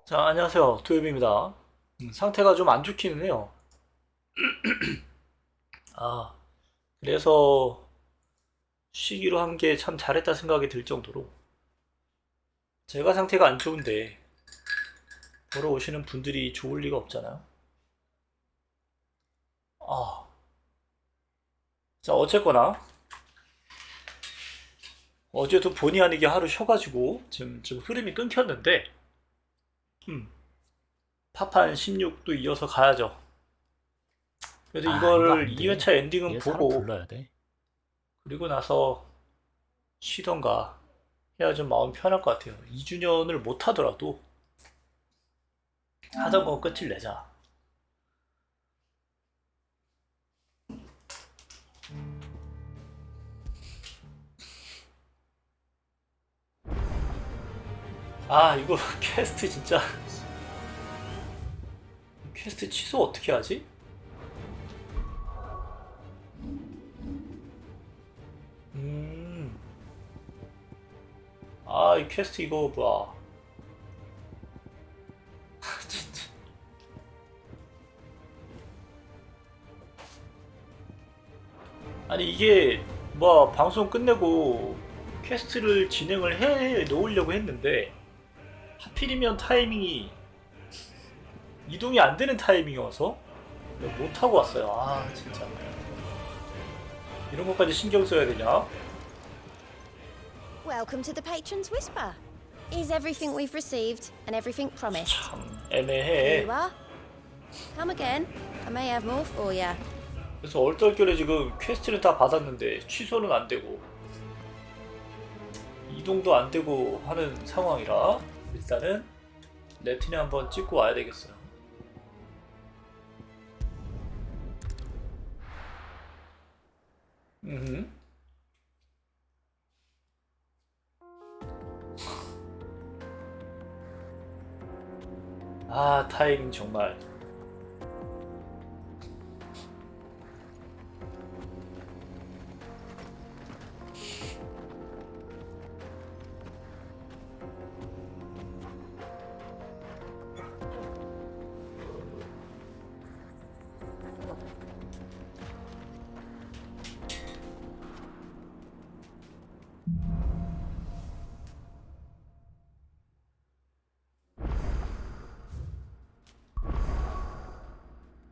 자, 안녕하세요. 두엽입니다. 상태가 좀 안 좋기는 해요. 아, 그래서 쉬기로 한 게 참 잘했다 생각이 들 정도로 제가 상태가 안 좋은데 보러 오시는 분들이 좋을 리가 없잖아요. 아, 자, 어쨌거나 어제도 본의 아니게 하루 쉬어가지고 지금 좀 흐름이 끊겼는데 파판 16도 이어서 가야죠. 그래서 이거를 2회차 엔딩은 보고 불러야 돼. 그리고 나서 쉬던가 해야 좀 마음 편할 것 같아요. 2주년을 못 하더라도 하던 거 끝을 내자. 아, 이거 퀘스트 진짜 퀘스트 취소 어떻게 하지? 아, 이 퀘스트 이거 뭐야? 진짜. 아니 이게 뭐 방송 끝내고 퀘스트를 진행을 해 놓으려고 했는데 하필이면 타이밍이 이동이 안 되는 타이밍이어서 못 하고 왔어요. 아, 진짜 이런 것까지 신경 써야 되냐? Welcome to the Patron's Whisper. Is everything we've received and everything promised? 참 Here 애매해. you are. Come again. I may have more for you. 그래서 얼떨결에 지금 퀘스트는 다 받았는데 취소는 안 되고 이동도 안 되고 하는 상황이라 일단은 레티네 한번 찍고 와야 되겠어요. 아, 타이밍 정말.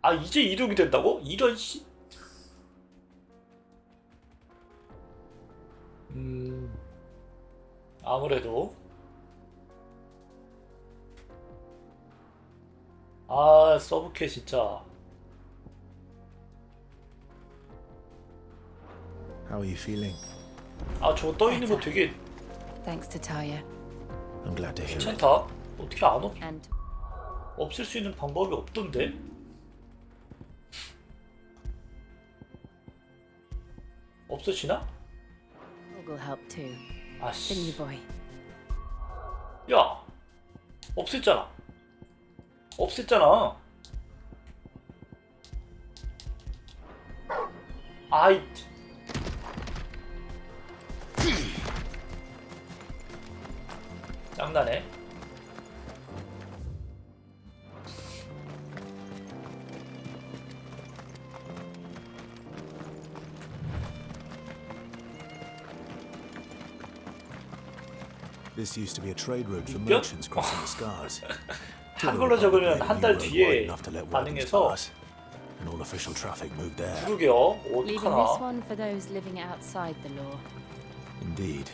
아, 이제 이동이 된다고? 이런 씨. 아무래도 아, 서브캐 진짜. How are you feeling? 아, 저거 떠 있는 거 되게 Thanks to Taya. I'm glad to hear it. 괜찮다. 어떻게 안 And 없앨 수 있는 방법이 없던데? 없어지나? will help too. Didn't you, 아씨. boy? 야, 없앴잖아. 없앴잖아. 아이. 짱나네. This used to be a trade route for 이겨? merchants crossing the scars. 한글로 적으면 한 달 뒤에 반응해서 And all official traffic moved there. 그러게요. Leaving this 어떡하나. one for those living outside the law. Indeed.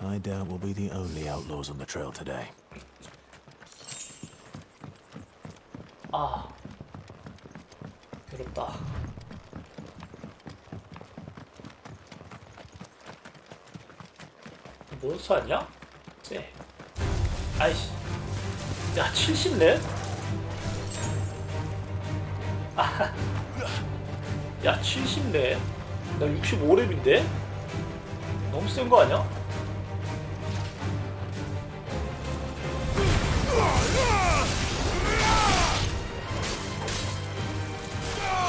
I doubt we'll be the only outlaws on the trail today. 아, 괴롭다. 몬스터 아니야? 쎄. 아이씨. 야, 70렙? 아, 야, 70렙? 나 65렙인데? 너무 센 거 아니야?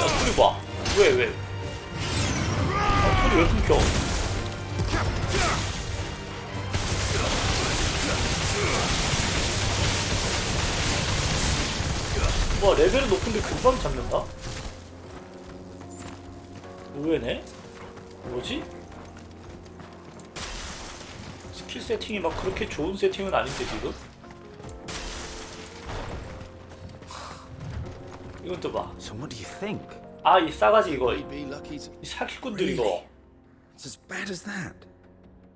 야, 소리 봐. 왜? 아, 소리 왜 끊겨? 와, 레벨은 높은데 금방 잡는다? 의외네? 뭐지? 스킬 세팅이 막 그렇게 좋은 세팅은 아닌데 지금? 이건 또 봐. So what do you think? 아, 이 싸가지 이거. We'd be lucky to... 이 사기꾼들 이거. It's as bad as that.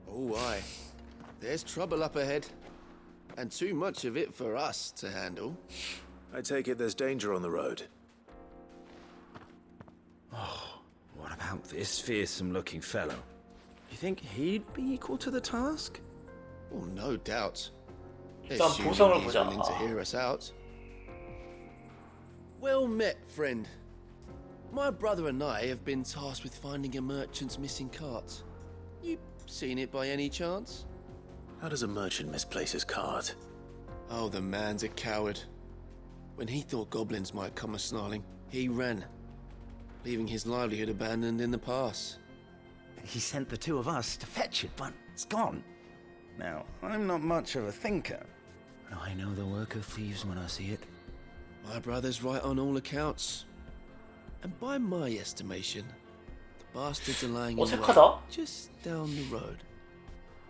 Oh, aye. There's trouble up ahead. And too much of it for us to handle. I take it there's danger on the road. Oh, what about this fearsome-looking fellow? You think he'd be equal to the task? Oh, no doubt. 일단 Assuming 보상을 he's 보자. willing to hear us out. Well met, friend. My brother and I have been tasked with finding a merchant's missing cart. You seen it by any chance? How does a merchant misplace his cart? Oh, the man's a coward. When he thought goblins might come a-snarling, he ran, leaving his livelihood abandoned in the pass. He sent the two of us to fetch it, but it's gone. Now, I'm not much of a thinker, but I know the work of thieves when I see it. My brother's right on all accounts. And by my estimation, the bastards are lying in 어색하다. wait just down the road.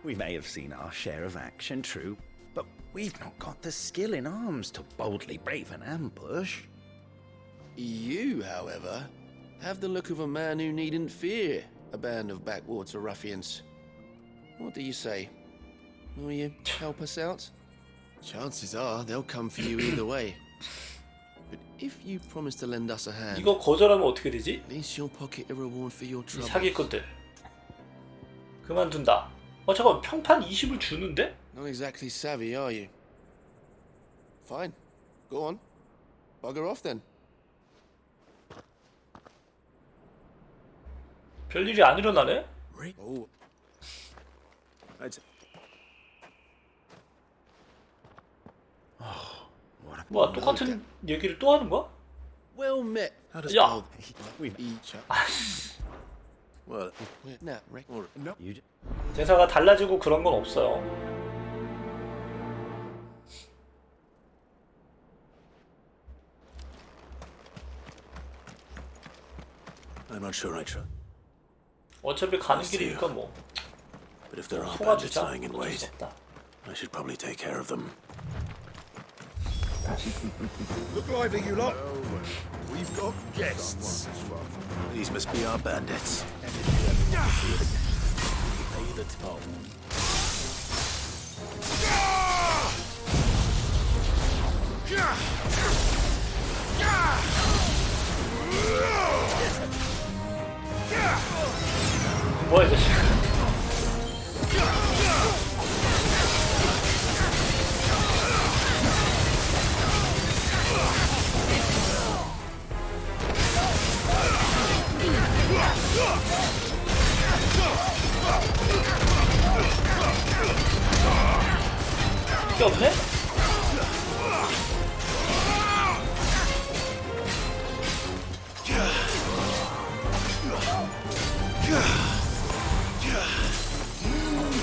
We may have seen our share of action, true, but we've not got the skill in arms to boldly brave an ambush. You, however, have the look of a man who needn't fear a band of backwater ruffians. What do you say? Will you help us out? Chances are they'll come for you either way. But if you promise to lend us a hand, 이거 거절하면 어떻게 되지? at least you'll pocket a reward for your 이 trouble. 사기꾼들. 그만둔다. 잠깐 평판 20을 주는데? Not exactly savvy, are you? Fine. Go on. Bugger off then. 별일이 안 일어나네? Oh, 뭐야, 똑같은 얘기를 또 하는 거야? well met. 야! Each other. Well, Nah, Rick. no. You d- 대사가 달라지고 그런 건 없어요. I'm not sure I trust. 어차피 가는 길이니까 뭐 But if there are bandits 속아주자. lying in 어쩔 수 wait, 없다. I should probably take care of them. Look lively, you lot. We've got guests. These must be our bandits. Pay the toll. 뭐야, 이 자식. 이게 없네?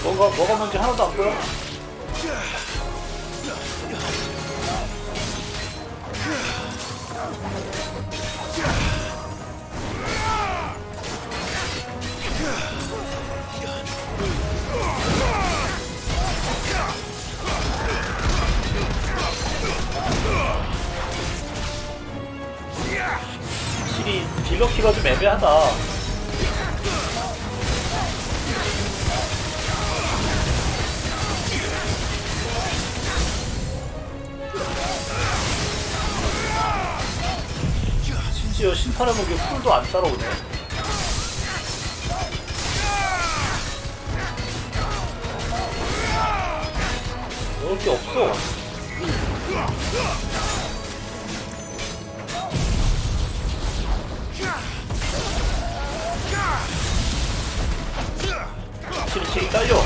뭐가 뭔지 하나도 안 보여. 확실히 딜러키가 좀 애매하다. 심지어 심판의 목에 풀도 안 따라오네. 넣을 게 없어. 칠이 딸려.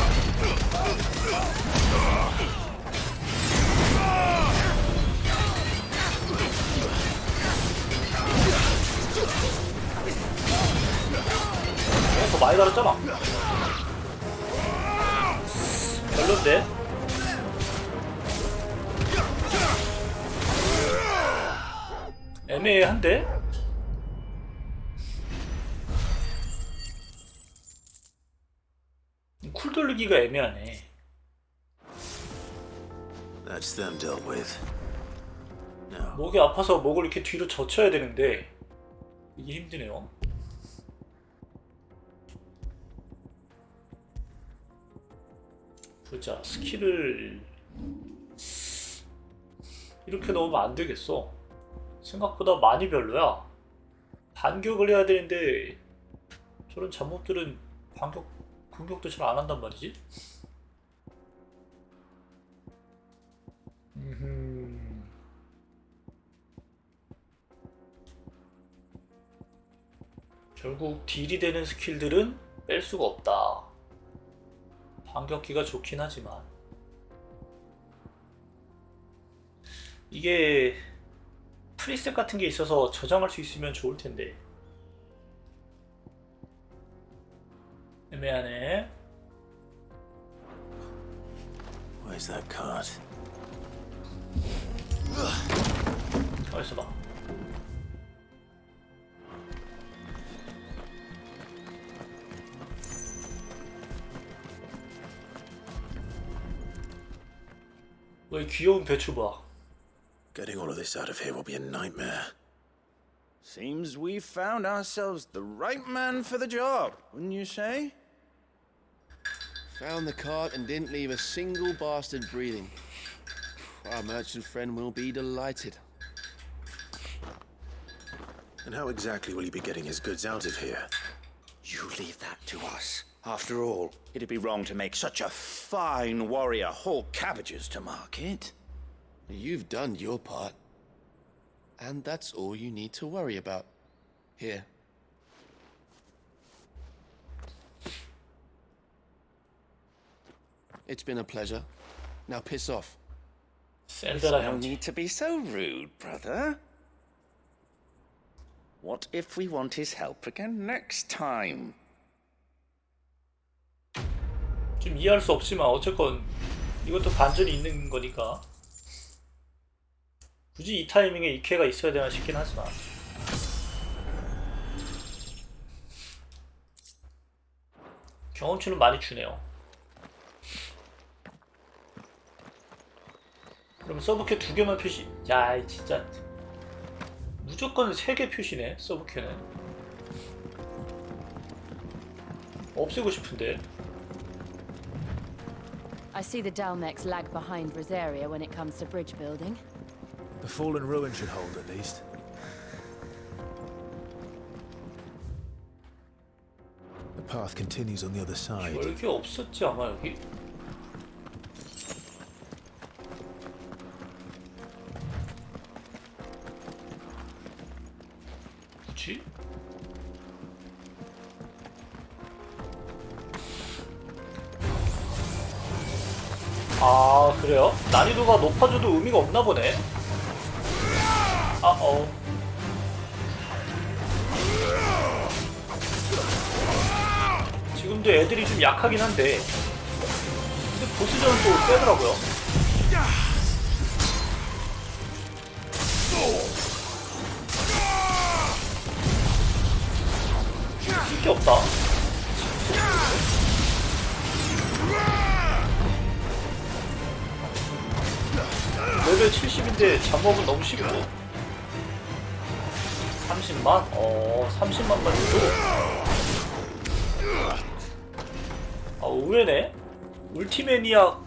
더 많이 달았잖아. 별론데? 애매한데? 쿨 돌리기가 애매하네. That's them dealt with. Now, 목이 아파서 목을 이렇게 뒤로 젖혀야 되는데 이게 힘드네요. 보자, 스킬을 이렇게 넣으면 안 되겠어. 생각보다 많이 별로야. 반격을 해야 되는데 저런 잡목들은 공격도 잘 안 한단 말이지. 결국 딜이 되는 스킬들은 뺄 수가 없다. 반격기가 좋긴 하지만 이게 프리셋 같은 게 있어서 저장할 수 있으면 좋을 텐데. 애매하네. where's that card? 가만있어 봐. 왜 귀여운 배추 봐. Getting all of this out of here will be a nightmare. Seems we found ourselves the right man for the job, wouldn't you say? Found the cart and didn't leave a single bastard breathing. Our merchant friend will be delighted. And how exactly will he be getting his goods out of here? You leave that to us. After all, it'd be wrong to make such a fine warrior haul cabbages to market. You've done your part. And that's all you need to worry about. Here. It's been a pleasure. Now piss off. 샌드라 No 형제. need to be so rude, brother. What if we want his help again next time? 좀 이해할 수 없지만 어쨌건 이것도 반전이 있는 거니까 굳이 이 타이밍에 이케가 있어야 되나 싶긴 하지만 경험치는 많이 주네요. 그럼 서브캐 2개만 표시. 야 진짜 무조건 3개 표시네. 서브캐는 없애고 싶은데. I see the Dalmex lag behind Rosaria when it comes to bridge building. The fallen ruin should hold at least. The path continues on the other side. 별게 없었지 아마 여기? 뭐지? 아 그래요? 난이도가 높아져도 의미가 없나 보네. 지금도 애들이 좀 약하긴 한데 근데 보스전은 또 세더라고요. 쓸 게 없다. 레벨 70인데 잡먹은 너무 쉽고 30만? 30만만 줘도 의외네? 울티매니아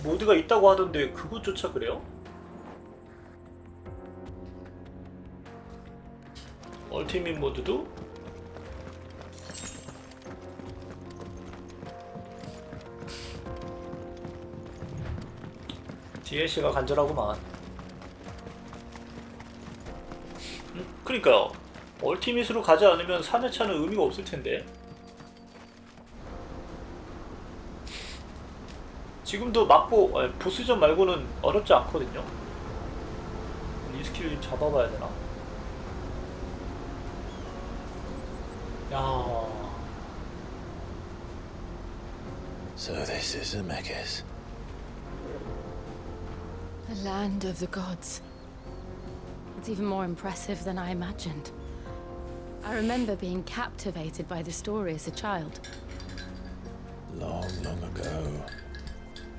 모드가 있다고 하던데 그것조차 그래요? 얼티밋 모드도? DLC가 간절하구만. 그니까요. 얼티밋으로 가지 않으면 3회차는 의미가 없을 텐데. 지금도 보스전 말고는 어렵지 않거든요. 이 스킬 좀 잡아봐야 되나? 야. So this is That's even more impressive than I imagined. I remember being captivated by the story as a child. Long, long ago,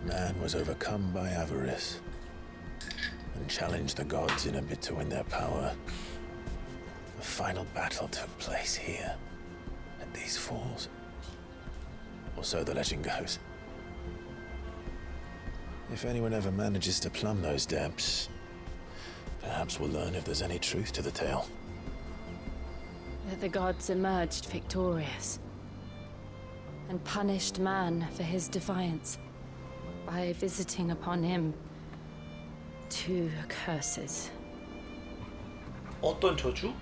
man was overcome by avarice and challenged the gods in a bid to win their power. The final battle took place here, at these falls. Or so the legend goes. If anyone ever manages to plumb those depths, perhaps we'll learn if there's any truth to the tale. That the gods emerged victorious and punished man for his defiance by visiting upon him 2 curses. 어떤 저주?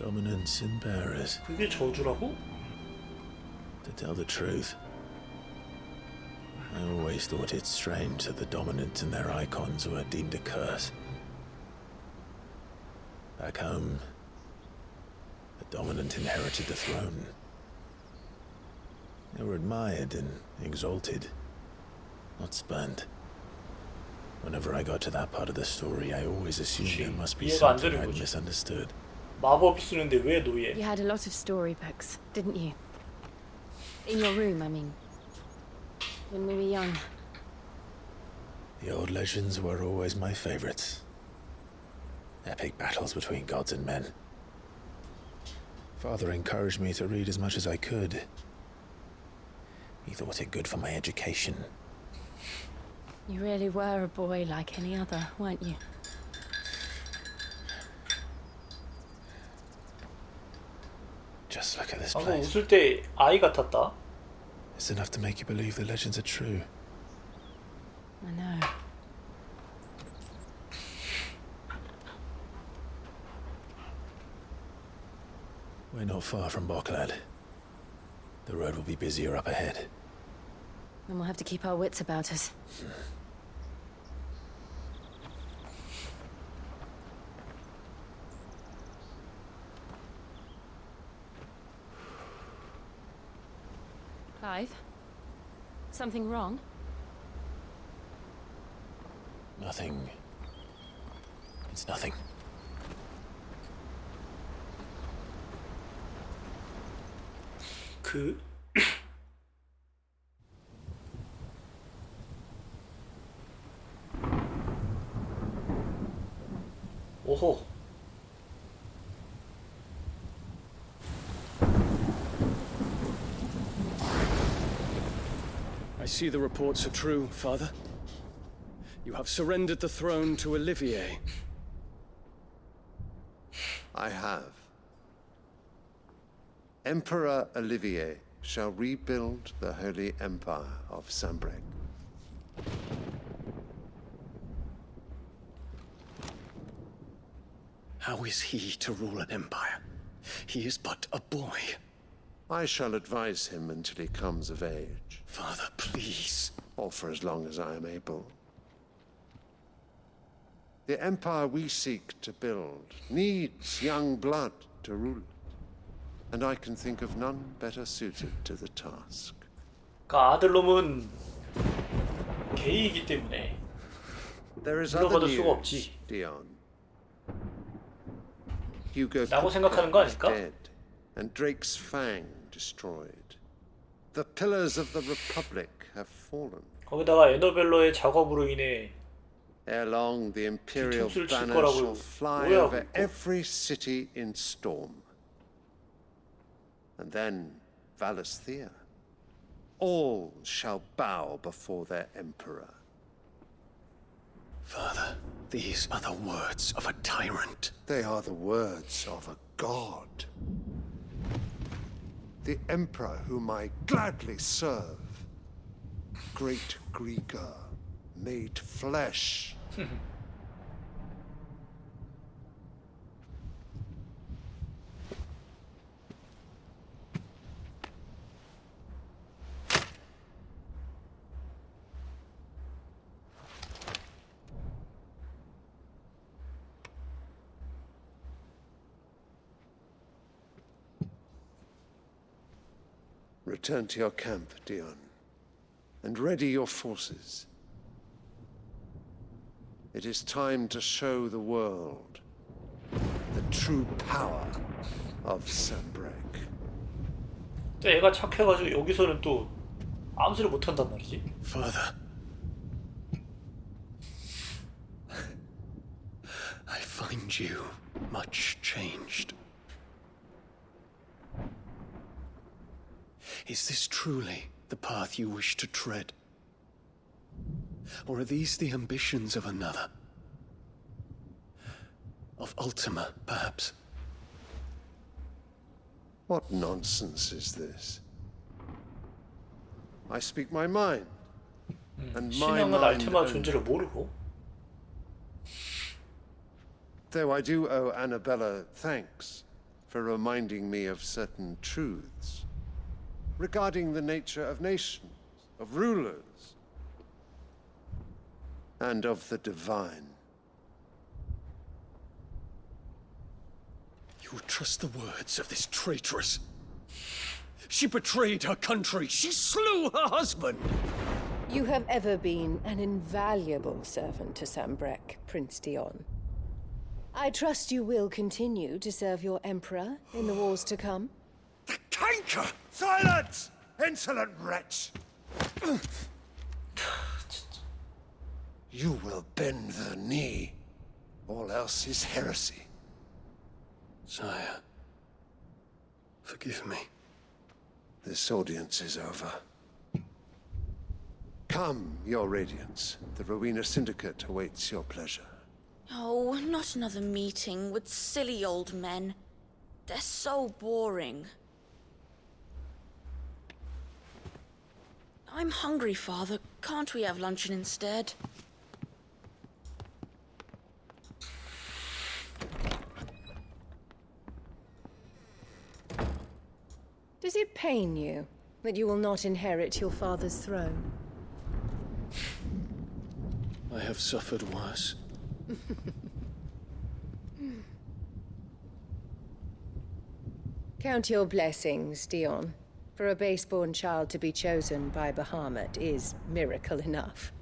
Dominance and bearers. 그게 저주라고? To tell the truth, I always thought it strange that the dominant and their icons were deemed a curse. Back home, the dominant inherited the throne. They were admired and exalted, not spurned. Whenever I got to that part of the story, I always assumed there must be 이해가 안 something 되는 I'd 거지. misunderstood. 마법 쓰는데 왜 노예? You had a lot of storybooks, didn't you? In your room, I mean. When we were young. The old legends were always my favorites. Epic battles between gods and men. Father encouraged me to read as much as I could. He thought it good for my education. You really were a boy like any other, weren't you? Just look at this 방금 place. 웃을 때 아이 같았다. It's enough to make you believe the legends are true. I know. We're not far from Boklad. The road will be busier up ahead. And we'll have to keep our wits about us. Clive? Something wrong? Nothing. It's nothing. 그 오호. I see the reports are true, Father. You have surrendered the throne to Olivier. I have. Emperor Olivier shall rebuild the Holy Empire of Sambreg. How is he to rule an empire? He is but a boy. I shall advise him until he comes of age, Father, please. or for as long as I am able. The empire we seek to build needs young blood to rule it, and I can think of none better suited to the task. 그러니까 아들놈은 게이이기 때문에 There is other 물러받을 수가 news, 없지. Dion. Hugo 라고 생각하는 거 아닐까? dead, and Drake's Fang destroyed. The pillars of the Republic have fallen. 거기다가 에너벨러의 작업으로 인해 Ere long, the Imperial 뒤통수를 칠 banner 거라고 shall fly 오해하고 over 있고. every city in storm. And then Valisthea. All shall bow before their emperor. Father, these are the words of a tyrant. They are the words of a god. The emperor whom I gladly serve. Great Grieger, made flesh. Return to your camp, Dion, and ready your forces. It is time to show the world the true power of Sanbreque. 또 애가 착해가지고 여기서는 또 아무 소리 못한단 말이지. Father, I find you much changed. Is this truly the path you wish to tread? Or are these the ambitions of another? Of Ultima, perhaps? What nonsense is this? I speak my mind. And my 신앙은 mind 알테마 only. 존재를 모르고. Though I do owe Annabella thanks for reminding me of certain truths regarding the nature of nations, of rulers, and of the divine. You would trust the words of this traitress? She betrayed her country. She slew her husband. You have ever been an invaluable servant to Sanbreque, Prince Dion. I trust you will continue to serve your emperor in the wars to come. The canker! Silence! Insolent wretch! You will bend the knee. All else is heresy. Sire, forgive me. This audience is over. Come, your radiance. The Rowena Syndicate awaits your pleasure. Oh, not another meeting with silly old men. They're so boring. I'm hungry, Father. Can't we have luncheon instead? Does it pain you that you will not inherit your father's throne? I have suffered worse. Count your blessings, Dion. For a base-born child to be chosen by Bahamut is miracle enough.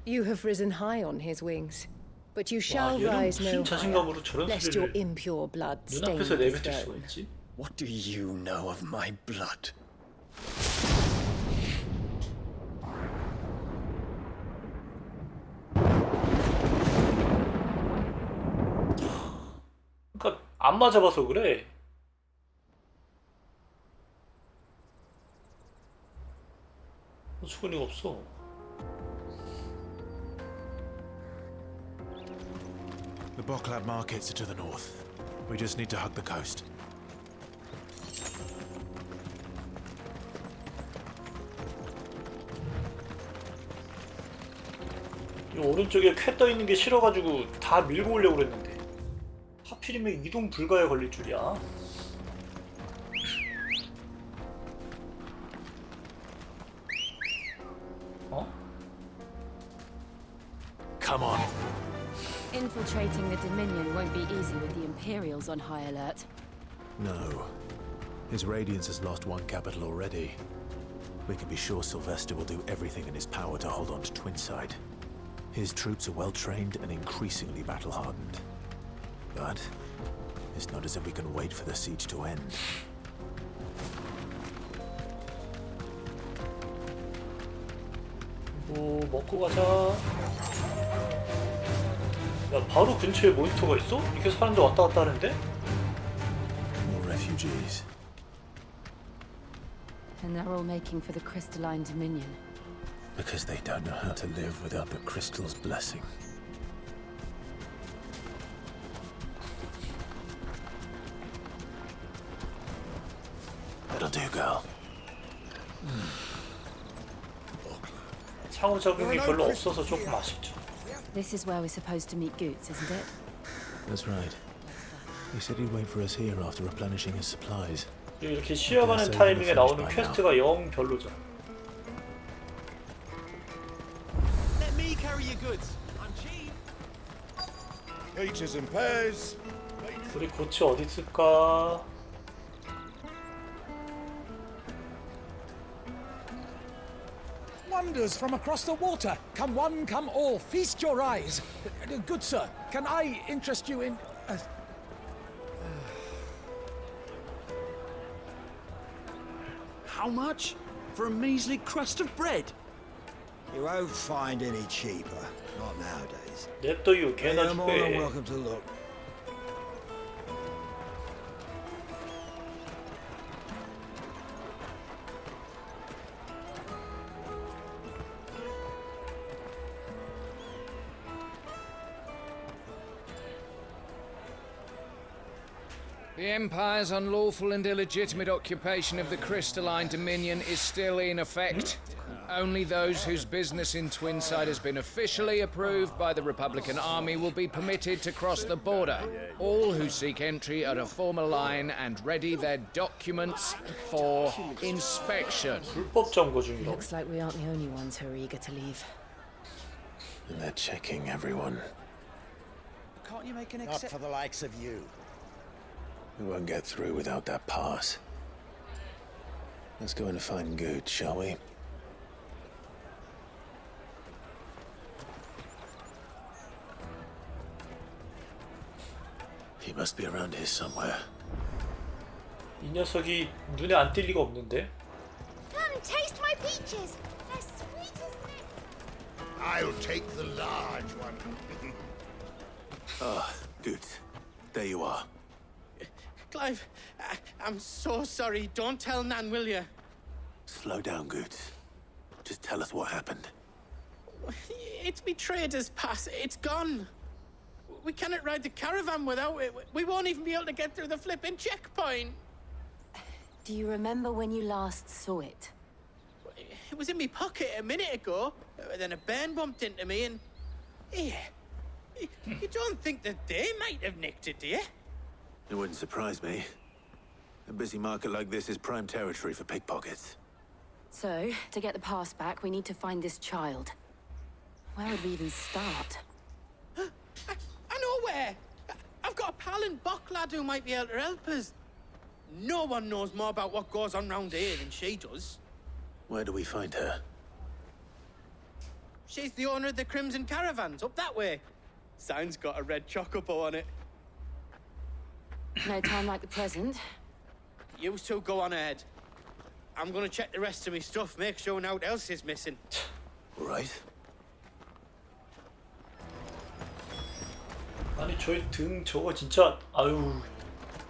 You have risen high on his wings, but you shall 얘는 rise no 무슨 자신감으로 higher, 저런 lest your 소리를 impure blood stain 눈앞에서 the 내뱉을 수가 throne. 있지? What do you know of my blood? 그러니까 안 맞아봐서 그래. 어처구니가 없어. The Boklab markets are to the north. We just need to hug the coast. 이 오른쪽에 쾌 떠 있는 게 싫어가지고 다 밀고 오려고 그랬는데 하필이면 이동 불가에 걸릴 줄이야. 어? Come on. Infiltrating the Dominion won't be easy with the Imperials on high alert. No. His Radiance has lost one capital already. We can be sure Sylvester will do everything in his power to hold on to Twinside. His troops are well trained and increasingly battle-hardened. But it's not as if we can wait for the siege to end. 뭐 먹고 가자. 야 바로 근처에 몬스터가 있어? 이렇게 사람들 왔다 갔다 하는데? More refugees. And they're all making for the Crystalline Dominion. Because they don't know how to live without the crystal's blessing. That'll do, girl. 상호 적응이 별로 없어서 조금 아쉽죠. This is where we're supposed to meet Goots, isn't it? That's right. He said he'd wait for us here after replenishing his supplies. 이렇게 쉬어가는 타이밍에 나오는 퀘스트가 영 별로죠. Let me carry your goods. I'm cheap. Peaches and pears. 우리 고치 어디 있을까? wonders from across the water. Come one, come all, feast your eyes. Good sir, can I interest you in... How much? For a measly crust of bread? You won't find any cheaper. Not nowadays. 냅둬요, 개나 You're more than 죽게. welcome to look. The Empire's unlawful and illegitimate occupation of the crystalline dominion is still in effect. Only those whose business in Twinside has been officially approved by the Republican Army will be permitted to cross the border. All who seek entry are to form a line and ready their documents for inspection. 불법 점거 중이라고. Looks like we aren't the only ones who are eager to leave. And they're checking everyone. Can't you make an Not for the likes of you. We won't get through without that pass. Let's go and find Good, shall we? He must be around here somewhere. 이 녀석이 눈에 안 띌 리가 없는데. Come, taste my peaches. They're sweet as milk. I'll take the large one. Ah, Good. There you are. Clive, I'm so sorry. Don't tell Nan, will you? Slow down, Good. Just tell us what happened. It's me trader's pass. It's gone. We cannot ride the caravan without it. We won't even be able to get through the flipping checkpoint. Do you remember when you last saw it? It was in my pocket a minute ago. Then a bairn bumped into me and... Yeah. You don't think that they might have nicked it, do you? It wouldn't surprise me. A busy market like this is prime territory for pickpockets. So, to get the pass back, we need to find this child. Where would we even start? I know where! I've got a pal in Bock lad who might be able to help us. No one knows more about what goes on round here than she does. Where do we find her? She's the owner of the Crimson Caravans, up that way. Sign's got a red chocobo on it. No time like the present. You two go on ahead. I'm gonna check the rest of my stuff, make sure no one else is missing. All right. 아니 저희 등 저거 진짜 아유.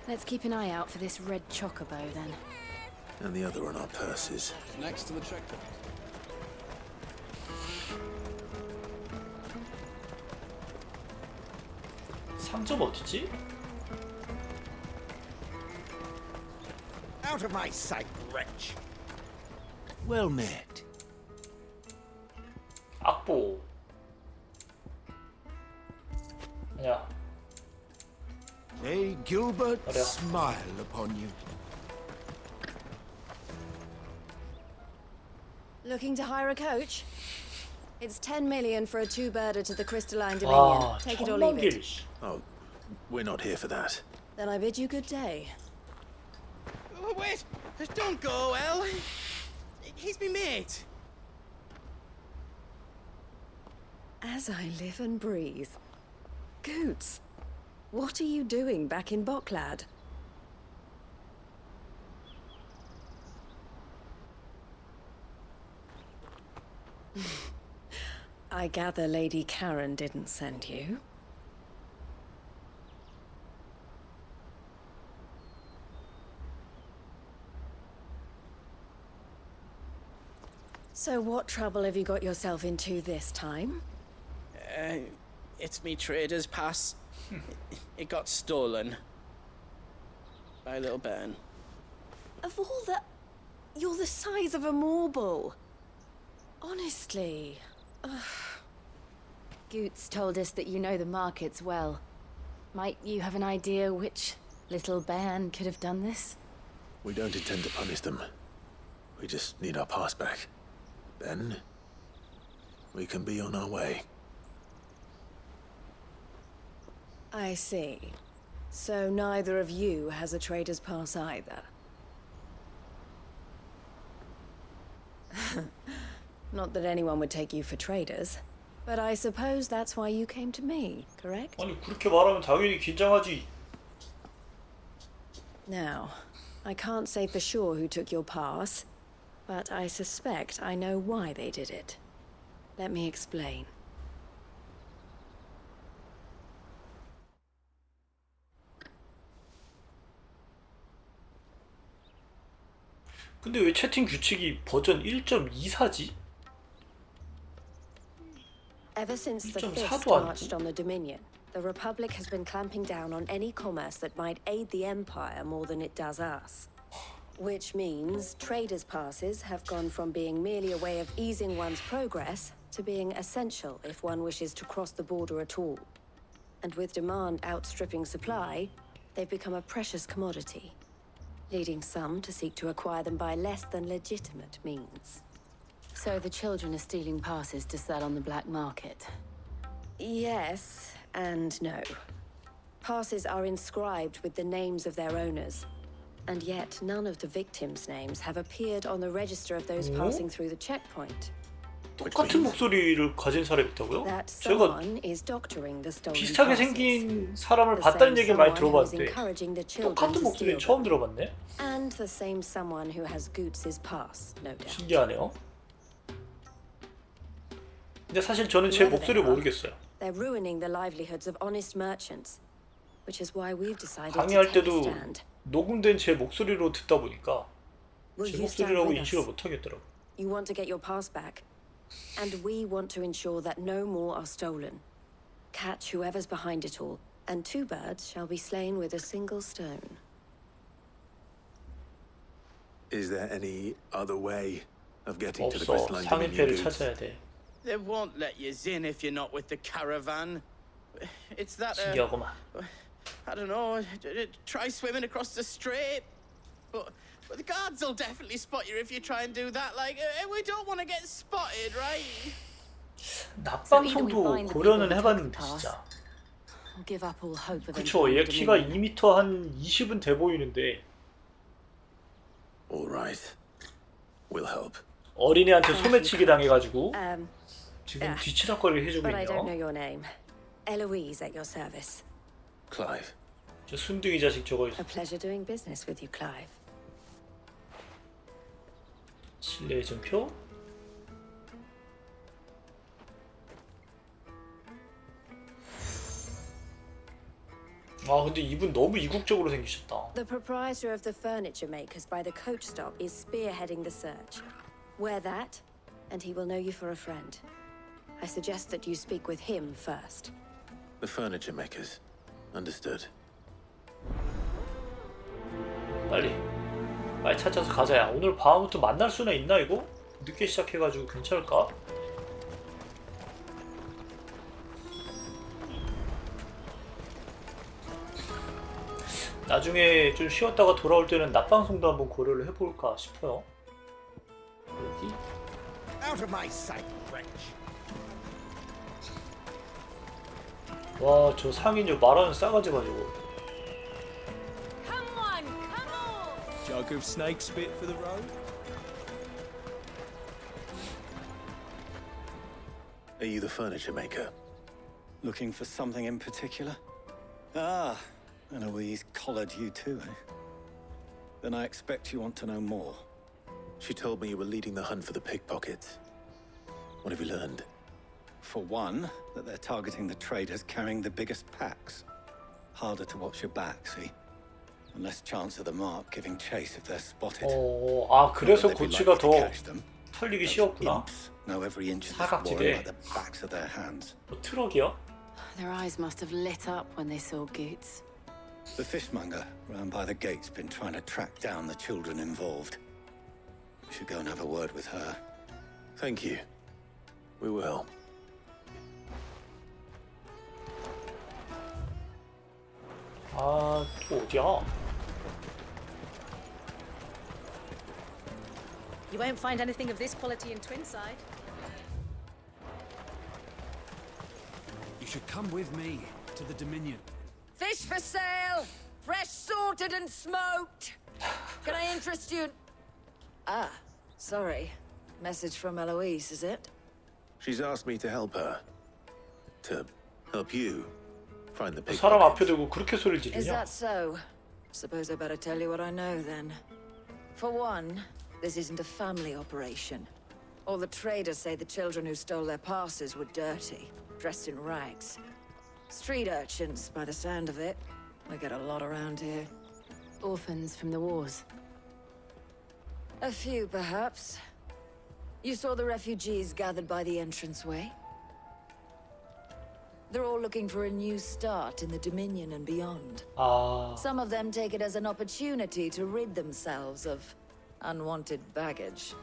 Let's keep an eye out for this red chocobo then. And the other on our purses. Next to the checkpoint. 상점 어디지? Out of my sight, wretch. Well met. 악보. 야. May Gilbert 어려. smile upon you. Looking to hire a coach? It's 10 million for a two-birder to the Crystalline Dominion. 와, Take it or leave it. 천만길. Oh, we're not here for that. Then I bid you good day. Oh, wait! Don't go, El. He's me mate. As I live and breathe. Goots, what are you doing back in Bocklad? I gather Lady Karen didn't send you. So what trouble have you got yourself into this time? It's me trader's pass. It got stolen. By a little bairn. Of all the... You're the size of a marble. Honestly. Ugh. Goots told us that you know the markets well. Might you have an idea which little bairn could have done this? We don't intend to punish them. We just need our pass back. Then, we can be on our way. I see. So neither of you has a trader's pass either. Not that anyone would take you for traders, but I suppose that's why you came to me, correct? 아니 그렇게 말하면 당연히 긴장하지. Now, I can't say for sure who took your pass, but I suspect I know why they did it. Let me explain. 근데 왜 채팅 규칙이 버전 1.24지? Ever since the 1.4도 Fist 아니고? marched on the Dominion, the Republic has been clamping down on any commerce that might aid the Empire more than it does us. Which means traders' passes have gone from being merely a way of easing one's progress to being essential if one wishes to cross the border at all. And with demand outstripping supply, they've become a precious commodity, leading some to seek to acquire them by less than legitimate means. So the children are stealing passes to sell on the black market? Yes and no. Passes are inscribed with the names of their owners, and yet none of the victims' names have appeared on the register of those passing through the checkpoint. 똑같은 목소리를 가진 사람이 있다고요? That 제가 someone is doctoring the stolen 비슷하게 passes. 생긴 사람을 The 봤다는 same 얘기를 많이 someone who is 들어봤는데 encouraging the children 똑같은 to 목소리는 steal 처음 them. 들어봤네? And the same someone who has Goots's pass, no doubt. 신기하네요. 근데 사실 저는 제 목소리 모르겠어요. They're ruining the livelihoods of honest merchants, which is why we've decided to 강의할 take a 때도 stand. 녹음된 제 목소리로 듣다 보니까 Will 제 you stand 목소리라고 with 인식을 us? 못 하겠더라고. You want to get your pass back, and we want to ensure that no more are stolen. Catch whoever's behind it all, and two birds shall be slain with a single stone. Is there any other way of getting to the 없어. crystalline 상위패를 dominion goods? 찾아야 돼. They won't let you in if you're not with the caravan. It's that, 신기하구만. I don't know, try swimming across the strait. But the guards will definitely spot you if you try and do that. Like, we don't want to get spotted, right? 낮방송도 고려는 해봤는데 진짜. I'll give up all hope of 그쵸, 얘 키가 2m 한 20은 돼 보이는데 All right. We'll help. 어린애한테 소매치기 당해가지고 지금 yeah. 뒤치다거리를 해주고 But I don't know 있네요. your name. Eloise at your service. Clive. 저 순둥이 자식 저거 A pleasure doing business with you, Clive. 실내 증표. 아 근데 이분 너무 이국적으로 생기셨다. The proprietor of the furniture makers by the coach stop is spearheading the search. Wear that, and he will know you for a friend. I suggest that you speak with him first. The furniture makers. Understood. 빨리 찾아서 가자야. 오늘 밤부터 만날 수나 있나 이거? 늦게 시작해가지고 괜찮을까? 나중에 좀 쉬었다가 돌아올 때는 낮방송도 한번 고려를 해볼까 싶어요. 여기 Out of my sight, wench. 와, 저 상인녀 말하는 싸가지 봐 저거. Come on, come on! Jug of snake spit for the road? Are you the furniture maker? Looking for something in particular? Ah, Eloise collared you too, eh? Then I expect you want to know more. She told me you were leading the hunt for the pickpockets. What have you learned? For one, that they're targeting the traders carrying the biggest packs. Harder to watch your back, see? And less chance of the mark giving chase if they're spotted. 아 그래서 Not that they'd be 고치가 likely to 더 catch them. 털리기 Those 쉬웠구나. imps know every inch of this 사각지대. warren like the backs of their hands. 뭐 트럭이야? Their eyes must have lit up when they saw Goots. The fishmonger round by the gate's been trying to track down the children involved. We should go and have a word with her. Thank you. We will. 아, 또 어디야? You won't find anything of this quality in Twinside. You should come with me to the Dominion. Fish for sale! Fresh sorted and smoked! Can I interest you in... Ah, sorry. Message from Eloise, is it? She's asked me to help her. To help you find the pig. 사람 앞에 두고 그렇게 소리를 Is 지르냐? that so? Suppose I better tell you what I know then. For one, this isn't a family operation. All the traders say the children who stole their passes were dirty, dressed in rags. Street urchins, by the sound of it. We get a lot around here. Orphans from the wars. A few, perhaps. You saw the refugees gathered by the entranceway? They're all looking for a new start in the Dominion and beyond. Some of them take it as an opportunity to rid themselves of unwanted baggage.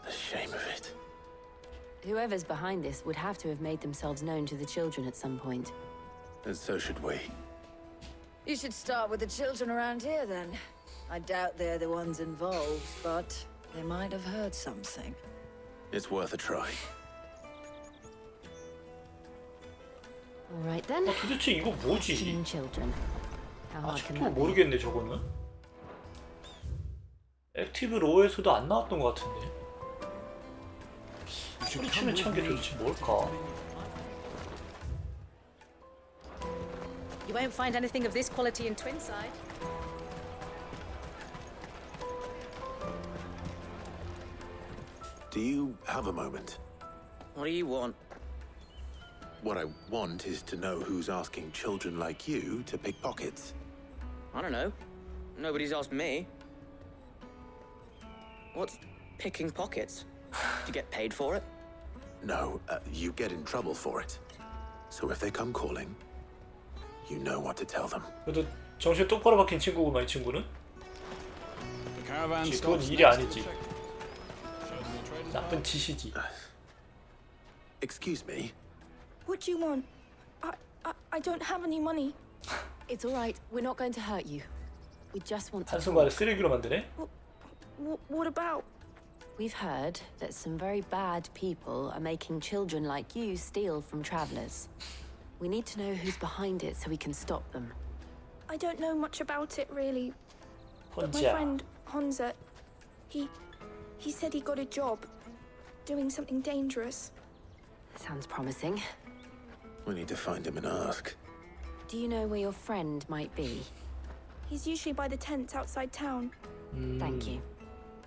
The shame of it. Whoever's behind this would have to have made themselves known to the children at some point. And so should we. You should start with the children around here, then. I doubt they're the ones involved, but they might have heard something. It's worth a try. All right then. 도대체 이거 뭐지? Questioning children. How hard can 아직도 that be? 모르겠네 저거는. 액티브 로에서도 안 나왔던 것 같은데. 소리치는 참게 도대체 뭘까? You won't find anything of this quality in Twinside. Do you have a moment? What do you want? What I want is to know who's asking children like you to pick pockets. I don't know. Nobody's asked me. What's picking pockets? Do you get paid for it? No, you get in trouble for it. So if they come calling, you know what to tell them. 그래도 정신 똑바로 박힌 친구구만 이 친구는. 그건 일이 아니지. 나쁜 짓이지. Excuse me. What do you want? I don't have any money. It's all right. We're not going to hurt you. We just want to 한순간에 talk. 쓰레기로 만드네. What about? We've heard that some very bad people are making children like you steal from travelers. We need to know who's behind it so we can stop them. I don't know much about it really. But my 혼자. friend Honza, he said he got a job doing something dangerous. Sounds promising. We need to find him and ask. Do you know where your friend might be? He's usually by the tents outside town. Thank you.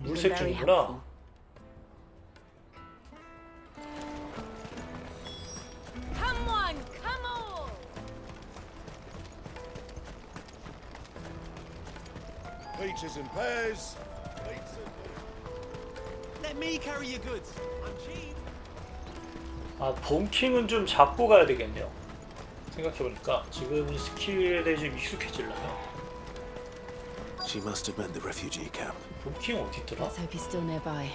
You've been very helpful. 물색중이구나. Come on, come on! Peaches and pears. Let me carry your goods. I'm cheap. 아 본킹은 좀 잡고 가야 되겠네요. 생각해보니까 지금 이 스킬에 대해 좀 익숙해지려면. She must have meant the refugee camp. 본킹 어디 있더라? Let's hope he's still nearby.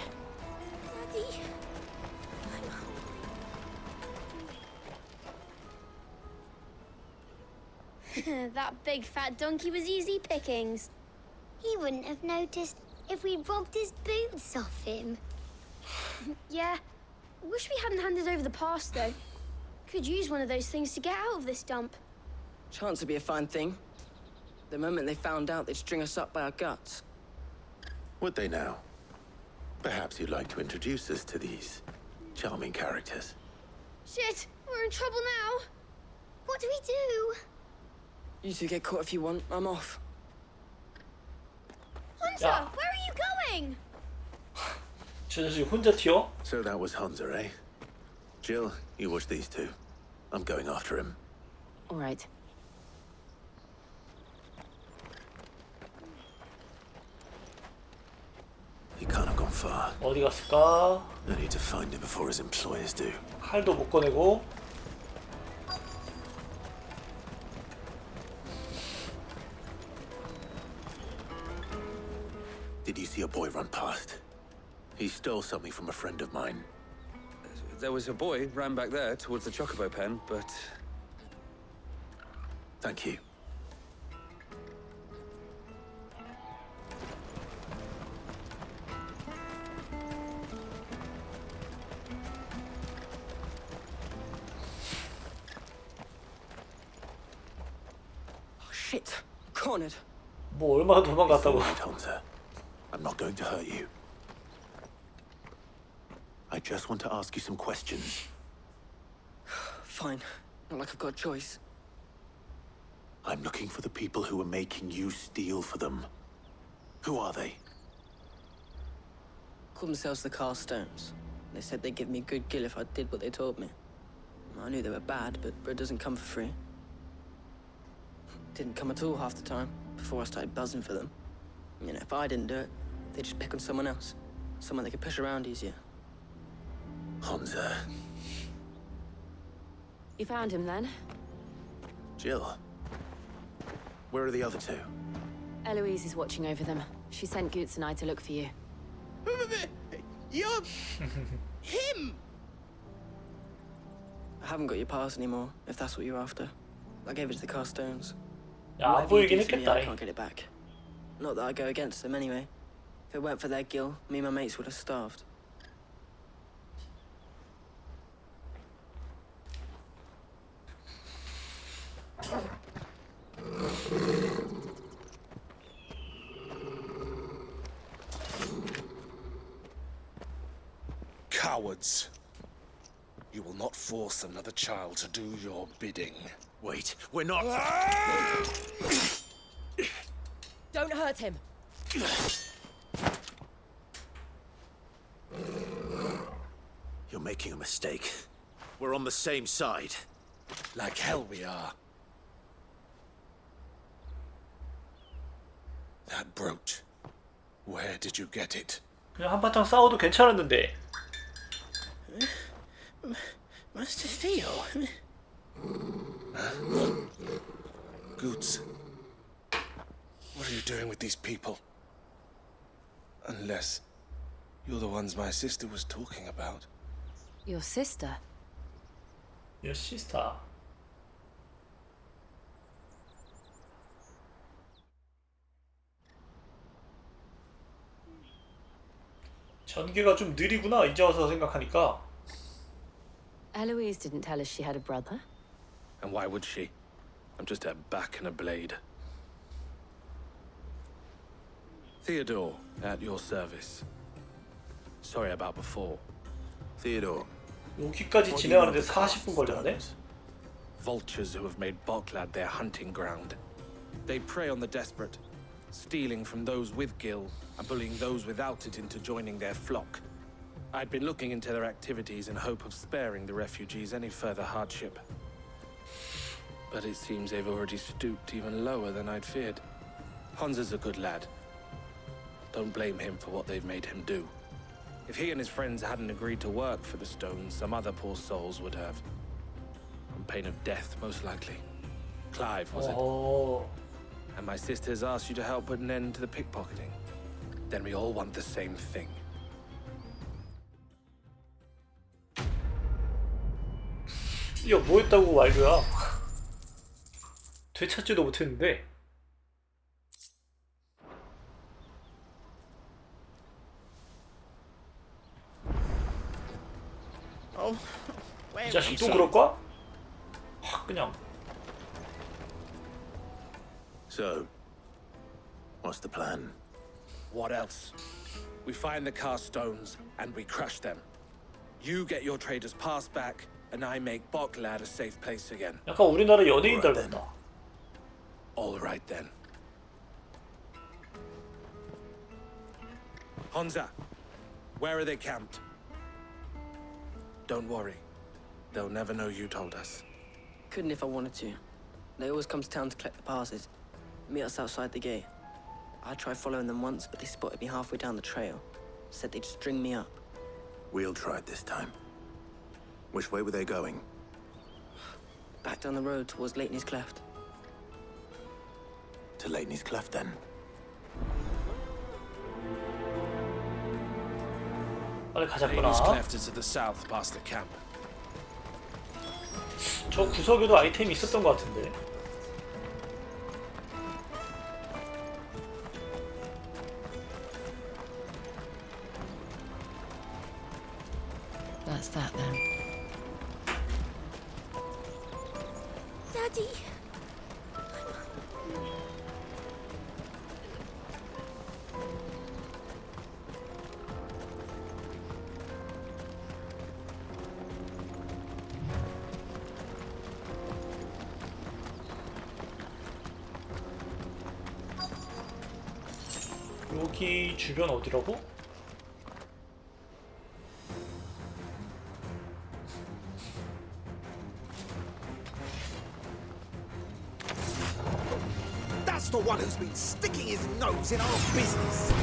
That big fat donkey was easy pickings. He wouldn't have noticed if we'd robbed his boots off him. Yeah. Wish we hadn't handed over the pass, though. Could use one of those things to get out of this dump. Chance would be a fine thing. The moment they found out, they'd string us up by our guts. Would they now? Perhaps you'd like to introduce us to these charming characters. Shit, we're in trouble now. What do we do? You two get caught if you want. I'm off. Hunter, where are you going? 저 자식 혼자 튀어? So that was Hunter, eh? Jill, you watch these two. I'm going after him. All right. He can't have gone far. 어디 갔을까? I need to find him before his employers do. 칼도 못 꺼내고. Did you see a boy run past? He stole something from a friend of mine. There was a boy ran back there towards the chocobo pen, but... Thank you. Oh, shit. Cornered. 뭐 얼마나 도망갔다고. Hunter. I'm not going to hurt you. I just want to ask you some questions. Fine. Not like I've got a choice. I'm looking for the people who are making you steal for them. Who are they? Called themselves the Carstones. They said they'd give me good gill if I did what they told me. I knew they were bad, but bread doesn't come for free. Didn't come at all half the time, before I started buzzing for them. You know, if I didn't do it, they'd just pick on someone else. Someone they could push around easier. Hansa. You found him then? Jill. Where are the other two? Eloise is watching over them. She sent Goots and I to look for you. You're... him! I haven't got your pass anymore, if that's what you're after. I gave it to the Carstones. 야, 안 Whatever you 보이긴 do to me, 했겠다. I can't get it back. Not that I go against them anyway. If it weren't for their gill, me and my mates would have starved. Cowards. You will not force another child to do your bidding. Wait, we're not... Don't hurt him. You're making a mistake. We're on the same side. Like hell we are. That brooch. Where did you get it? 그냥 한바탕 싸워도 괜찮았는데. Master Theo? Goots. What are you doing with these people? Unless you're the ones my sister was talking about. Your sister? Your sister. 전개가 좀 느리구나 이제 와서 생각하니까. Eloise didn't tell us she had a brother. And why would she? I'm just a back and a blade. Theodore, at your service. Sorry about before. Theodore. 여기까지 진행하는데 40분 걸렸네? Vultures who have made Boklad their hunting ground. They prey on the desperate, stealing from those with gill and bullying those without it into joining their flock. I'd been looking into their activities in hope of sparing the refugees any further hardship. But it seems they've already stooped even lower than I'd feared. Hansa's a good lad. Don't blame him for what they've made him do. If he and his friends hadn't agreed to work for the Stones, some other poor souls would have. On pain of death, most likely. Clive, was it? And my sisters asked you to help put an end to the pickpocketing. Then we all want the same thing. 야, 뭐 했다고 말고야. 되찾지도 못했는데. 이 자식 또 그럴까? 확 그냥. So, what's the plan? What else? We find the Carstones and we crush them. You get your trader's pass back, and I make Boklad a safe place again. 약간 우리나라 연예인 닮았다. All right then. Hansa, where are they camped? Don't worry. They'll never know you told us. Couldn't if I wanted to. They always come to town to collect the passes. Meet us outside the gate. I tried following them once, but they spotted me halfway down the trail. Said they'd string me up. We'll try it this time. Which way were they going? Back down the road towards Leighton's Cleft. To Leighton's Cleft, then. 빨리 가자꾸나. Leighton's Cleft is to the south, past the camp. 저 구석에도 아이템이 있었던 것 같은데. That's that then. Daddy. 여기 주변 어디라고? That's the one who's been sticking his nose in our business.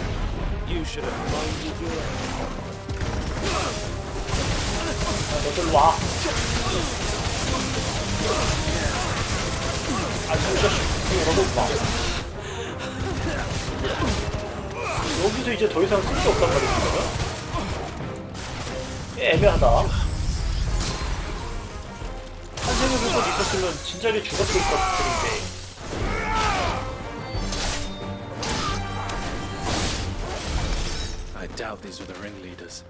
You should have minded your own. 너들 와. 아니, 자식. 너도 와. 여기서 이제 더 이상 쓸 게 없단 말이지. 애매하다. 한생의 불꽃 있었으면 진작에 죽었을 것 같은데. I doubt these were the ringleaders,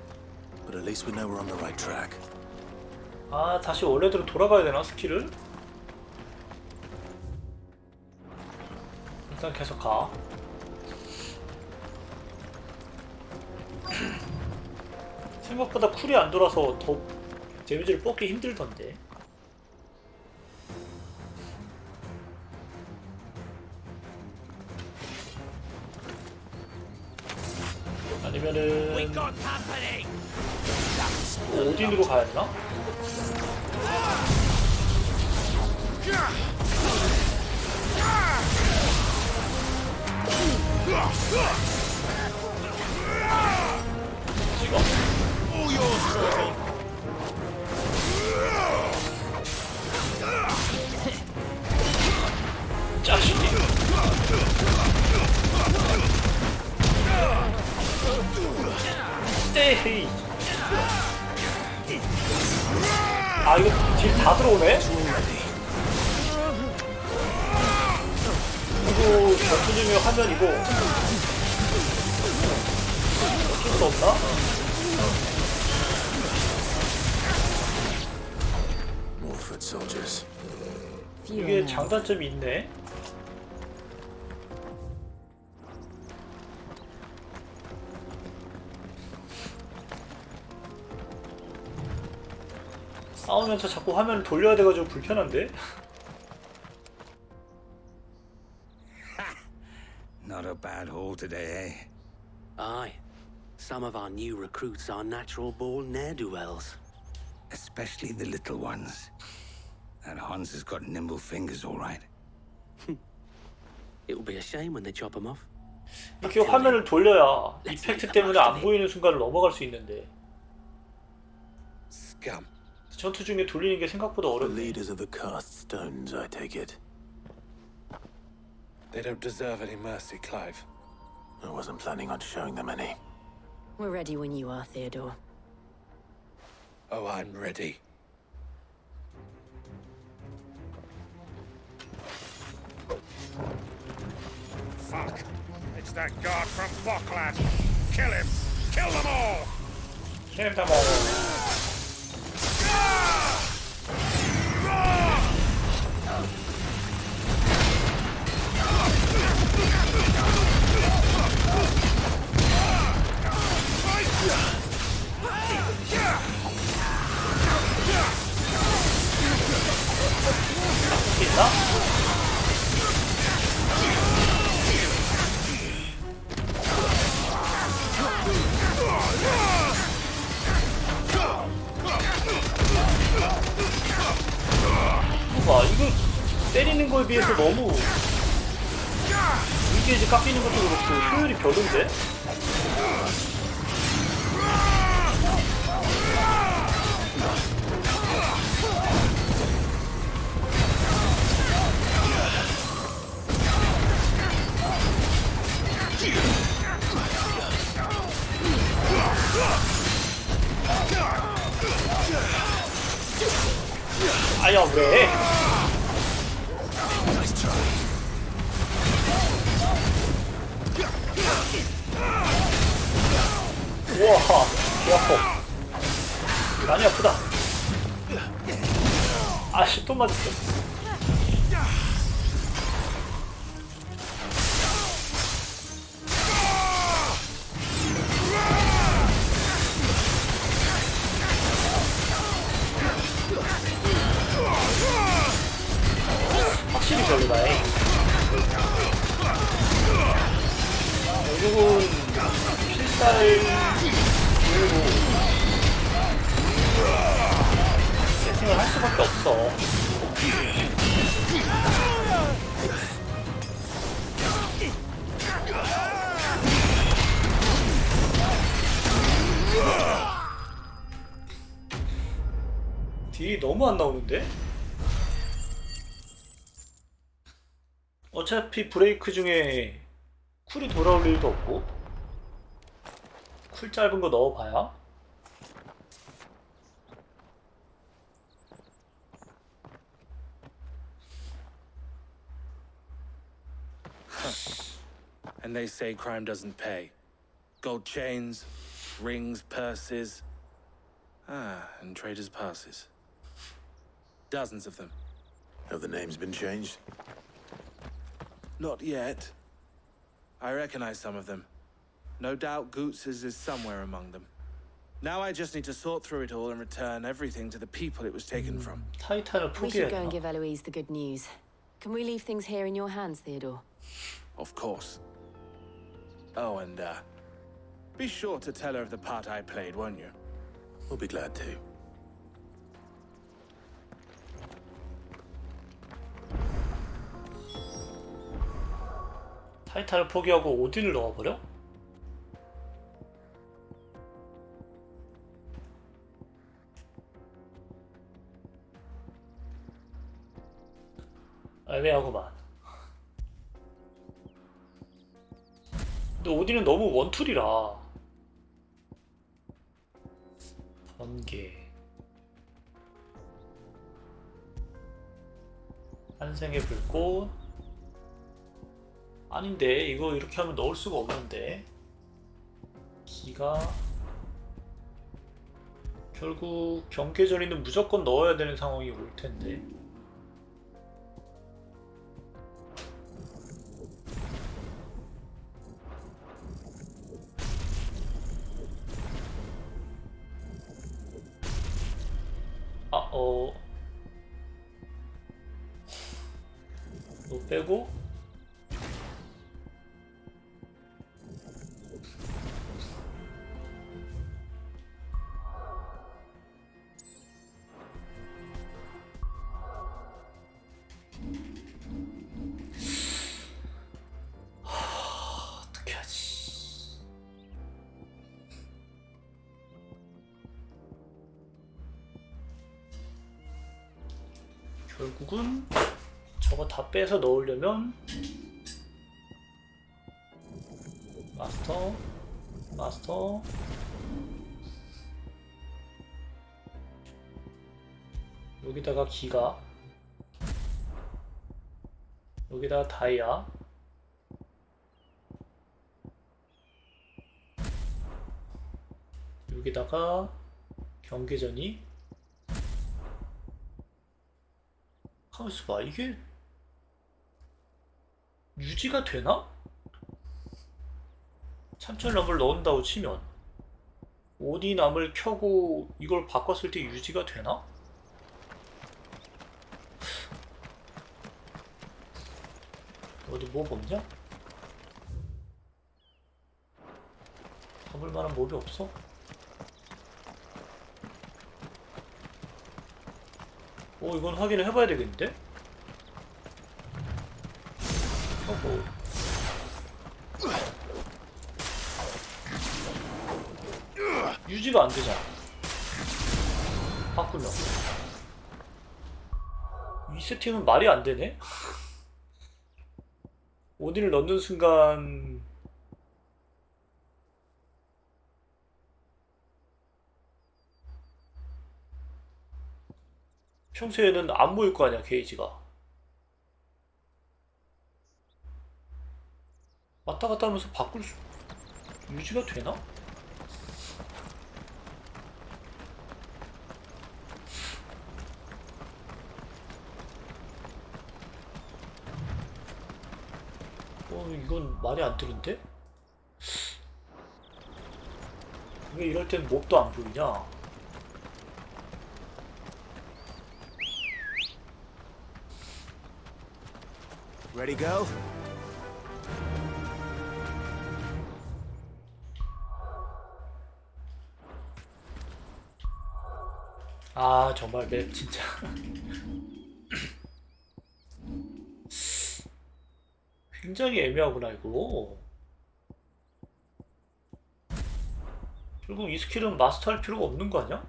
but at least we know we're on the right track. 아, 다시 원래대로 돌아가야 되나, 스킬을? 일단 계속 가. 생각보다 쿨이 안 돌아서 더 데미지를 뽑기 힘들던데. 아니면은 오딘으로 가야 되나? 지금? 짜식이. 에헤이. 아, 이거 딜 다 들어오네? 이거 전투 중에 화면이고 어쩔 수 없나? More foot soldiers. 이게 장단점이 있네. 싸우면서 자꾸 화면을 돌려야 돼가지고 불편한데? Not a bad haul today, eh? Aye. Some of our new recruits are natural-born ne'er-do-wells. Especially the little ones. That Hans has got nimble fingers, all right. It will be a shame when they chop them off. 이렇게 화면을 돌려야 이펙트 때문에 안 보이는 순간을 넘어갈 수 있는데. Scum. 전투 중에 돌리는 게 생각보다 The 어렵네. leaders of the cast stones, I take it. They don't deserve any mercy, Clive. I wasn't planning on showing them any. We're ready when you are, Theodore. Oh, I'm ready. Fuck. It's that guard from Bocklad. Kill him. Kill them all. Kill them all. 있나? 봐, 이거 때리는 거에 비해서 너무 이게 이제 깎이는 것도 그렇고 효율이 별론데? 아야 왜? 우와, 개 아파. 많이 아프다. 아씨, 또 맞았어. 확실히 별로다. 결국은 필살 그리고 세팅을 할 수밖에 없어. 딜이 너무 안 나오는데? 어차피 브레이크 중에 쿨이 돌아올 일도 없고 쿨 짧은 거 넣어봐야 And they say crime doesn't pay. Gold chains, rings, purses. And traders' passes. Dozens of them. Have the names been changed? Not yet. I recognize some of them. No doubt Goots's is somewhere among them. Now I just need to sort through it all and return everything to the people it was taken from. 타이탄을 We should go 포기했나? and give Eloise the good news. Can we leave things here in your hands, Theodore? Of course. Oh, and be sure to tell her of the part I played, won't you? We'll be glad to. 타이탄을 포기하고 오딘을 넣어버려? 애매하구만. 근데 오딘은 너무 원툴이라. 번개. 한생의 불꽃. 아닌데 이거 이렇게 하면 넣을 수가 없는데. 기가 결국 경계전이는 무조건 넣어야 되는 상황이 올 텐데. 너 빼고 어떻게 하지? 결국은 저거 다 빼서 넣으려면 마스터 여기다가 기가 여기다가 다이아 여기다가 경계전이 가만있어봐 이게 유지가 되나? 참철나무를 넣은다고 치면 오디남을 켜고 이걸 바꿨을 때 유지가 되나? 어디 몹 없냐? 잡을 만한 몹이 없어? 이건 확인을 해봐야 되겠는데? 유지가 안 되잖아. 바꾸면 이 세팅은 말이 안 되네? 오딘을 넣는 순간 평소에는 안 모일 거 아니야, 게이지가. 왔다 갔다 하면서 유지가 되나? 이건 말이 안 되는데? 왜 이럴 땐 몹도 안 보이냐? Ready, go? 아 정말 맵 진짜 굉장히 애매하구나 이거. 결국 이 스킬은 마스터할 필요가 없는 거 아니야?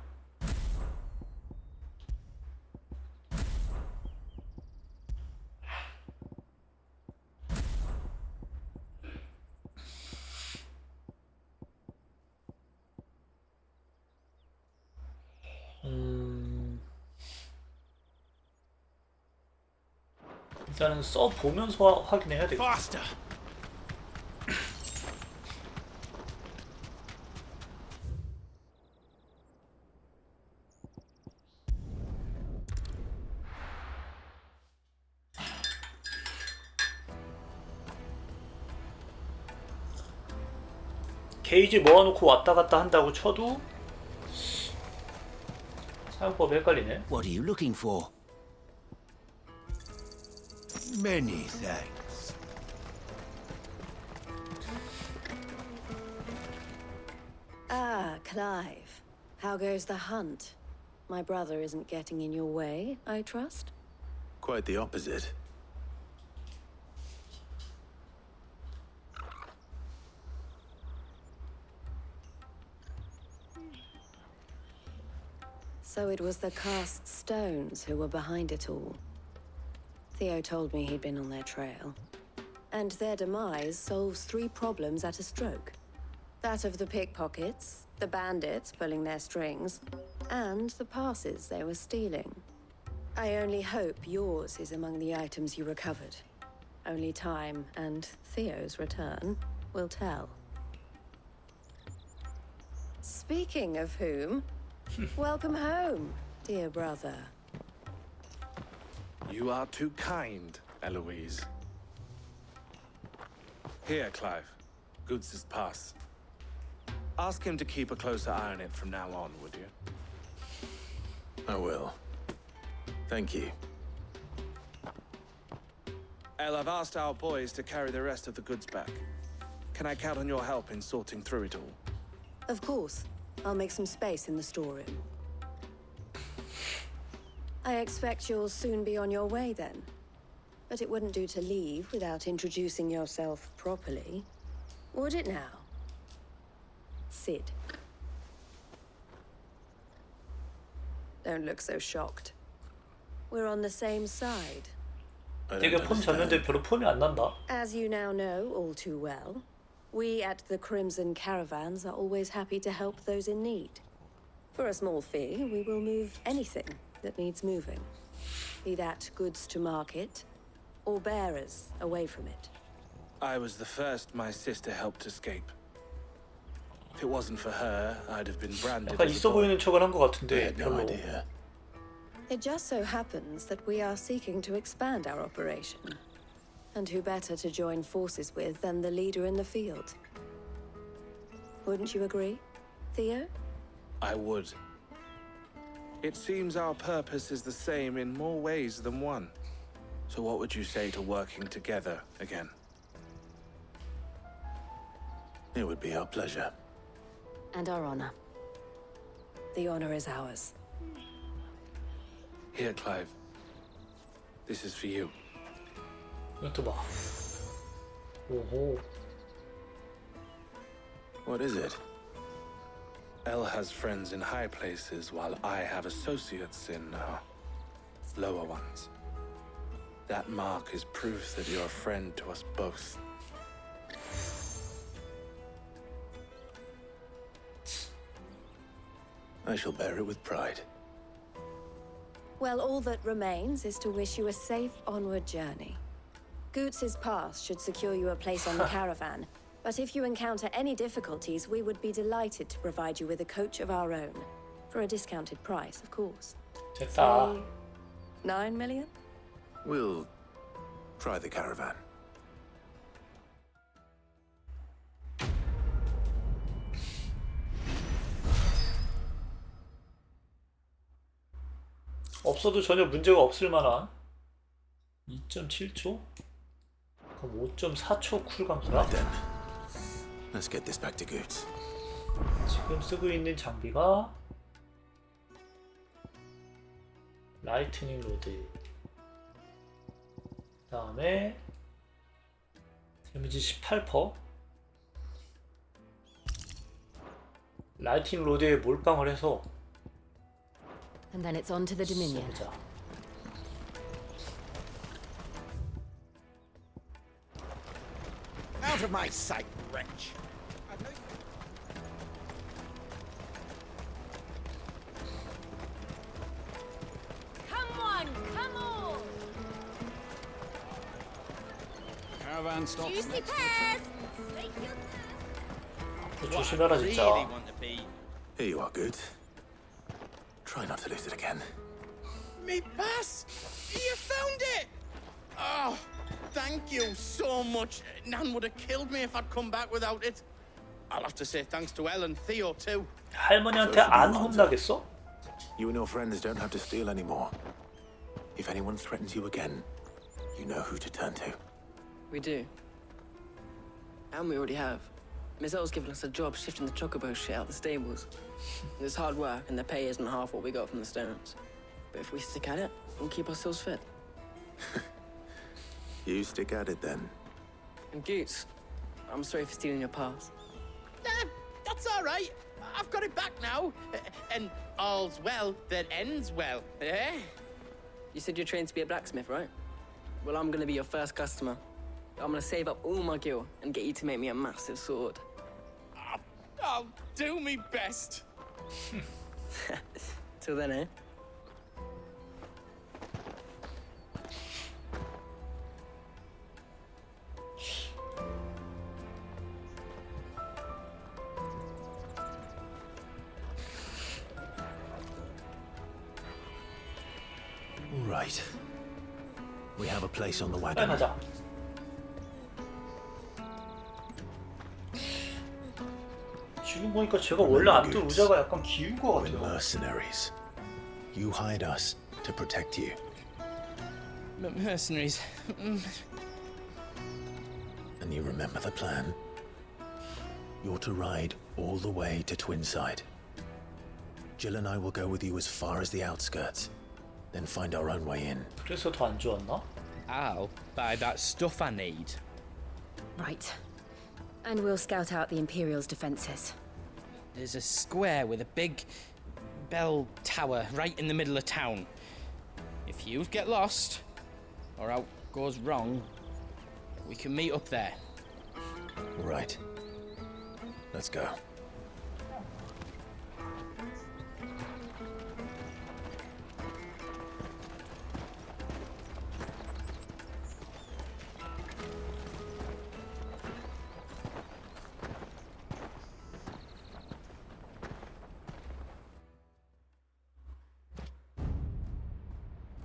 일단은 써보면서 확인해야 되겠다. 게이지 모아놓고 왔다 갔다 한다고 쳐도 사용법이 헷갈리네. What are you looking for? Many thanks. Ah, Clive. How goes the hunt? My brother isn't getting in your way, I trust? Quite the opposite. So it was the cast stones who were behind it all. Theo told me he'd been on their trail. And their demise solves 3 problems at a stroke. That of the pickpockets, the bandits pulling their strings, and the passes they were stealing. I only hope yours is among the items you recovered. Only time and Theo's return will tell. Speaking of whom, welcome home, dear brother. You are too kind, Eloise. Here, Clive. Goods' pass. Ask him to keep a closer eye on it from now on, would you? I will. Thank you. El, I've asked our boys to carry the rest of the goods back. Can I count on your help in sorting through it all? Of course. I'll make some space in the storeroom. I expect you'll soon be on your way then. But it wouldn't do to leave without introducing yourself properly. Would it now? Sid. Don't look so shocked. We're on the same side. 되게 폼 졌는데 별로 폼이 안 난다. As you now know all too well, we at the Crimson Caravans are always happy to help those in need. For a small fee, we will move anything that needs moving. Be that goods to market, or bearers away from it. I was the first my sister helped escape. If it wasn't for her, I'd have been branded 약간 as a 있어 boy. 보이는 척을 한 것 같은데 No 별로. idea. It just so happens that we are seeking to expand our operation. And who better to join forces with than the leader in the field? Wouldn't you agree, Theo? I would. It seems our purpose is the same in more ways than one. So what would you say to working together again? It would be our pleasure. And our honor. The honor is ours. Here, Clive. This is for you. 이것도 봐. 오호. What is it? Elle has friends in high places, while I have associates in lower ones. That mark is proof that you're a friend to us both. I shall bear it with pride. Well, all that remains is to wish you a safe onward journey. Goots's pass should secure you a place on the caravan, but if you encounter any difficulties, we would be delighted to provide you with a coach of our own. For a discounted price, of course. 됐다. Say 9 million? We'll try the caravan. 없어도 전혀 문제가 없을 만한 2.7초? 그럼 5.4초 쿨감소야? Right then. Let's get this back to Goots. 지금 쓰고 있는 장비가 라이트닝 로드. 그 다음에 데미지 18%. 라이팅 로드에 몰빵을 해서 And then it's on to the Dominion. 써보자. Out of my sight, wretch! Come on, come on! Caravan stops. Juicy pears! 조심해라 진짜. Here you are, good. Try not to lose it again. Me pass! You found it! Oh, thank you so much. Nan would have killed me if I'd come back without it. I'll have to say thanks to Elle and Theo too. 할머니한테 안 혼나겠어? You and your friends don't have to steal anymore. If anyone threatens you again, you know who to turn to. We do. And we already have. Miss L's given us a job shifting the chocobo shit out the stables. It's hard work, and the pay isn't half what we got from the Stones. But if we stick at it, we'll keep ourselves fit. You stick at it then. And Goots, I'm sorry for stealing your pass. That's all right. I've got it back now. And all's well that ends well, eh? You said you're trained to be a blacksmith, right? Well, I'm gonna be your first customer. I'm gonna save up all my gil and get you to make me a massive sword. I'll do me best. Till then, eh? Right. We have a place on the 빨리 wagon. 가자. 지금 보니까 제가 원래 안 뜬 의자가 약간 기운 것 We're 같아요. mercenaries. You hired us to protect you. Mercenaries. And you remember the plan? You're to ride all the way to Twinside. Jill and I will go with you as far as the outskirts, then find our own way in. 그래서 더 안 좋았나? I'll buy that stuff I need. Right. And we'll scout out the Imperial's defenses. There's a square with a big bell tower right in the middle of town. If you get lost, or out goes wrong, we can meet up there. Right. Let's go.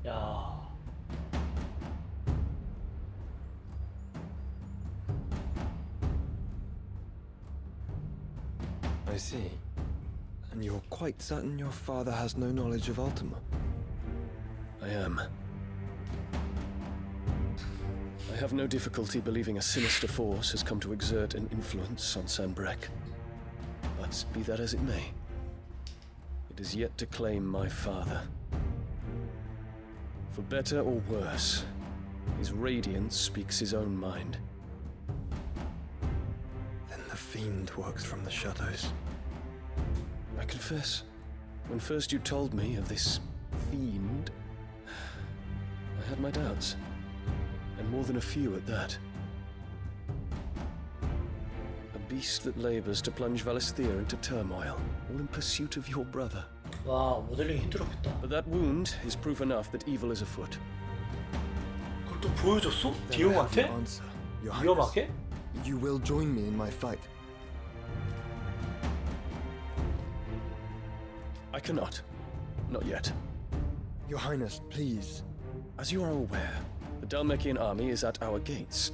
야. I see. And you're quite certain your father has no knowledge of Ultima? I am. I have no difficulty believing a sinister force has come to exert an influence on Sanbreque. But be that as it may, it is yet to claim my father. For better or worse, his radiance speaks his own mind. Then the fiend works from the shadows. I confess, when first you told me of this fiend, I had my doubts. And more than a few at that. A beast that labors to plunge Valisthea into turmoil, all in pursuit of your brother. 와, 모델링 힘들었겠다. But that wound is proof enough that evil is afoot. 그걸 또 보여줬어? 디용한테? 위험하게? You will join me in my fight. I cannot. Not yet. Your Highness, please. As you are aware, the Dalmekian army is at our gates.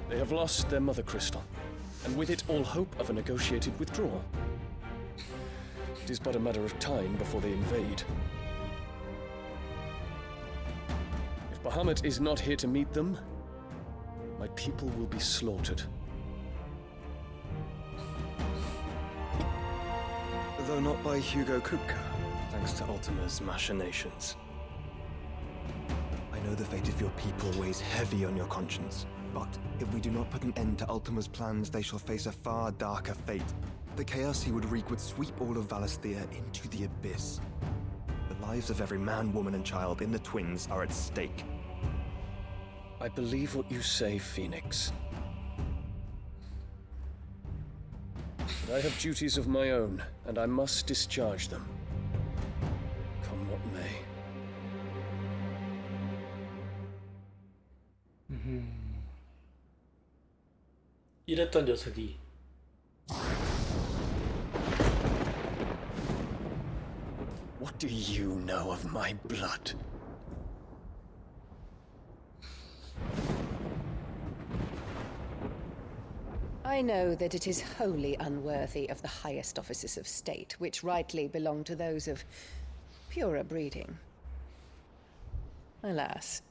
They have lost their mother crystal, and with it all hope of a negotiated withdrawal. It is but a matter of time before they invade. If Bahamut is not here to meet them, my people will be slaughtered. Though not by Hugo Kupka, thanks to Ultima's machinations. I know the fate of your people weighs heavy on your conscience, but if we do not put an end to Ultima's plans, they shall face a far darker fate. The chaos he would wreak would sweep all of Valisthea into the abyss. The lives of every man, woman, and child in the Twins are at stake. I believe what you say, Phoenix. But I have duties of my own, and I must discharge them. Come what may. 이랬던 녀석이 What do you know of my blood? I know that it is wholly unworthy of the highest offices of state, which rightly belong to those of purer breeding. Alas.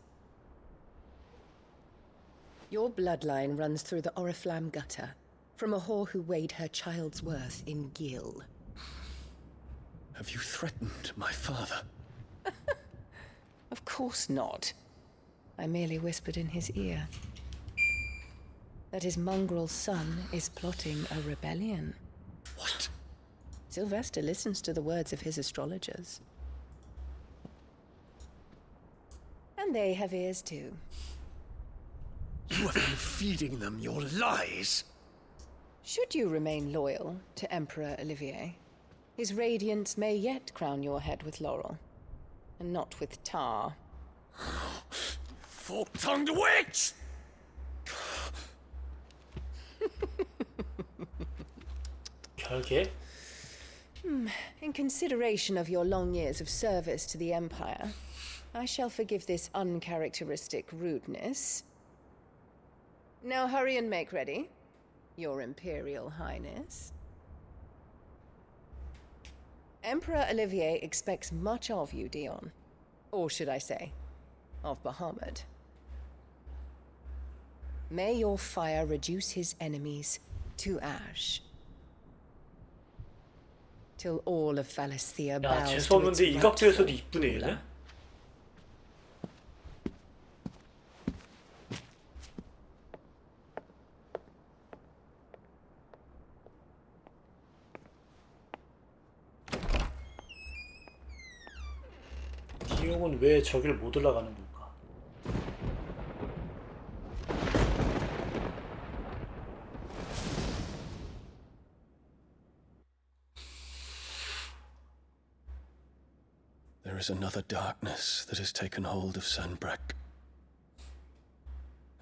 Your bloodline runs through the Oriflamme gutter, from a whore who weighed her child's worth in gill. Have you threatened my father? Of course not. I merely whispered in his ear that his mongrel son is plotting a rebellion. What? Sylvester listens to the words of his astrologers. And they have ears too. You have been feeding them your lies! Should you remain loyal to Emperor Olivier, his radiance may yet crown your head with laurel, and not with tar. Fork-tongued witch! 결계? In consideration of your long years of service to the Empire, I shall forgive this uncharacteristic rudeness. Now hurry and make ready, Your Imperial Highness. Emperor Olivier expects much of you, Dion. Or should I say, of Bahamut. May your fire reduce his enemies to ash. Till all of Valisthea 야, bows to its 재수없는데 이 각도에서도 rightful 이쁘네 얘는. ruler. 디용은 왜 저길 못 올라가는 걸까? There is another darkness that has taken hold of Sanbreque.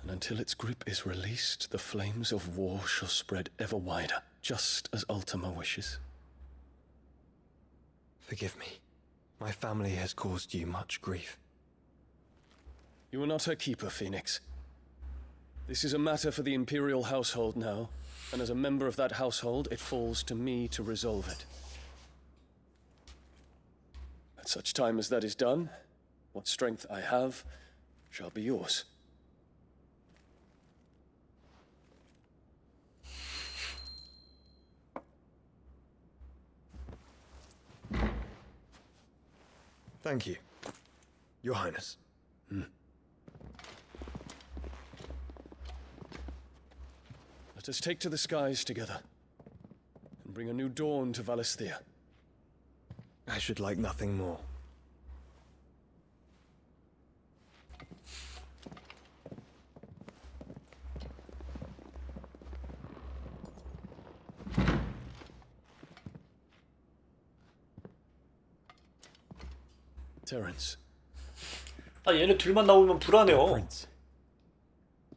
And until its grip is released, the flames of war shall spread ever wider, just as Ultima wishes. Forgive me. My family has caused you much grief. You are not her keeper, Phoenix. This is a matter for the Imperial household now, and as a member of that household, it falls to me to resolve it. At such time as that is done, what strength I have shall be yours. Thank you, Your Highness. Let us take to the skies together, and bring a new dawn to Valisthea. I should like nothing more. Terence. 아 얘네 둘만 나오면 불안해요.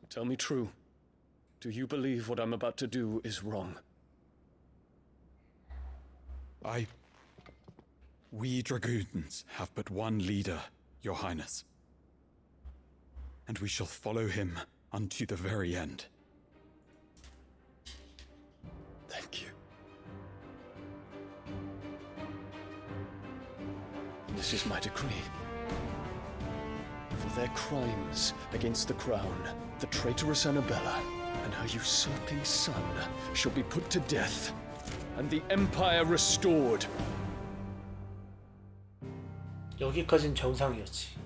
Tell me true. Do you believe what I'm about to do is wrong? We dragoons have but one leader, Your Highness. And we shall follow him unto the very end. Thank you. This is my decree. For their crimes against the crown, the traitorous Annabella and her usurping son shall be put to death, and the Empire restored. 여기까진 정상이었지.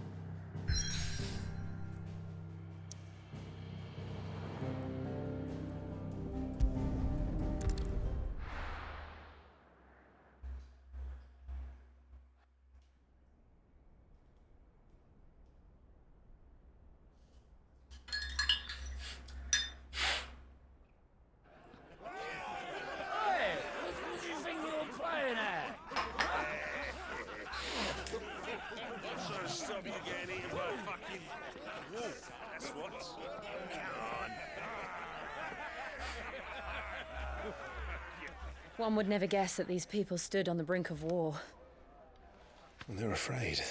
One would never guess that these people stood on the brink of war. And they're afraid.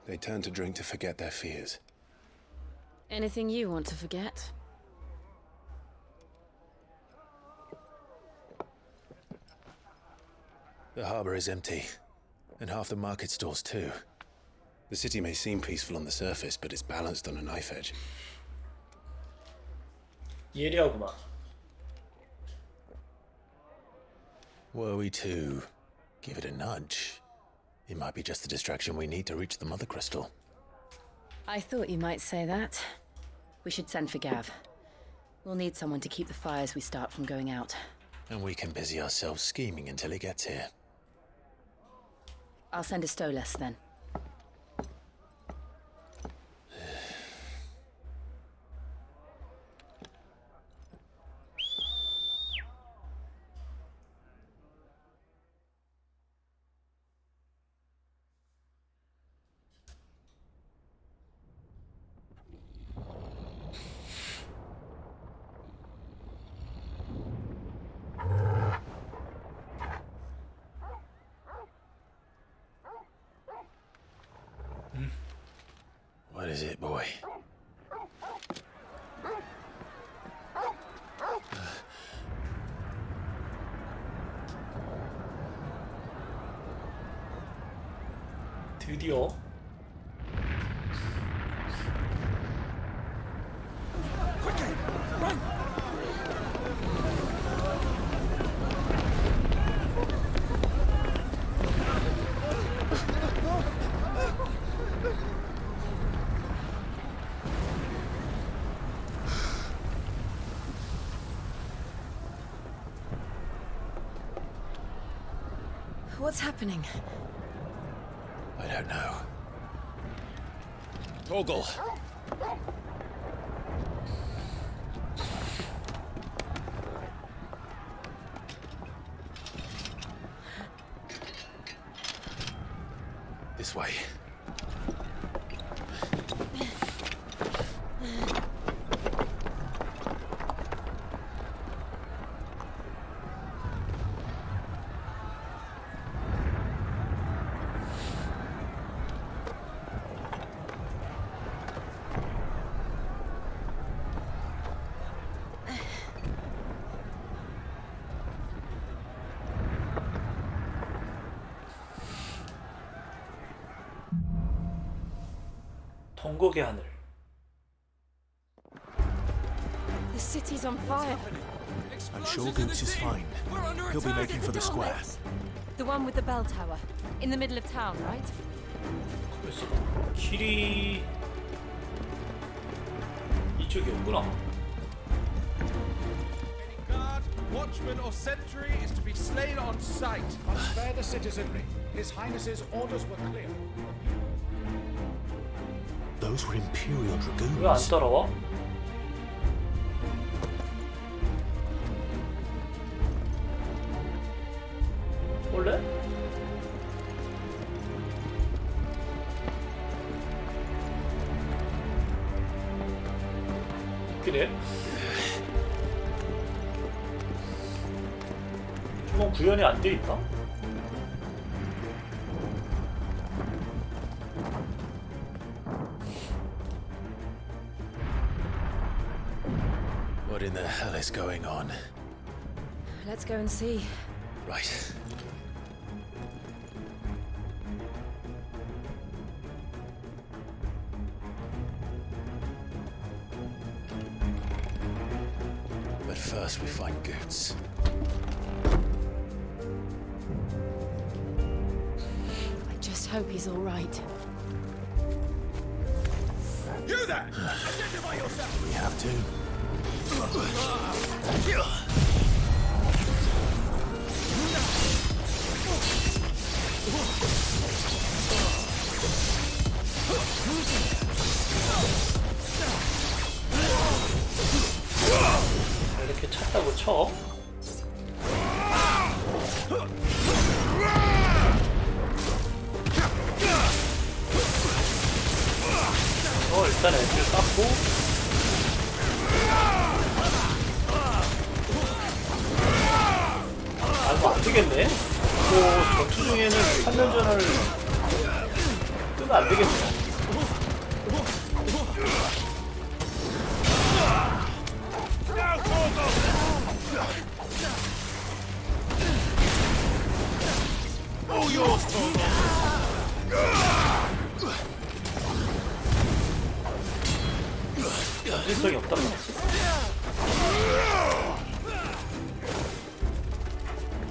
They turn to drink to forget their fears. Anything you want to forget? The harbor is empty, and half the market stalls too. The city may seem peaceful on the surface, but it's balanced on a knife edge. 예리하구만. Were we to give it a nudge, it might be just the distraction we need to reach the Mother Crystal. I thought you might say that. We should send for Gav. We'll need someone to keep the fires we start from going out. And we can busy ourselves scheming until he gets here. I'll send a Stolas then. What is it, boy? 드디어 What's happening? I don't know. Torgal! This way. 동곡의 하늘. The city's on fire. I'm sure Goots is fine. He'll be making for the square. The one with the bell tower. In the middle of town, right? 그래서 길이 이쪽이었구나. Any guard, watchman, or sentry is to be slain on sight. Must spare the citizenry. His Highness's orders were clear. Those were Imperial Dragoons. 왜 안 따라와? 원래? 그래? 저건 구현이 안 돼 있나? What in the hell is going on? Let's go and see. Right. But first we find Goots. I just hope he's all right. You there! Identify yourself! We have to. 이렇게 찼다고 쳐? 일단 애들 깎고 아 이거 안되겠네? 또 전투 중에는 화면 전화를 끄면 안되겠네. 현실성이 없단 말이지.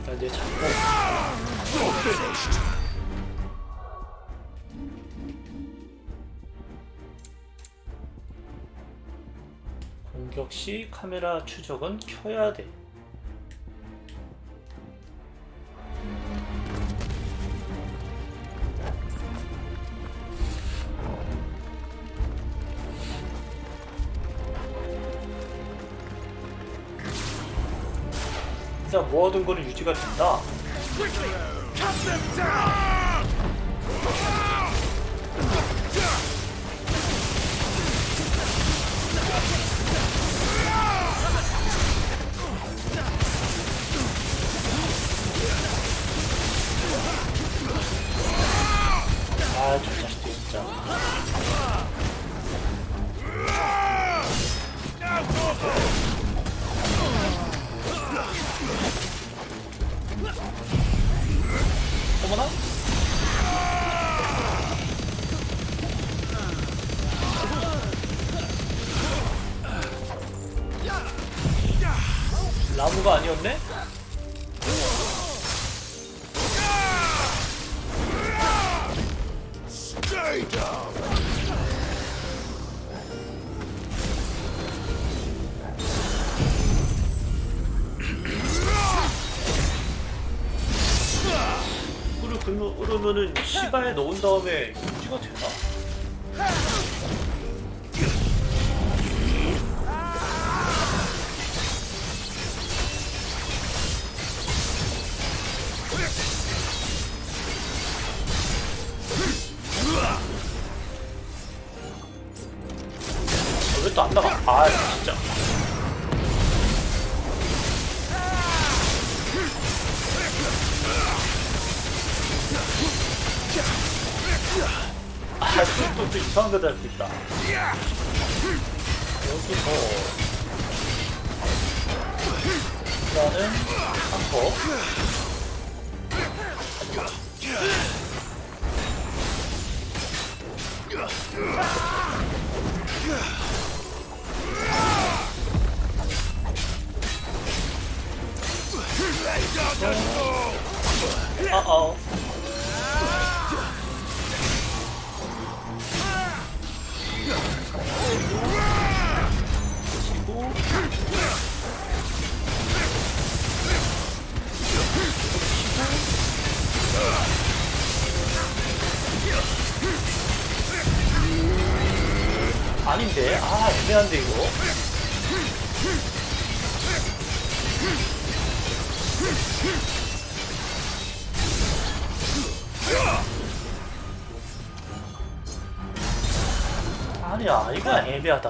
자 이제 잡고 공격 시 카메라 추적은 켜야 돼. 일단 모아둔 거는 유지가 된다. 아, 저 자식들 진짜. 어머나? 나무가 아니었네? Stay down! 그러면은 시바에 넣은 다음에 유지가 되나? 왜 또 안 나가? 아 진짜. 아, 또 이상한 거 잡고 있다. 여기서 일단은 한 거. 어어. 아닌데? 아 애매한데 이거? 아니야 이거 애매하다.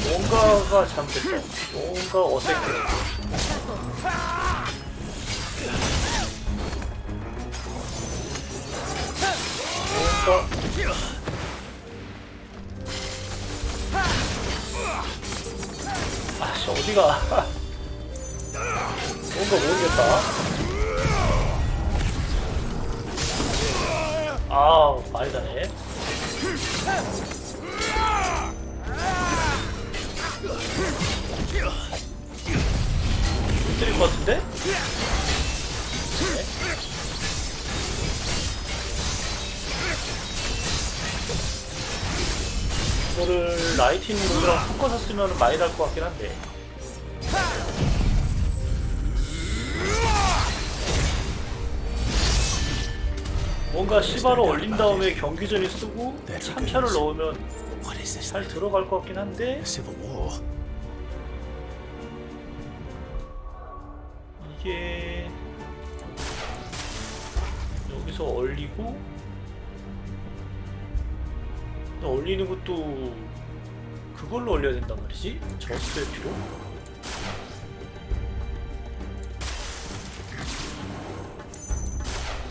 뭔가가 잘못됐어. 뭔가 어색해. 뭔가 아씨 어디가 뭔가 모르겠다. 아 많이 다네. 때릴 것 같은데? 네. 이거를 라이팅 모드랑 섞어서 쓰면 많이 날 것 같긴 한데. 뭔가 시바로 올린 다음에 경기 전에 쓰고 참차를 넣으면 잘 들어갈 것 같긴 한데. 이게 여기서 얼리고 얼리는 것도 그걸로 얼려야 된단 말이지? 저스의 피로?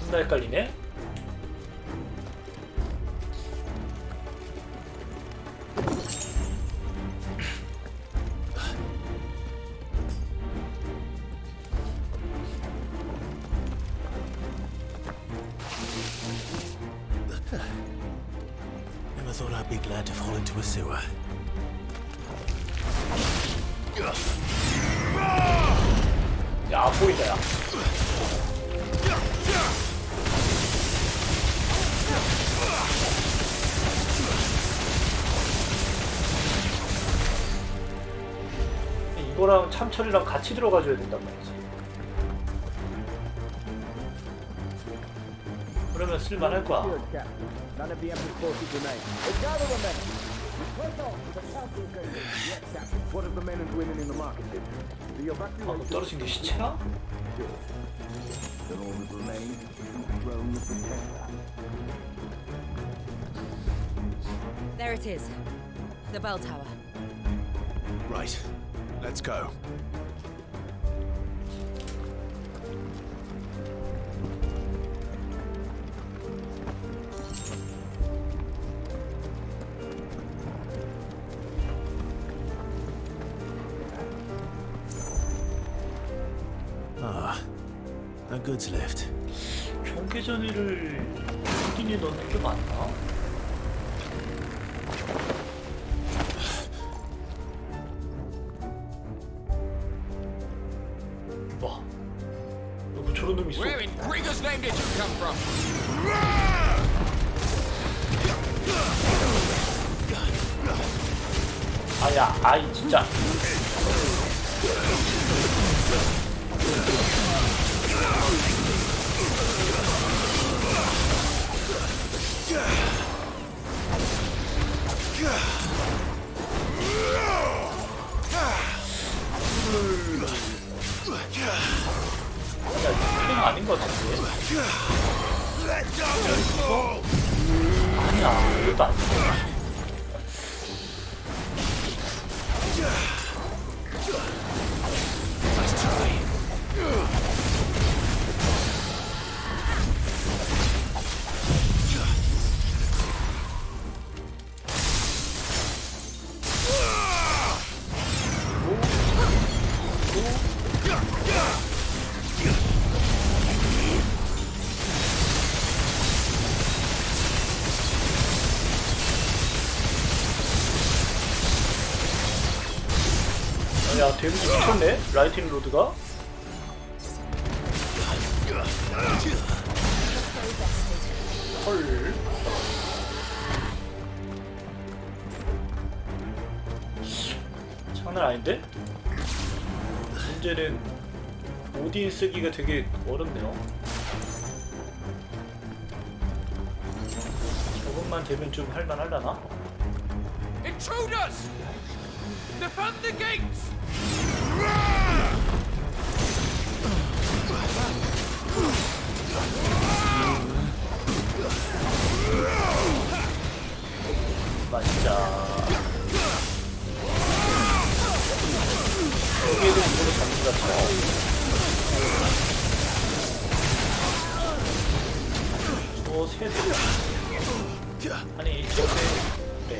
존나 헷갈리네? Never thought I'd be glad to fall into a sewer. 야, 안 보인다, 야. 이거랑 참철이랑 같이 들어가줘야 된단 말이지. 그러면 쓸만할 거야. None of the Emperor's forces remain. But gather the men. We press on to the council station. Yes, Captain. What of the men and women in the market district? The evacuation... 떨어진 게 시체야? Sure. Then all that remains is the throne of the Templar. There it is. The bell tower. Right. Let's go. Ah, a goods lift. 경계전이를 어디에 넣는 게 맞나? 와, 여기 저런 놈 있어. Where in Gregor's name did you come from? 아야, 아이 진짜. 야, 이거 아닌 것 같은데? 아니야, 이것도 아니야. 야, 데미지 미쳤네? 라이팅 로드가? 헐. 장난 아닌데? 문제는 오딘 쓰기가 되게 어렵네요. 저것만 되면 좀 할만하려나? Intruders! Defend the gates! 맛있다. 여기에도 이거를 잡는 것 같아요. 저 새들. 아니, 저새. 네.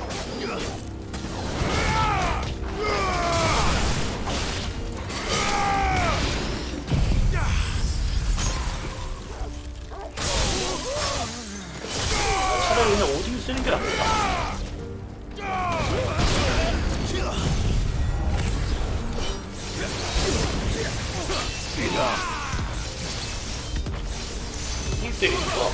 차라리 그냥 오딘 쓰는 게 낫겠다. 누굴 때리는가?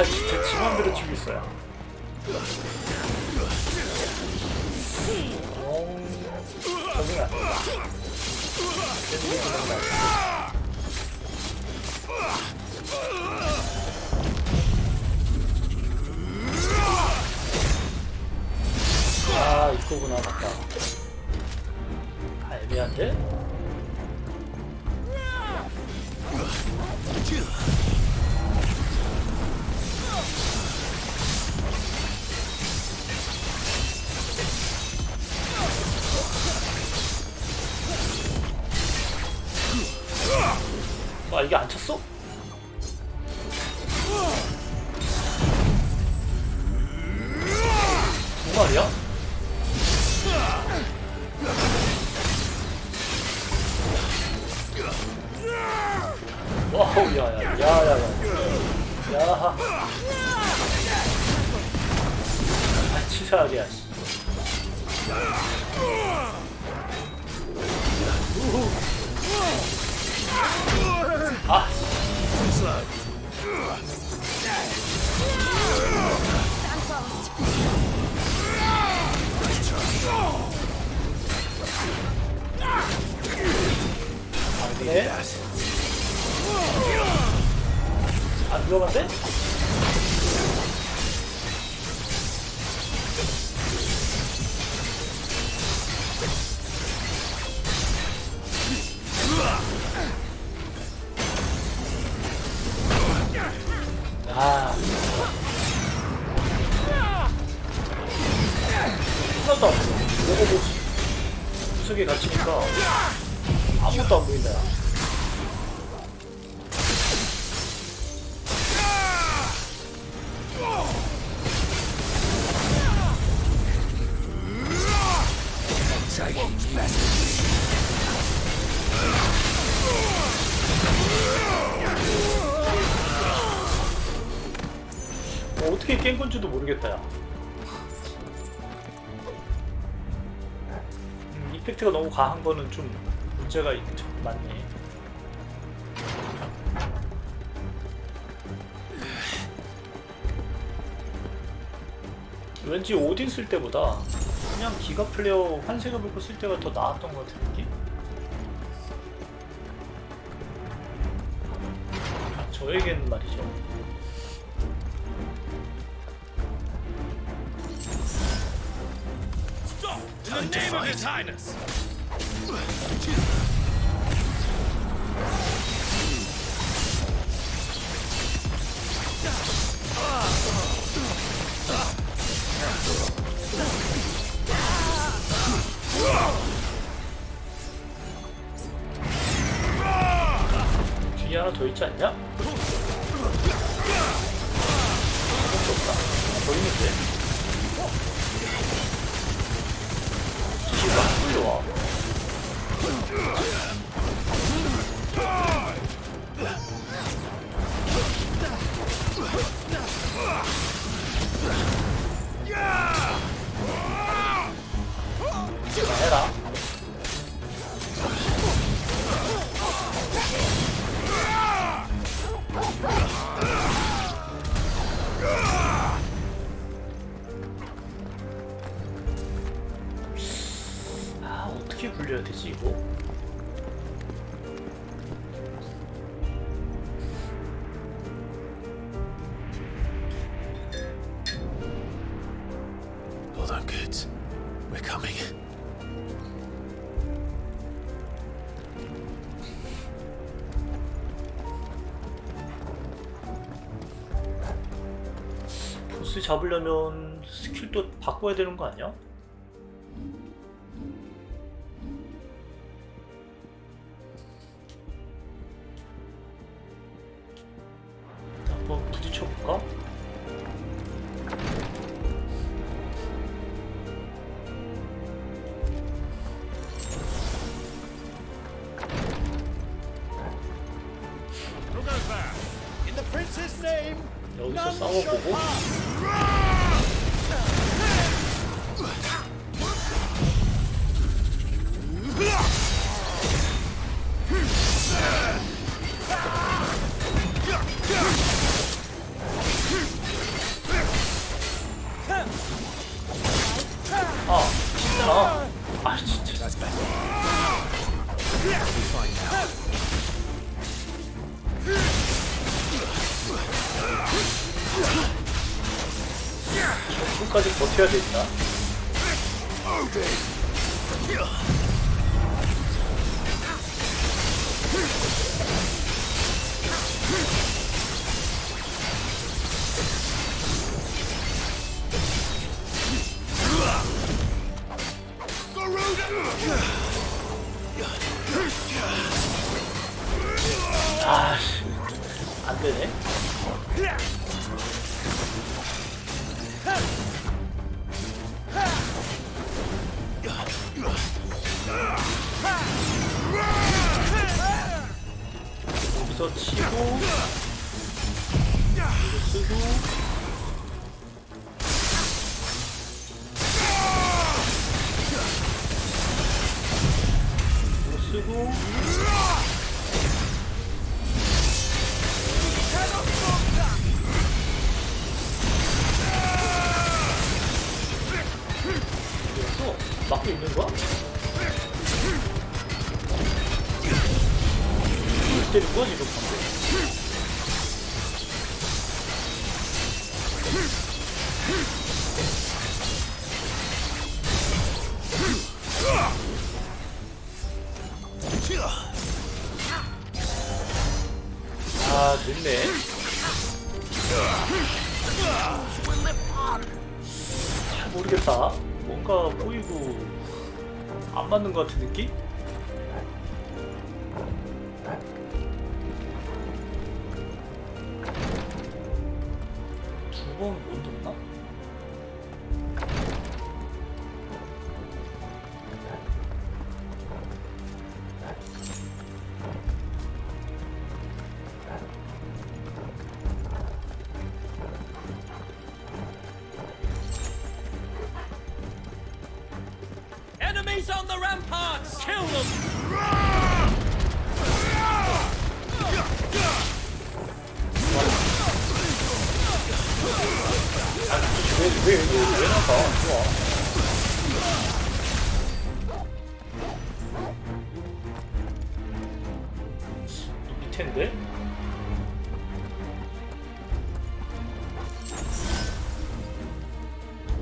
진짜 지 맘대로 죽였어요. 적응이 안 된다. 이거구나. 맞다. 애매한데? 이게 안 쳤어? 두 마리야? 와우, 야야야야야야. 치사하게 야. 그래? 안 들어간대? 하나도 안 보여. 내가 뭐 구석에 갇히니까 아무것도 안 보인다. 어떻게 깬 건지도 모르겠다. 야. 이펙트가 너무 과한 거는 좀 문제가 많네. 왠지 오딘 쓸 때보다 그냥 기가 플레이어 환생을 보고 쓸 때가 더 나았던 것 같은 느낌? 저에게는 말이죠. In the name of His Highness! 뒤에 하나 더 있지 않냐? 더 있는데? 지금 안 끌려와. 해라. 어떻게 굴려야 되지 이거? Hold on, kids. We're coming. 보스 잡으려면 스킬도 바꿔야 되는 거 아니야? 한번 부딪혀볼까? his name, 여기서 none shall 싸워보고 아 진짜 아 진짜 결승까지 버텨야 된다. 아씨 안 되네. 여기서 치고 이거 쓰고 이거 쓰고 이거 막고 있는 거야? 때린 거야 지금 방금? 아 늦네. 잘 모르겠다. 뭔가 보이고 안 맞는 것 같은 느낌? 두 번 못 떴나? Enemies on the ramparts! Kill them! 왜 나가? 좋아. 이 밑인데?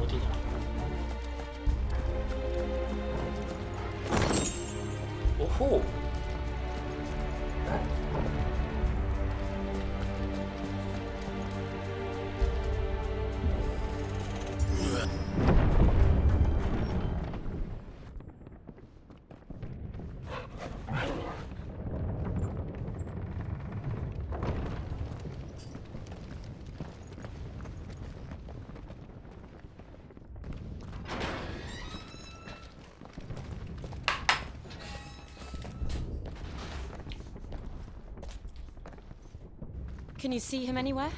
어디냐? 오호! Can you see him anywhere?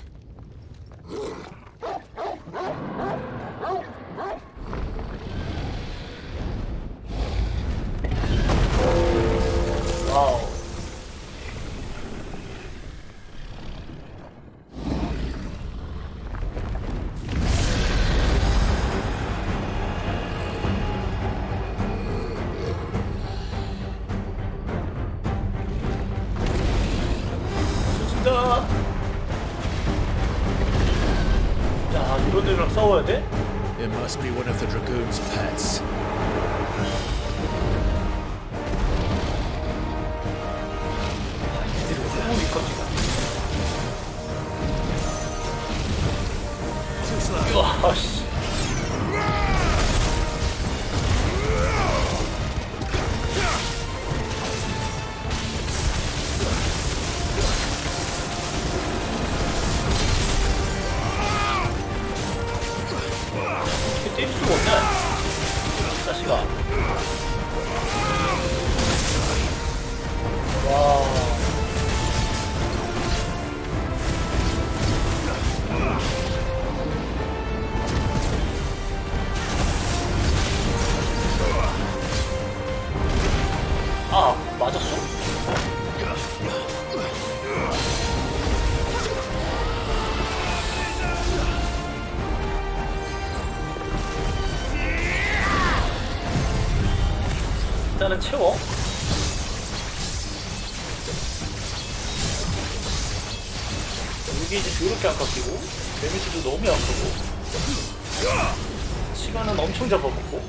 와우. 수진다. 야, 이런 애랑 싸워야 돼? It must be one of the Dragoon's pets. 와, 씨. 이렇게 때릴 수가 없냐? 자식아. 와. 일단은 채워. 여기 이제 더럽게 안 깎이고 데미지도 너무 약하고 시간은 엄청 잡아먹고.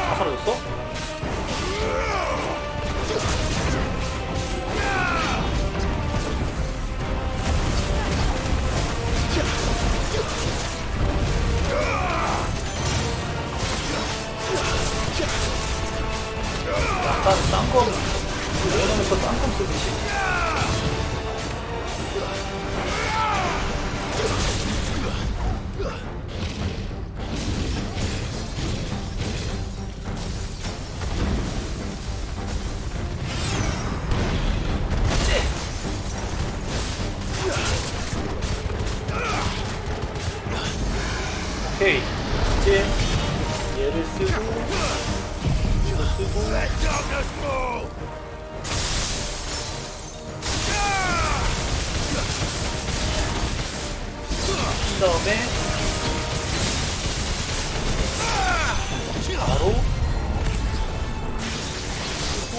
다 사라졌어? 약간 쌍검, 레전드다 쌍검 쓰듯이. 오케이, 이제 얘를 쓰고 이거 쓰고 한 다음에 바로 쓰고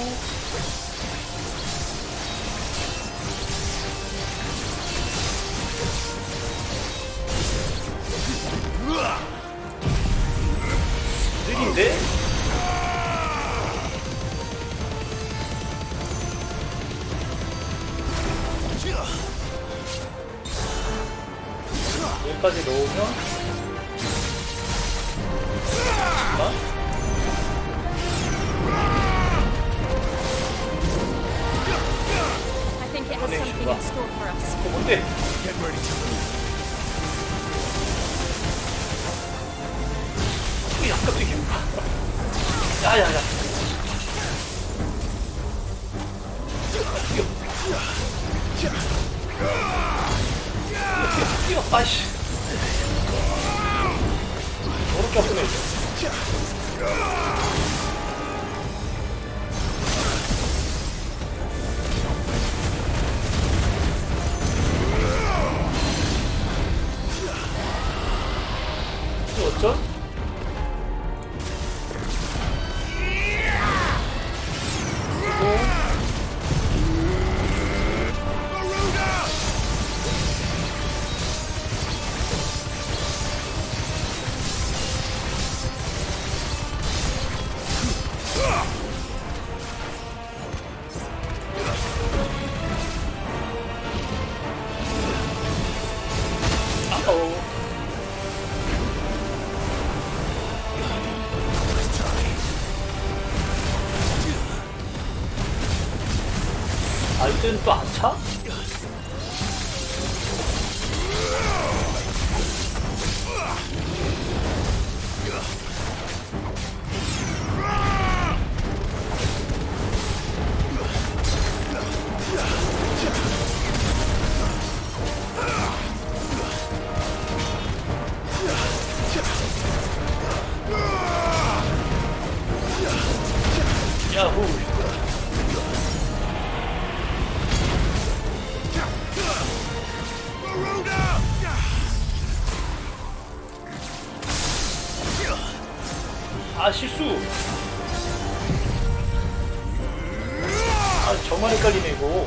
느린데? 여기까지 넣으면 I think it has something in store for us. 뭔데? Get ready to move. 야, 깜짝이야. 야야야. 뛰어. 아이씨. 저렇게 아프네. 이거 어쩌? 아, 이때는 또 안 차? 야후. 아, 실수. 아, 정말 헷갈리네 이거.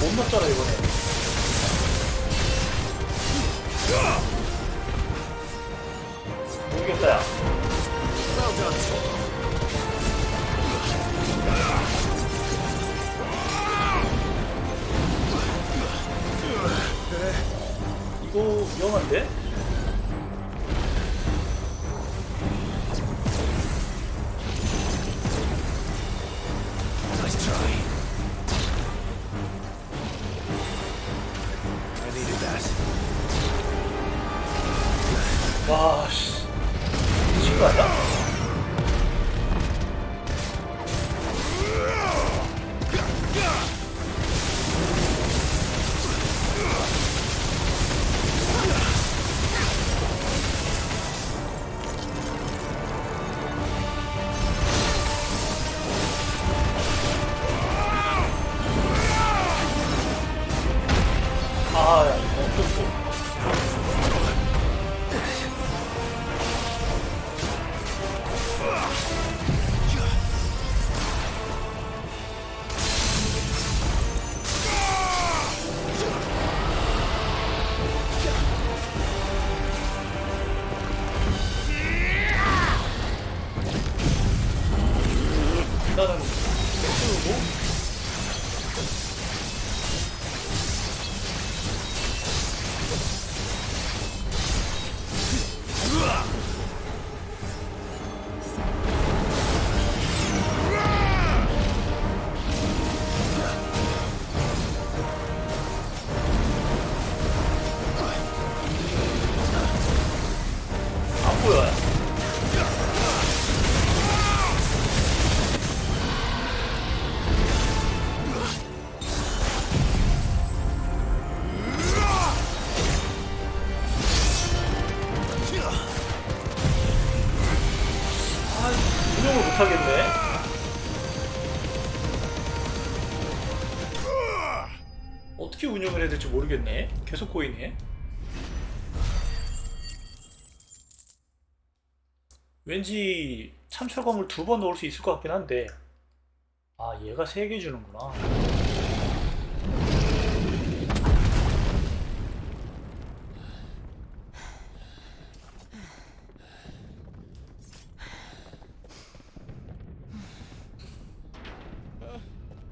못 넣었잖아 이번에. 모르겠다 야. 이거 위험한데? 와, 씨. 미친 거 아니야? 아, 야, 이거 어떡해. 일단은 떼우고 안 보여요. 운영을 못하겠네. 어떻게 운영을 해야 될지 모르겠네. 계속 꼬이네. 왠지 참철검을 2번 넣을 수 있을 것 같긴 한데, 아, 얘가 3개 주는구나.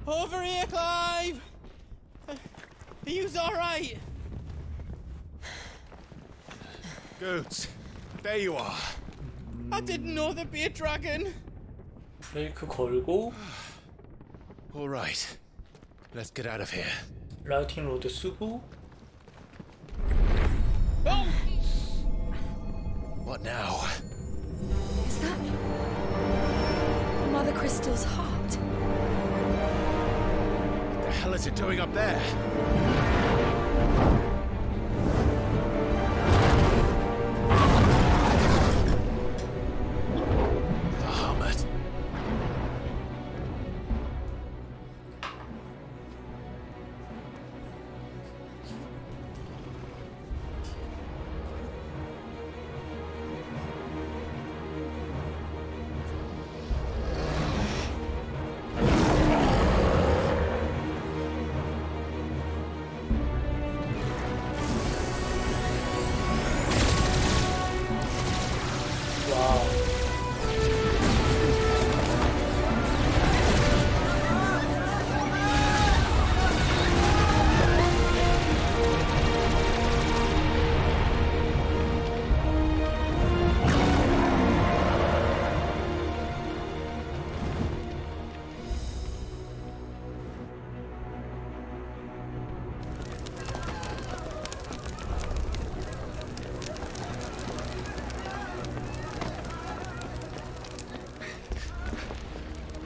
Over here, Clive! Are you alright? Goods, there you are. I didn't know there'd be a dragon. 브레이크 걸고 All right, let's get out of here. 라이팅 로드 쓰고 What now? Is that Mother Crystal's heart? What the hell is it doing up there? Bahamut.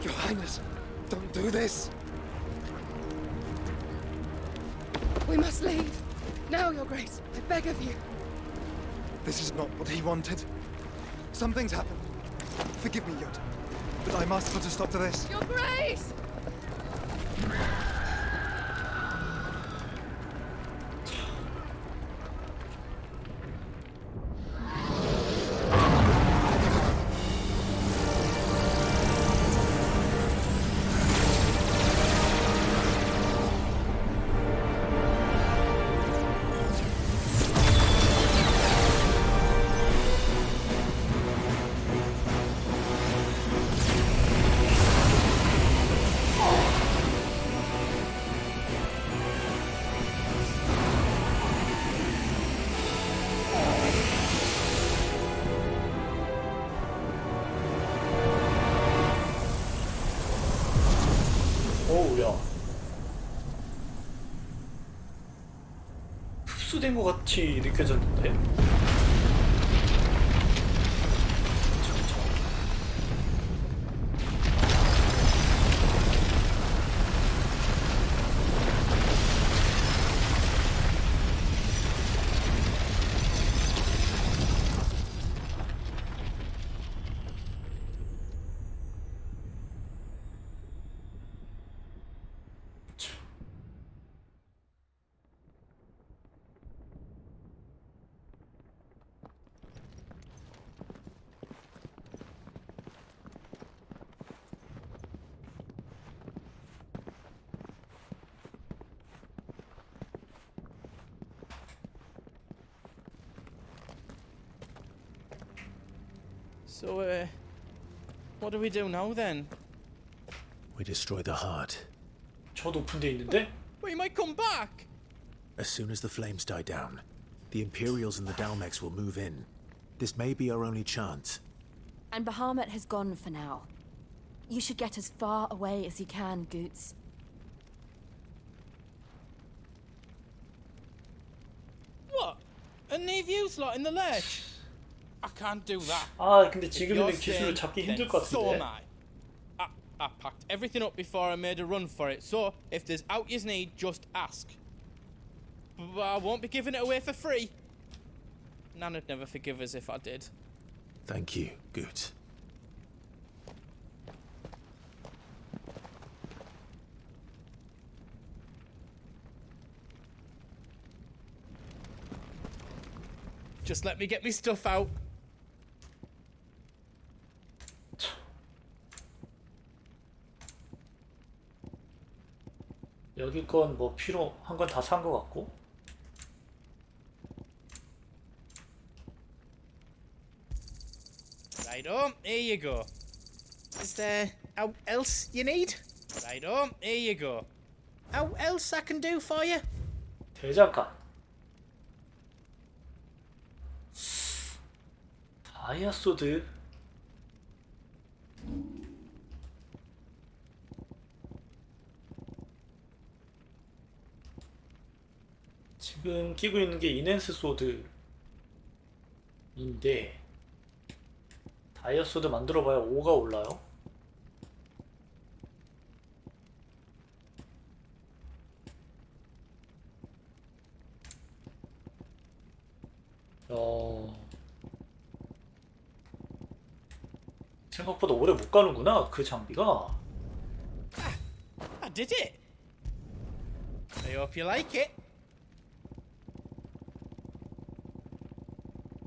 Your Highness, don't do this. We must leave. Now, Your Grace. I beg of you. This is not what he wanted. Something's happened. Forgive me, Yoda, but I must put a stop to this. Your Grace! 어우야, 흡수된 것 같이 느껴졌는데? So, what do we do now then? We destroy the heart. 저 높은 데 있는데? We might come back! As soon as the flames die down, the Imperials and the Dalmex will move in. This may be our only chance. And Bahamut has gone for now. You should get as far away as you can, Goots. What? And leave you lot in the ledge? I can't do that. 아 근데 If 지금은 you're 기술을 staying, 잡기 then 힘들 것 so 같은데. am I packed everything up before I made a run for it, so if there's out you need, just ask. But I won't be giving it away for free. Nana'd never forgive us if I did. Thank you, Goot. Just let me get me stuff out. 여기 건 뭐 필요한 건 다 산 것 같고. Righto, here you go. Is there out else you need? Righto, here you go. Out else I can do for you? 대장간. 다이아소드. 지금 끼고 있는 게 이넨스 소드인데 다이아 소드 만들어봐야 5가 올라요. 생각보다 오래 못 가는구나 그 장비가. I did it. I hope you like it.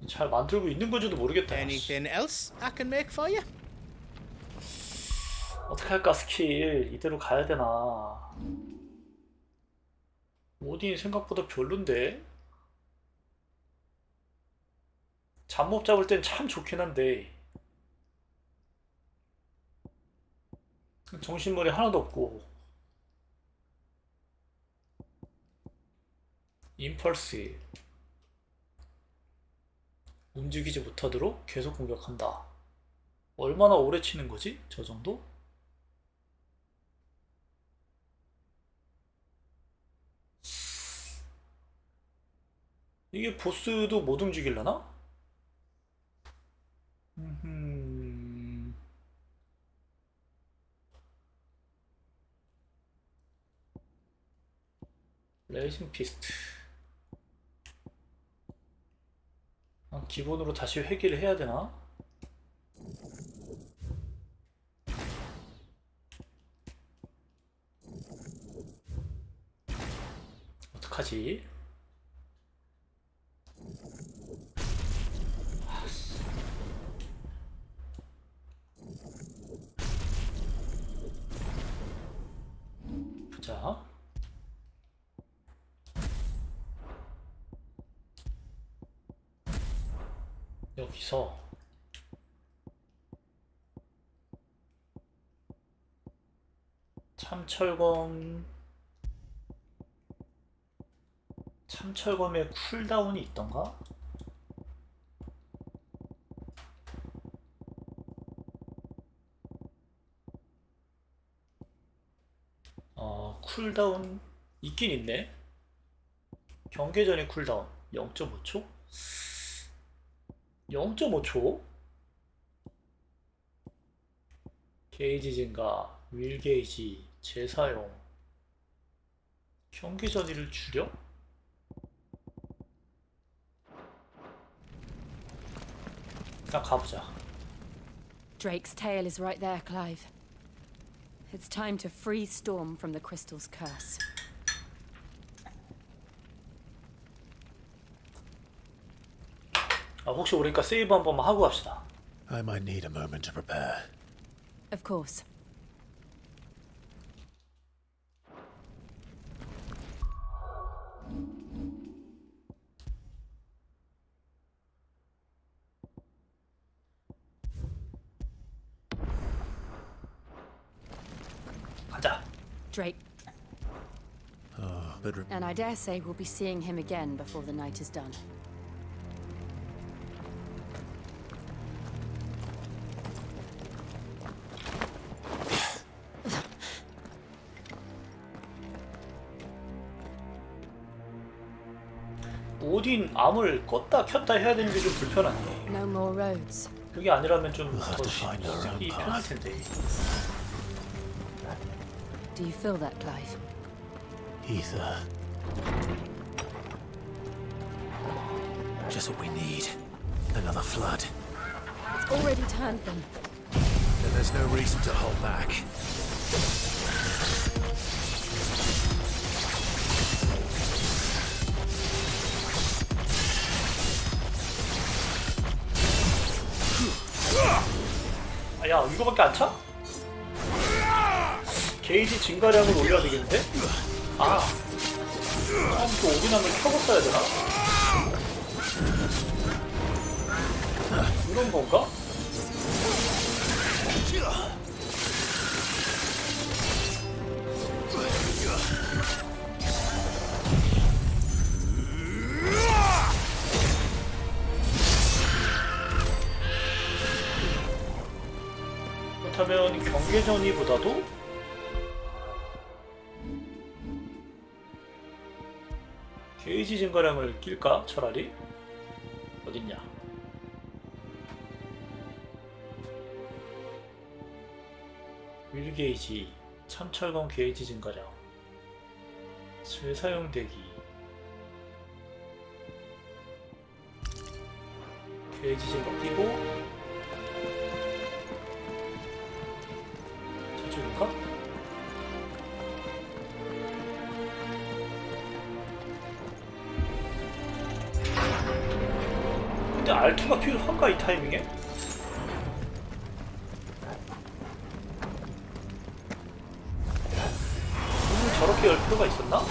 잘 만들고 있는 건지도 모르겠다. Anything else I can make for you? 어떻게 할까 스킬 이대로 가야 되나. 오딘 생각보다 별론데. 잡몹 잡을 땐 참 좋긴 한데 정신머리 하나도 없고. 임펄스 움직이지 못하도록 계속 공격한다. 얼마나 오래 치는 거지? 저 정도? 이게 보스도 못 움직이려나? 레이징 피스트. 기본으로 다시 회귀를 해야 되나? 어떡하지? 보자. 여기서 참철검의 쿨다운이 있던가? 쿨다운 있긴 있네. 경계 전의 쿨다운 0.5초? 0.5초? 게이지 증가, 윌 게이지, 재사용, 경계 전이를 줄여? 일단 가보자. Drake's tail is right there, Clive. It's time to free Storm from the crystal's curse. 혹시 오니까 세이브 한 번만 하고 갑시다. I might need a moment to prepare. Of course. Drake. Oh, but And I dare say we'll be seeing him again before the night is done. 오딘 암을 껐다 켰다 해야 되는 게 좀 불편하네. No more roads. 그게 아니라면 좀 더 쓰기 편할 텐데. Do you feel that, Clive? ether. Just what we need. Another flood. It's already turned them. Then there's no reason to hold back. 아, 야, 이거밖에 안 차? 게이지 증가량을 올려야 되겠는데? 아, 처음부터 오딘함을 켜고 써야 되나? 이런 건가? 그렇다면 경계전이보다도 게이지 증가량을 낄까? 차라리? 어딨냐? 윌 게이지, 참철검 게이지 증가량, 재사용되기, 게이지 증가 끼고 저쪽인가? 근데 R2가 필요한가 이 타이밍에? 저렇게 열 필요가 있었나?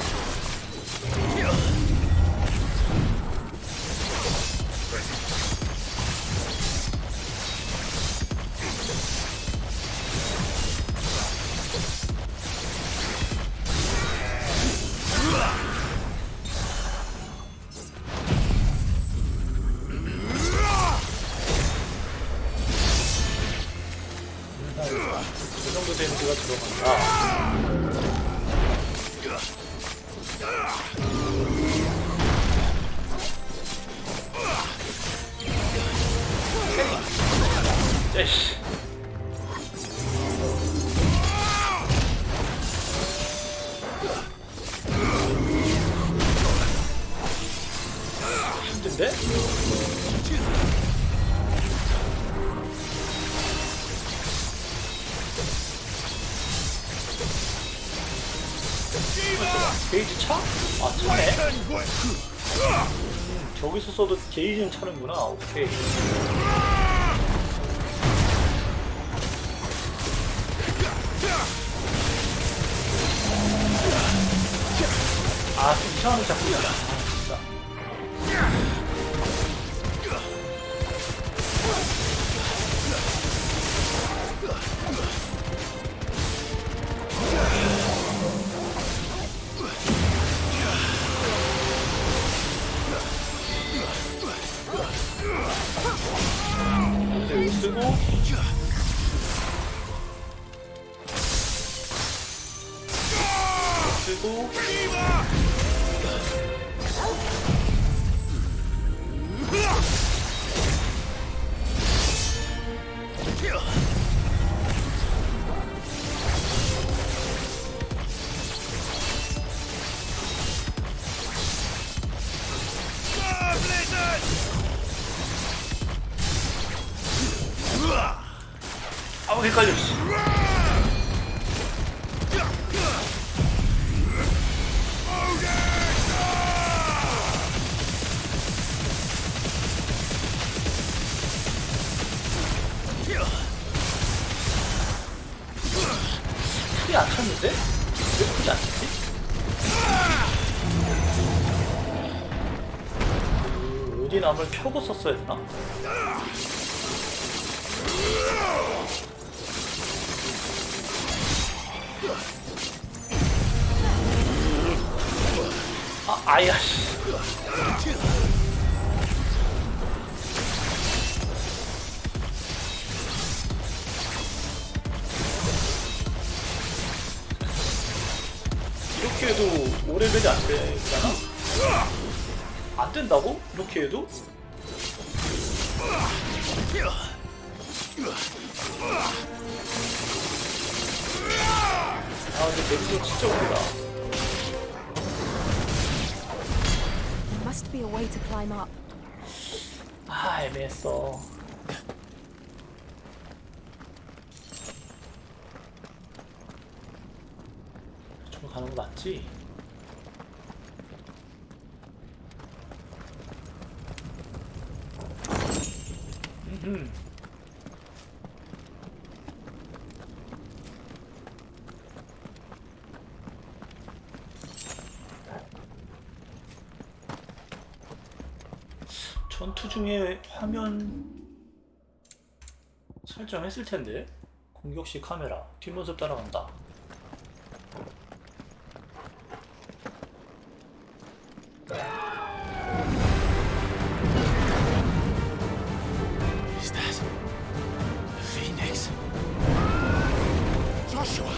그 정도 데미지가 들어간다. 에이씨. 힘든데? 게이지 차? 아, 차네? 저기서 써도 게이지는 차는구나. 오케이. 아, 좀 이상한 거 잡고 있다. 진짜. 이제 쓰고 쓰고 아우 헷갈려. 크게 안 찼는데? 왜 크게 안 찼지? 오딘함을 켜고 썼어야 되나? 아야. 이렇게 해도 5레벨이 안 되잖아? 안 된다고? 이렇게 해도? 아, 근데 맵이 진짜 오래다. Must be a way to climb up. 아, 애매했어. 저거 가는 거 맞지? 전투 중에 화면 설정했을 텐데. 공격시 카메라 뒷모습 따라간다. Is that the Phoenix? Joshua!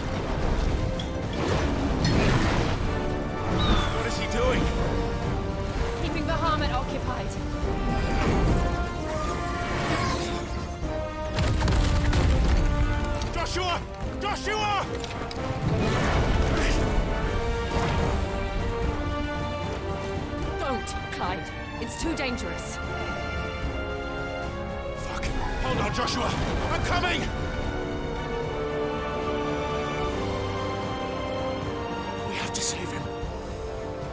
What is he doing? Keeping Bahamut occupied. Joshua! Joshua! Don't, Clive. It's too dangerous. Fuck! Hold on, Joshua! I'm coming! We have to save him.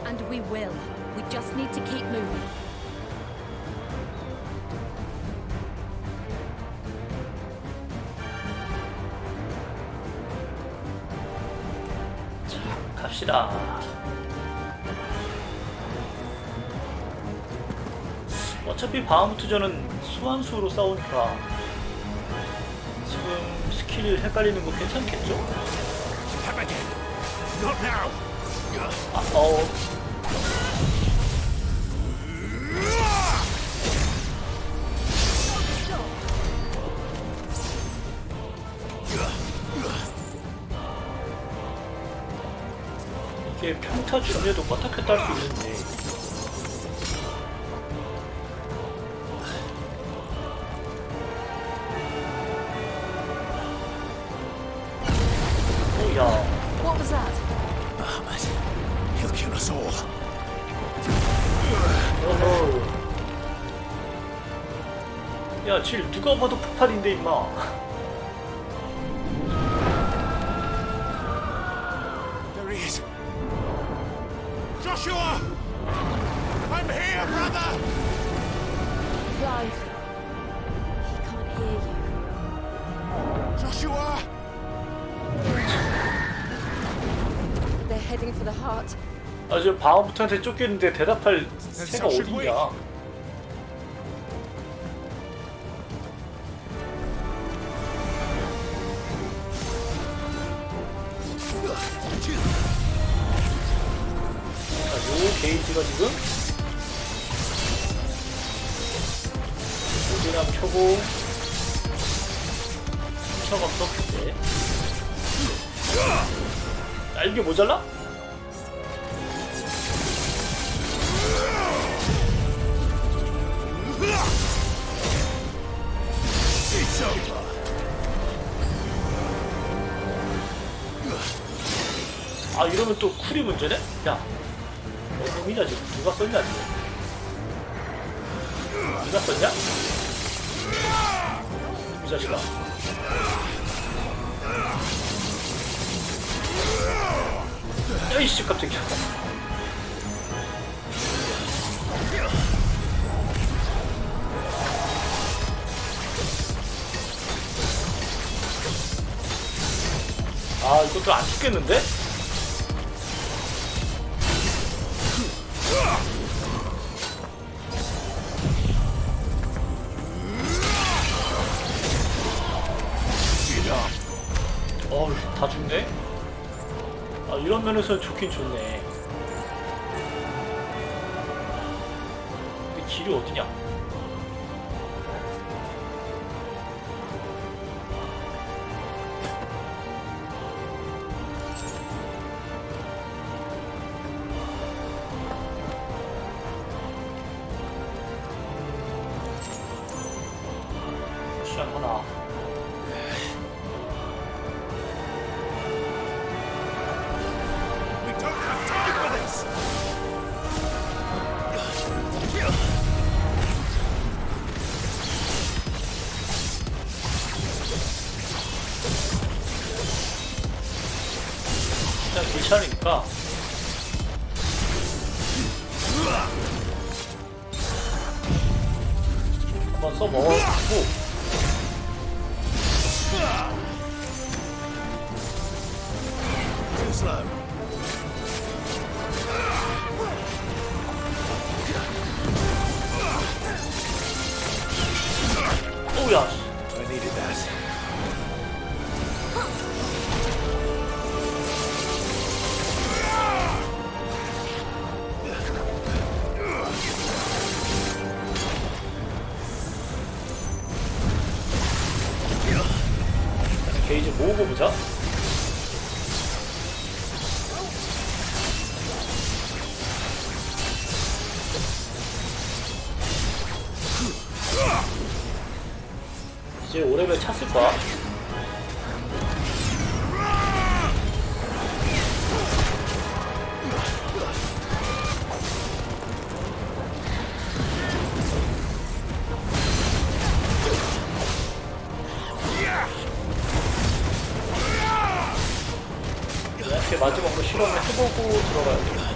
And we will. We just need to keep moving. 갑시다. 어차피 바하무트전은 소환수로 싸우니까 지금 스킬 헷갈리는 거 괜찮겠죠? 이게 평타 중에도 껐다 켰다 할 수 있는데 오야. What was that? Bahamut. He'll kill us all. 어허. 야, 질 누가 봐도 폭발인데 임마. There he is. Joshua! I'm here, brother! Clive. He can't hear you. Joshua! They're heading for the heart. 아, 저 바하무트한테 쫓겼는데 대답할 새가 어디냐. 요 게이지가 지금 모지람 켜고 훔쳐가 없었는데. 야, 이게 모자라? 아, 이러면 또 쿨이 문제네? 야, 놈이냐 지금? 누가 썼냐 지금? 누가 썼냐? 이 자식아. 야이씨, 깜짝이야. 아, 이것도 안 죽겠는데? 어우, 다 죽네? 아, 이런 면에서 좋긴 좋네. 길이 어디냐? 쿠션 하나. We don't have time for this! 일단 괜찮으니까 한번 써먹어주고 Too slow. 오우야. I needed that. 게이지 모으고 보자. 이제 5레벨 찼을 거야. 이렇게 마지막으로 실험을 해보고 들어가야 돼.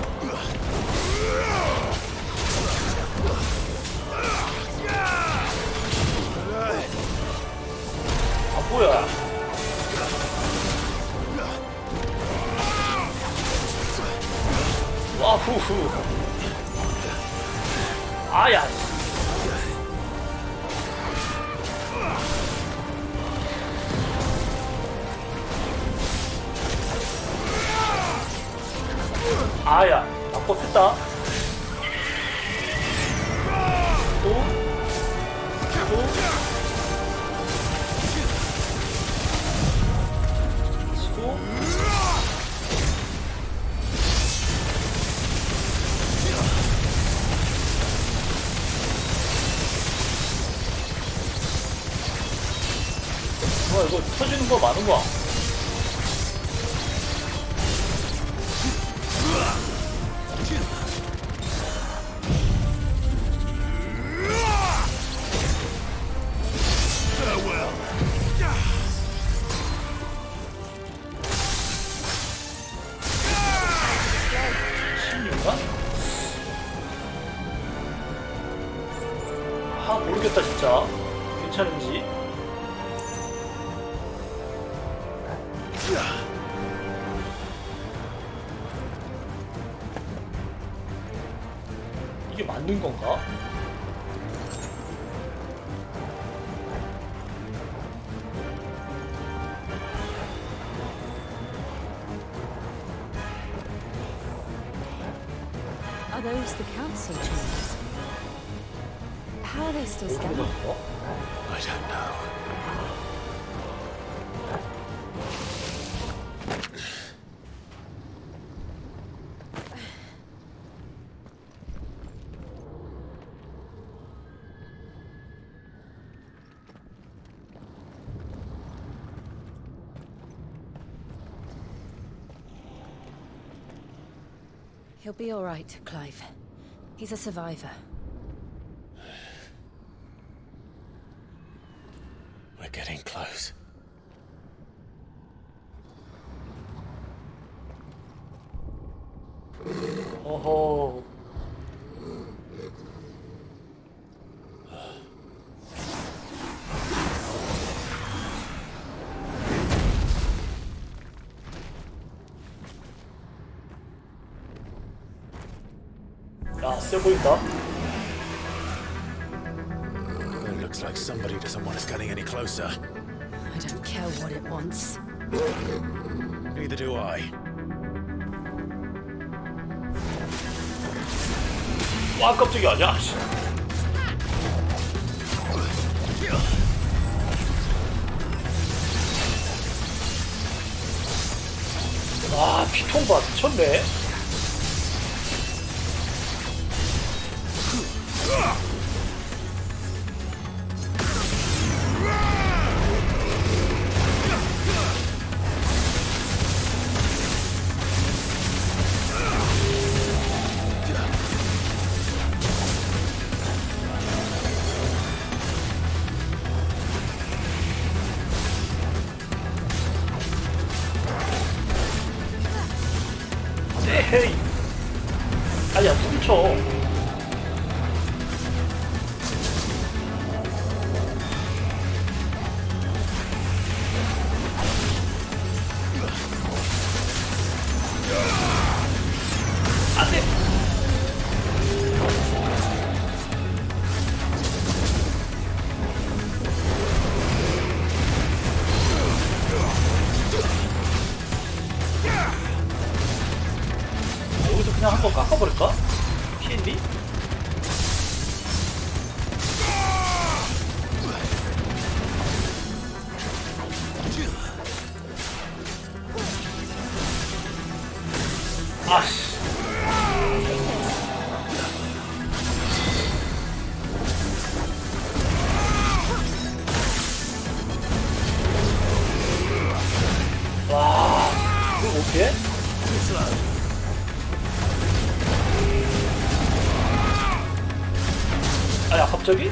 아 뭐야? 와 후후. 아야. 아야, 납법했다. 또, 치고, 뭐야 이거 터지는 거 많은 거야. 아 모르겠다 진짜 괜찮은지. 이게 맞는 건가? Are those the council chambers? How are they still standing? I don't know. He'll be all right, Clive. He's a survivor. We're getting close. 어허. 야, 세 보인다. It looks like somebody doesn't want us getting any closer. I don't care what it wants. Neither do I. 와 깜짝이야. 야. 와, 피통 봐, 미쳤네. 헤이. 아니야, 훔쳐. 안돼. 여기서 그냥 한번 깎아버릴까? 피했니? 아씨. 와, 이거 어떻게? 아야, 갑자기?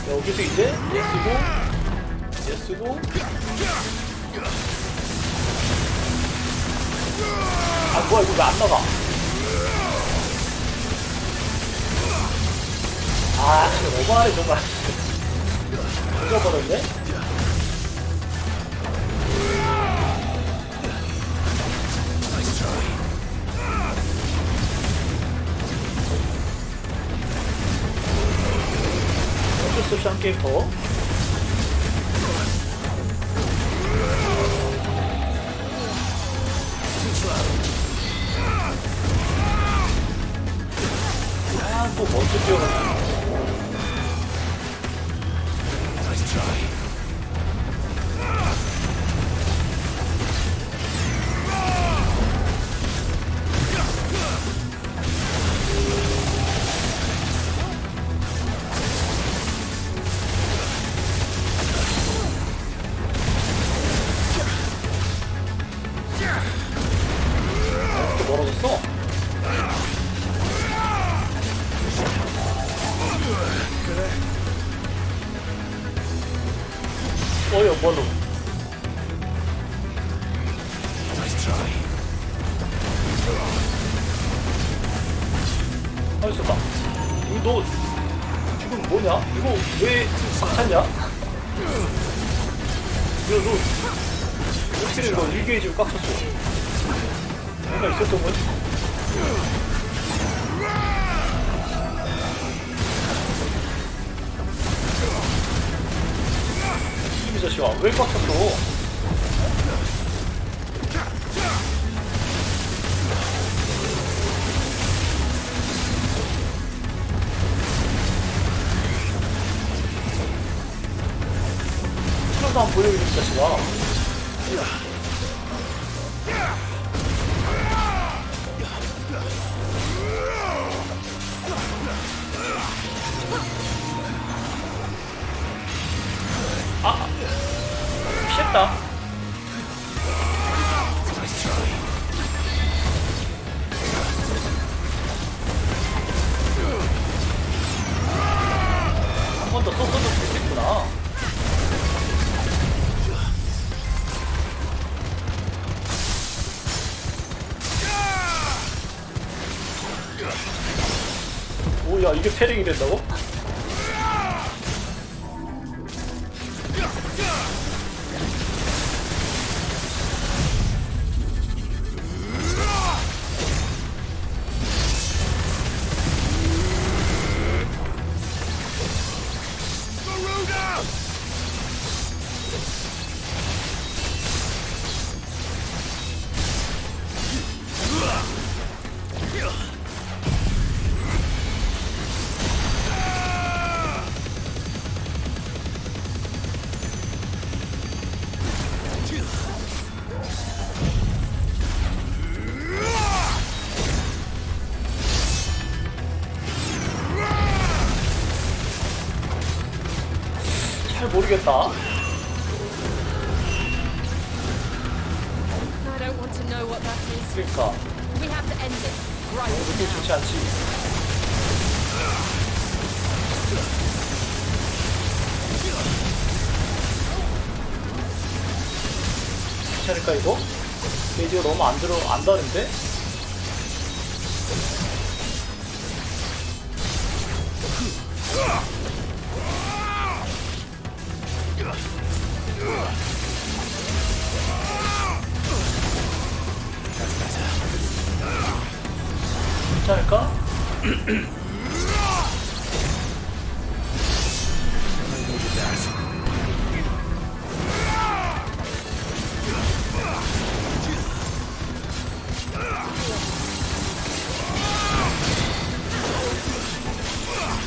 여기서 이제 얘 쓰고 아, 뭐야, 이거 왜 안 나가? 아, 진짜 너무하네, 정말. 죽어버렸네? 어쩔 수 없이 한 게임 더. 아, 또 먼저 뛰어갔네. 또 멀어졌어? 어여, 뭘로? 아, 있었다. 이거 너 지금 뭐냐? 이거 왜 꽉찼냐? 이거 너 어떻게 된 거야? 일개에 지금 꽉 찼어. 뭔가 있었던 거지? 이 자식아, 왜 꽉 찼어? 하나도 안 보여, 이 자식아. 아, 피했다. 한 번 더 썼어도 되겠구나. 오, 야, 이게 패링이 된다고? 죽겠다. I don't want to know what that is. 그러니까 We have to end this right 그렇게 now. 좋지 않지. 괜찮을까 이거? 게이지가 너무 안 다른데? 괜찮을까?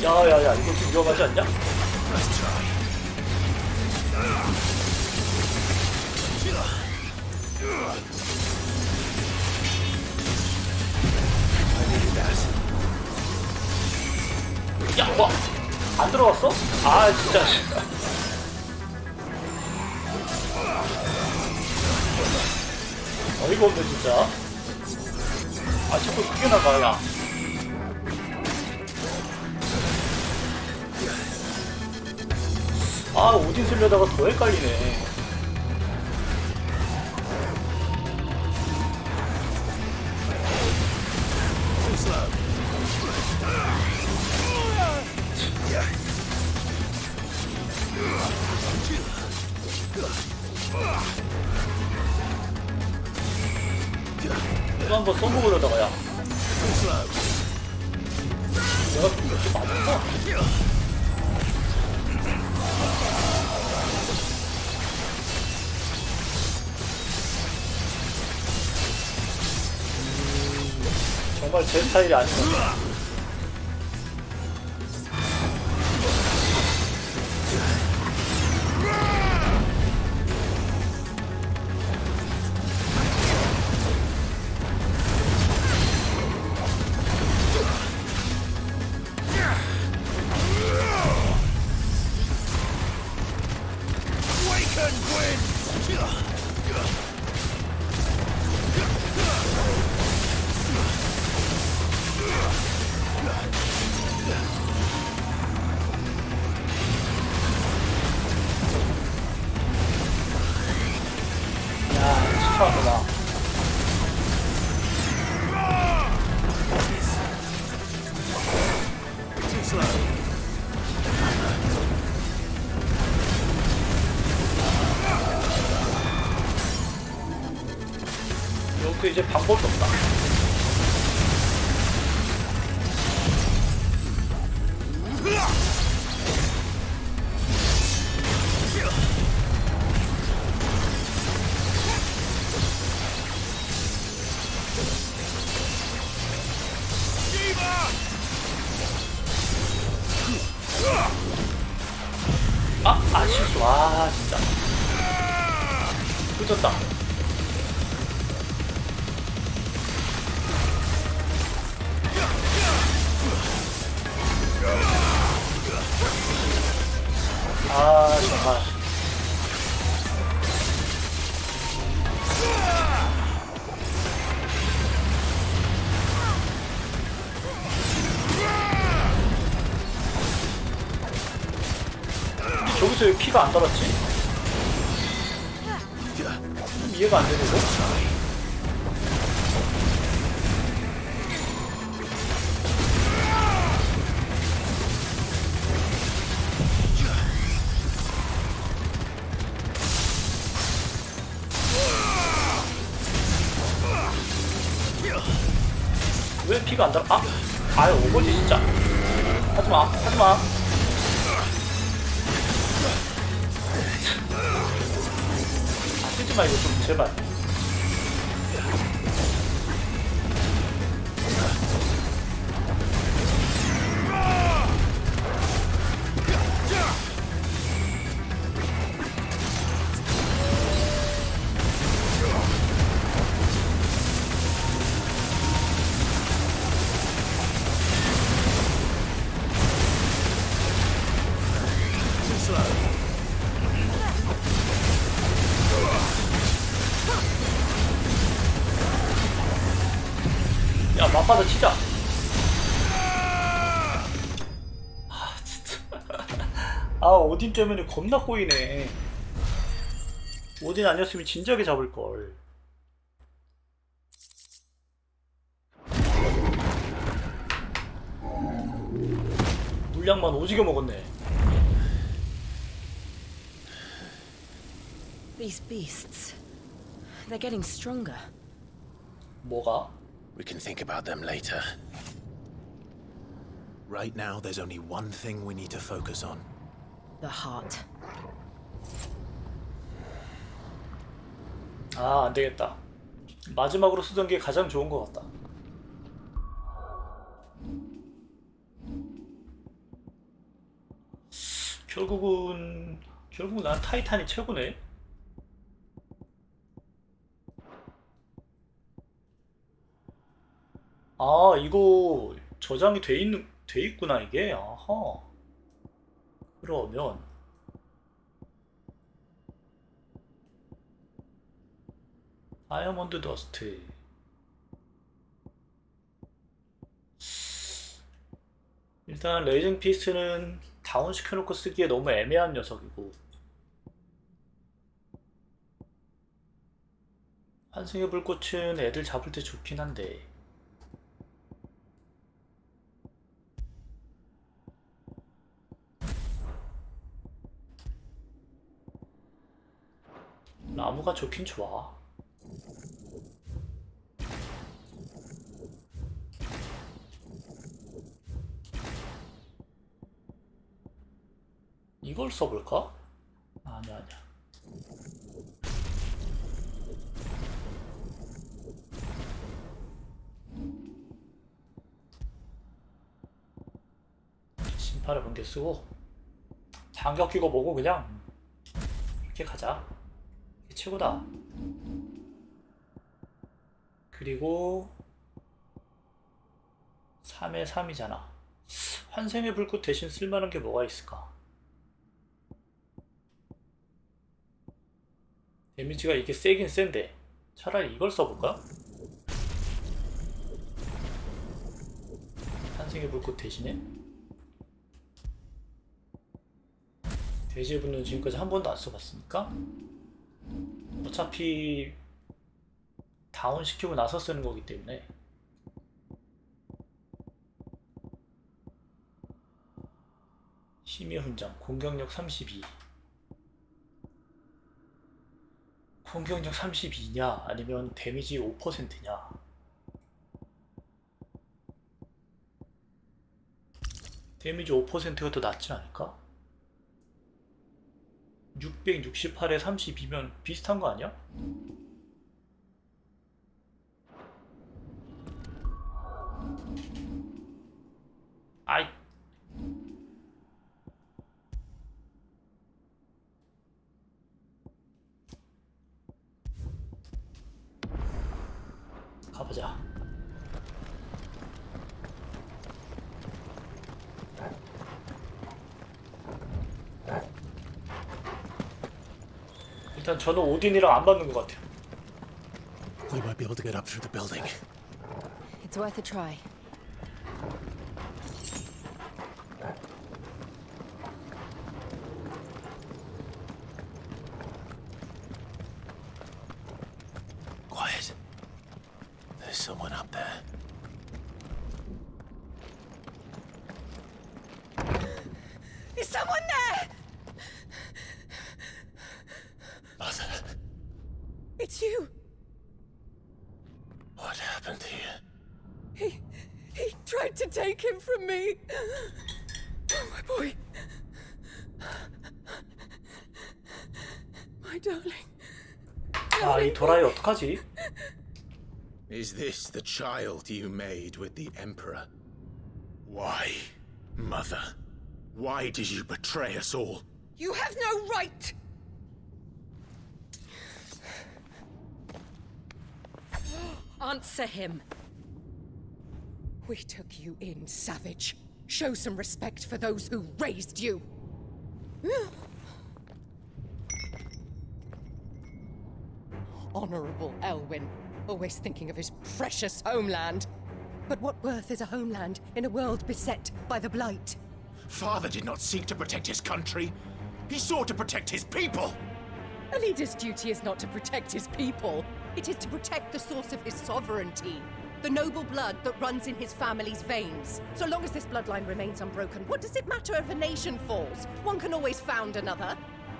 야야야 이거 좀 위험하지 않냐? 야, 와, 안 들어갔어? 아, 진짜. 어이가 없네, 진짜. 아, 자꾸 크게 나가, 야. 아, 오딘 쓰려다가 더 헷갈리네. 이거 한번 써먹으려다가 야 내가 좀 이렇게 맞았어? 정말 제 스타일이 아니구나. 여기서 이제 방법이 없다. 아, 실수. 아, 진짜. 늦었다. 아, 정말. 저기서 왜 피가 안 달았지? 좀 이해가 안 되네, 이거? 왜 피가 안 달아? 아! 아유, 오버지, 진짜. 하지마, 하지마. 쓰지마, 이거 좀, 제발. 맞받아 치자. 아 진짜. 아 오딘 때문에 겁나 꼬이네. 오딘 아니었으면 진작에 잡을걸. 물량만 오지게 먹었네. These beasts, they're getting stronger. 뭐가? We can think about them later. Right now, there's only one thing we need to focus on. The heart. 아, 안 되겠다. 마지막으로 쓰던 게 가장 좋은 것 같다. 결국은 난 타이탄이 최고네. 아, 이거 저장이 돼 있구나 이게. 아하. 그러면 다이아몬드 더스트. 일단 레이징 피스트는 다운 시켜놓고 쓰기에 너무 애매한 녀석이고, 환승의 불꽃은 애들 잡을 때 좋긴 한데, 나무가 좋긴 좋아. 이걸 써볼까? 아니야. 심판을 번개 쓰고 반격 끼고 보고 그냥 이렇게 가자. 이게 최고다. 그리고 3에 3이잖아. 환생의 불꽃 대신 쓸만한 게 뭐가 있을까? 데미지가 이게 세긴 센데 차라리 이걸 써볼까? 환생의 불꽃 대신에 돼지의 분노는 지금까지 한 번도 안 써봤으니까 어차피 다운 시키고 나서 쓰는 거기 때문에 힘의 훈장 공격력 32. 공격력 32냐 아니면 데미지 5%냐. 데미지 5%가 더 낫지 않을까? 668에 32면 비슷한 거 아니야? 아이. 가보자. 일단 저는 오딘이랑 안 맞는 것 같아요. We might be able to get up through the building. It's worth a try. Quiet. There's someone up there. Is someone there? Mother, It's you. what happened here? He tried to take him from me. Oh, my boy. My darling. 아, 이 도라이 어떡하지? Is this the child you made with the Emperor? Why, Mother? Why did you betray us all? You have no right. Answer him. We took you in, savage. Show some respect for those who raised you. Honorable Elwyn, always thinking of his precious homeland. But what worth is a homeland in a world beset by the Blight? Father did not seek to protect his country. He sought to protect his people. A leader's duty is not to protect his people. It is to protect the source of his sovereignty. The noble blood that runs in his family's veins. So long as this bloodline remains unbroken, what does it matter if a nation falls? One can always found another.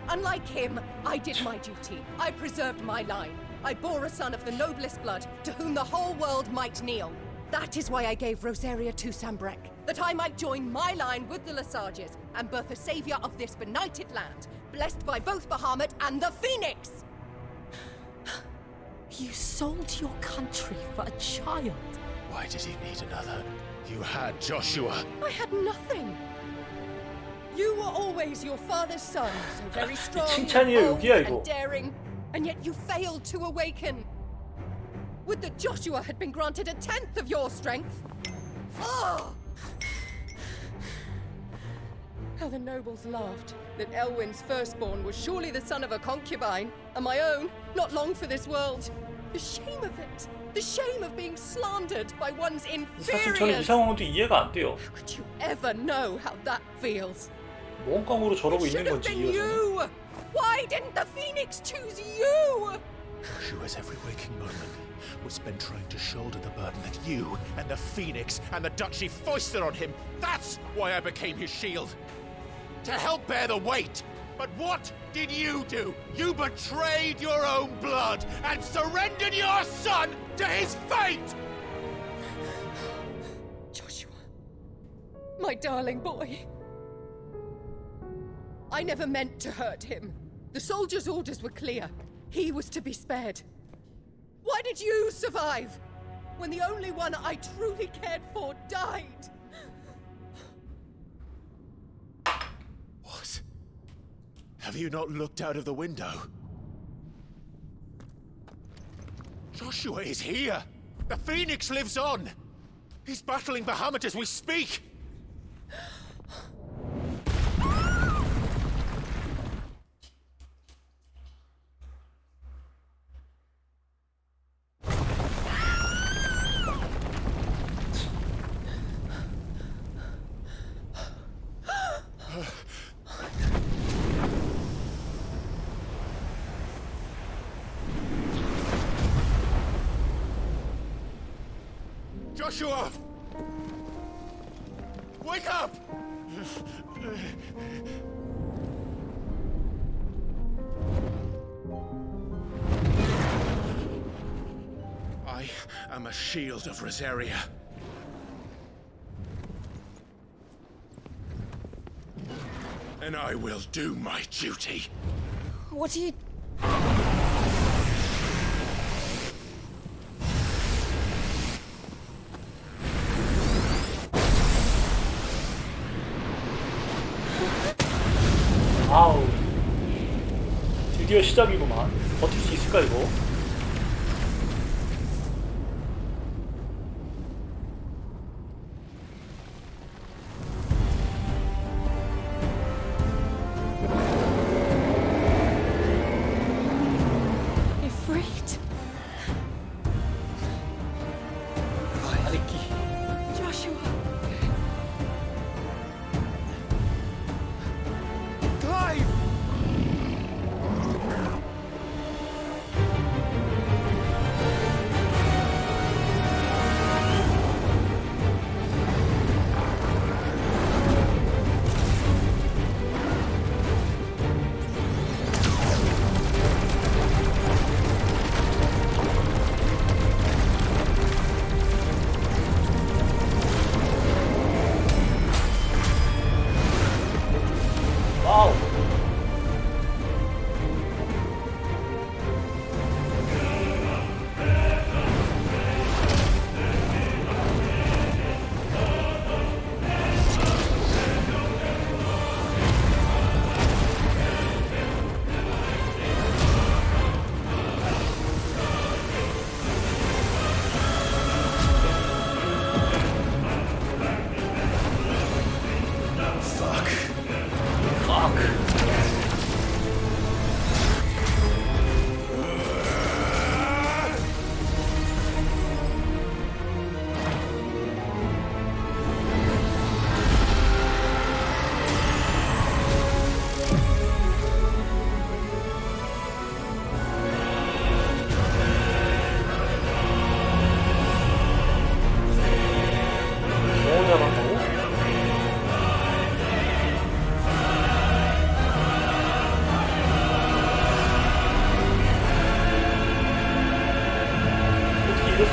Unlike him, I did my duty. I preserved my line. I bore a son of the noblest blood, to whom the whole world might kneel. That is why I gave Rosaria to Sambrek, that I might join my line with the Lesages and birth a savior of this benighted land, blessed by both Bahamut and the Phoenix! You sold your country for a child. Why did he need another? You had Joshua. I had nothing. You were always your father's son, so very strong, 칭찬이에요, bold, 여기야, 이거. and daring, and yet you failed to awaken. Would that Joshua had been granted 1/10 of your strength? Oh! How the nobles laughed that Elwyn's firstborn was surely the son of a concubine, and my own, not long for this world. The shame of it. The shame of being slandered by one's 사실 저는 이 inferiors. 상황도 이해가 안 돼요. Could you ever know how that feels? 뭔 깡으로 저러고 It 있는 should have 건지 been 이해가 you! Why didn't the Phoenix choose you? Joshua's every waking moment was spent trying to shoulder the burden that you and the Phoenix and the Duchy foisted on him. That's why I became his shield. To help bear the weight. But what did you do? You betrayed your own blood and surrendered your son to his fate! Joshua, my darling boy. I never meant to hurt him. The soldiers' orders were clear. He was to be spared. Why did you survive when the only one I truly cared for died? What? Have you not looked out of the window? Joshua is here! The Phoenix lives on! He's battling Bahamut as we speak! Joshua! Wake up! I am a shield of Rosaria. And I will do my duty. What are you... 아우, 드디어 시작이구만. 버틸 수 있을까 이거? Ifrit? 아니끼. Joshua? Clive!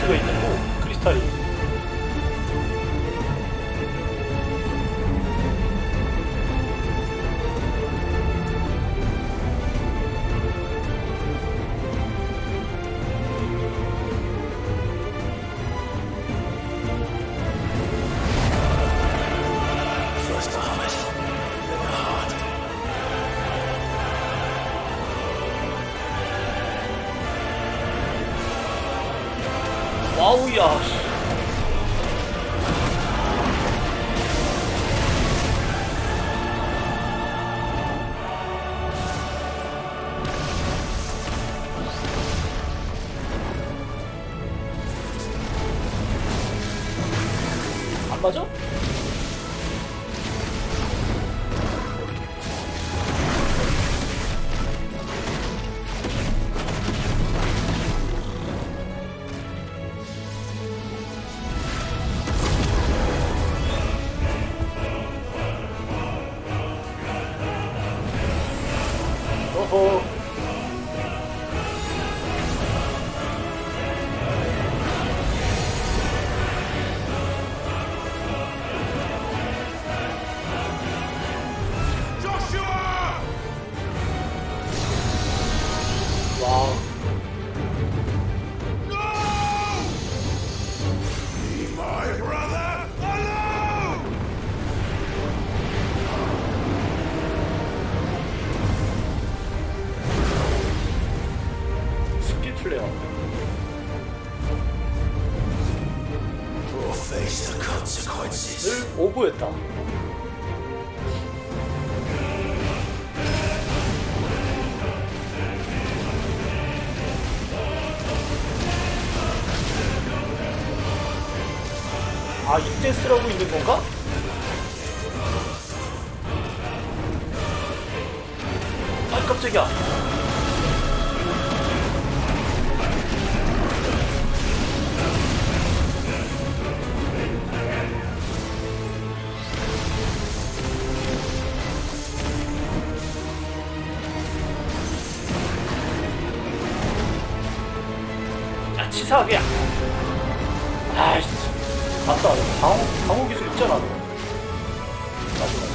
퀘스트가 있고 크리스탈이. 와우야. 안 맞아? 어허. 와우. My brother alone! 스킬 플레이어. We'll face the consequences. 늘 오버했다. 아, 이때 쓰라고 있는 건가? 아, 깜짝이야. 야, 치사하게. 아이씨. 맞다. 방어 기술 있잖아. 너. 맞아.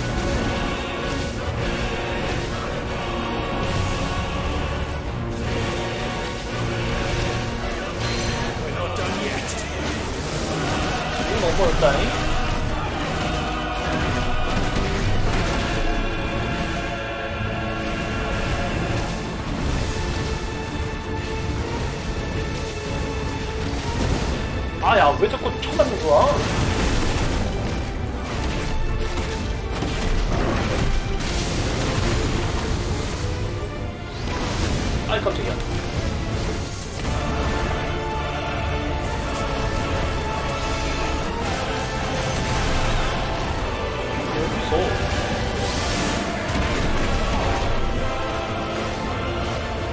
이건 넘어졌다니? 아야, 왜 자꾸 총 맞는 거야? 아이, 깜짝이야. 어디서?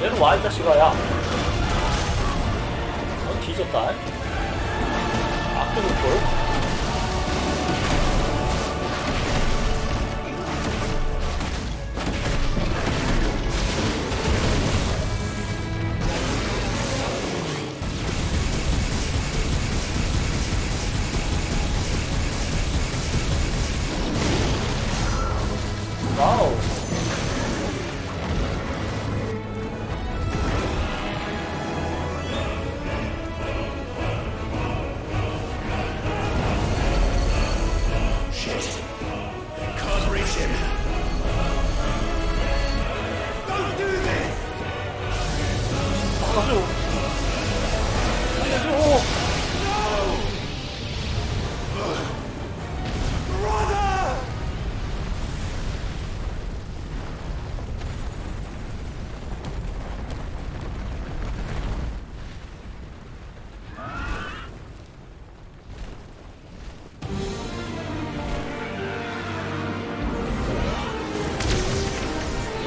얘는 와, 이 자식아, 야. 넌 뒤졌다. 아껴놓을걸? 와우.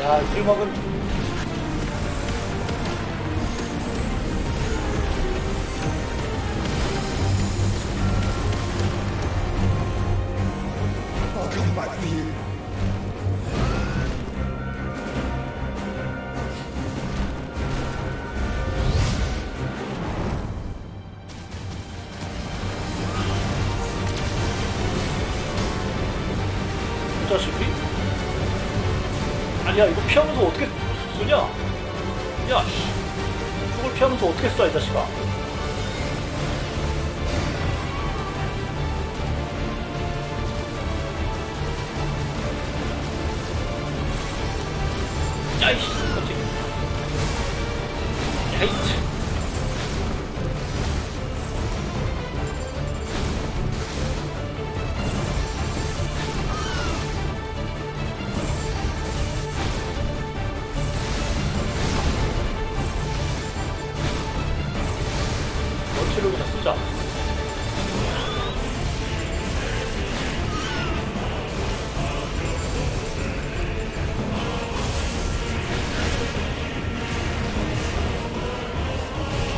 야, 이 음악은 I'll come back for you. 야 이거 피하면서 어떻게 쏘냐? 야 저걸 피하면서 어떻게 쏴 이 자식아. 야이씨 깜짝이야. 야이씨. 원체로 그냥 쏘자.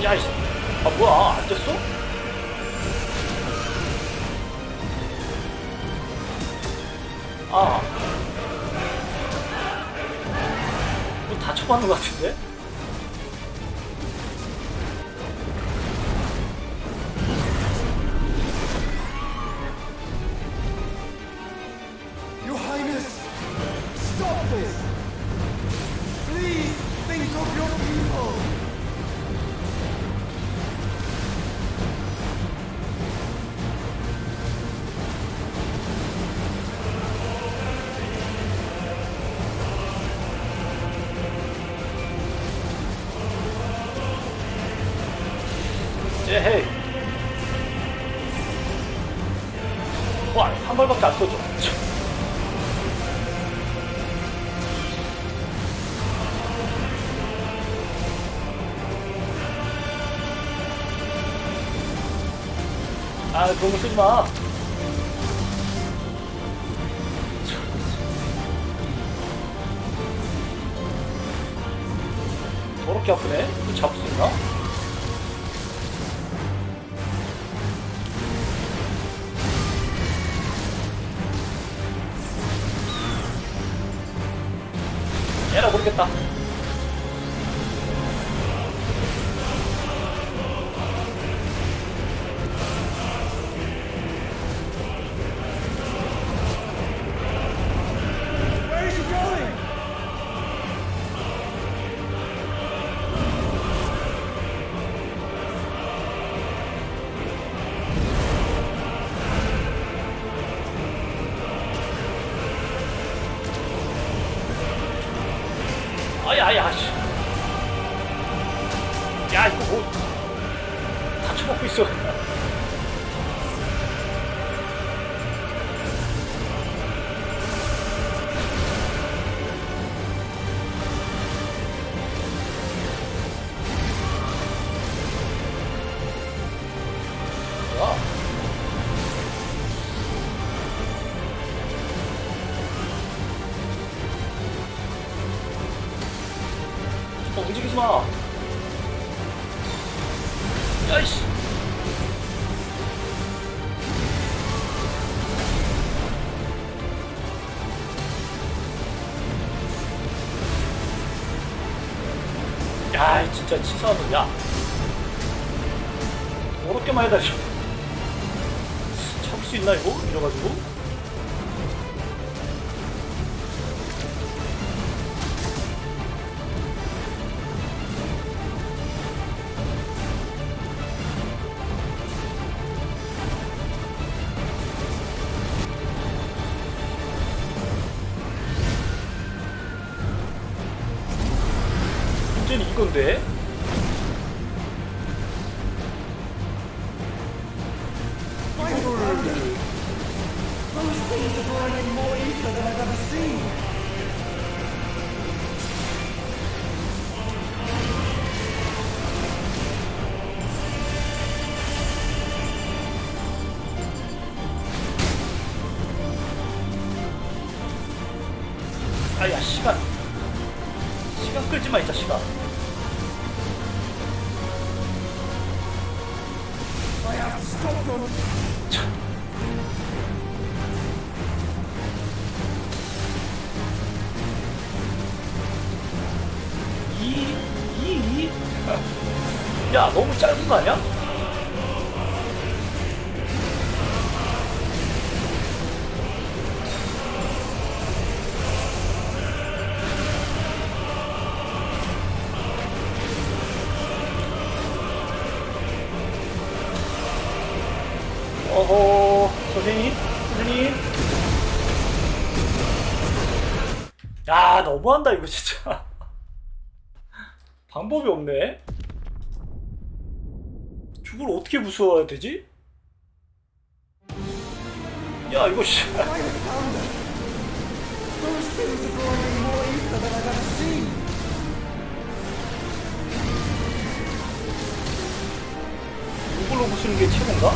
야이씨. 아 뭐야 안 됐어? 아 이거 다 쳐맞는 것 같은데? Your Highness, stop this! Please think of your people! 에헤이. 와, 한 발밖에 안 쏘죠. 아, 그런 거 쓰지 마. 저렇게 아프네? 이거 잡을 수 있나? 얘라 모르겠다. Where is he going? 아야야 씨. 야 이거 뭐 다 쳐먹고 있어. 뭐야? 움직이지 마. 야이씨. 야, 진짜 치사한 놈이야. 어렵게만 해다 줘. 참을 수 있나 이거? 이래가지고. 문제는 이건데? Those things are burning more ether than I've ever seen. 아야 시간 끌지마 이 자식아. I have to stop them. 야 너무 짧은 거 아니야? 어허, 선생님? 선생님? 야, 너무한다, 이거 진짜. 방법이 없네? 저걸 어떻게 무서워야 되지? 야, 이거 씨. 이걸로 부수는 게 최고인가?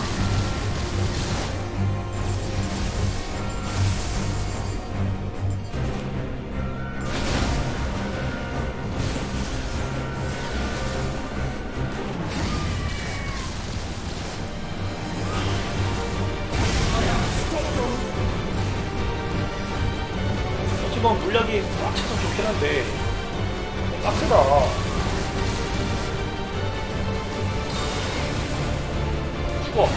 하지만 물약이 꽉 차서 좋긴 한데 빡세다. 죽어.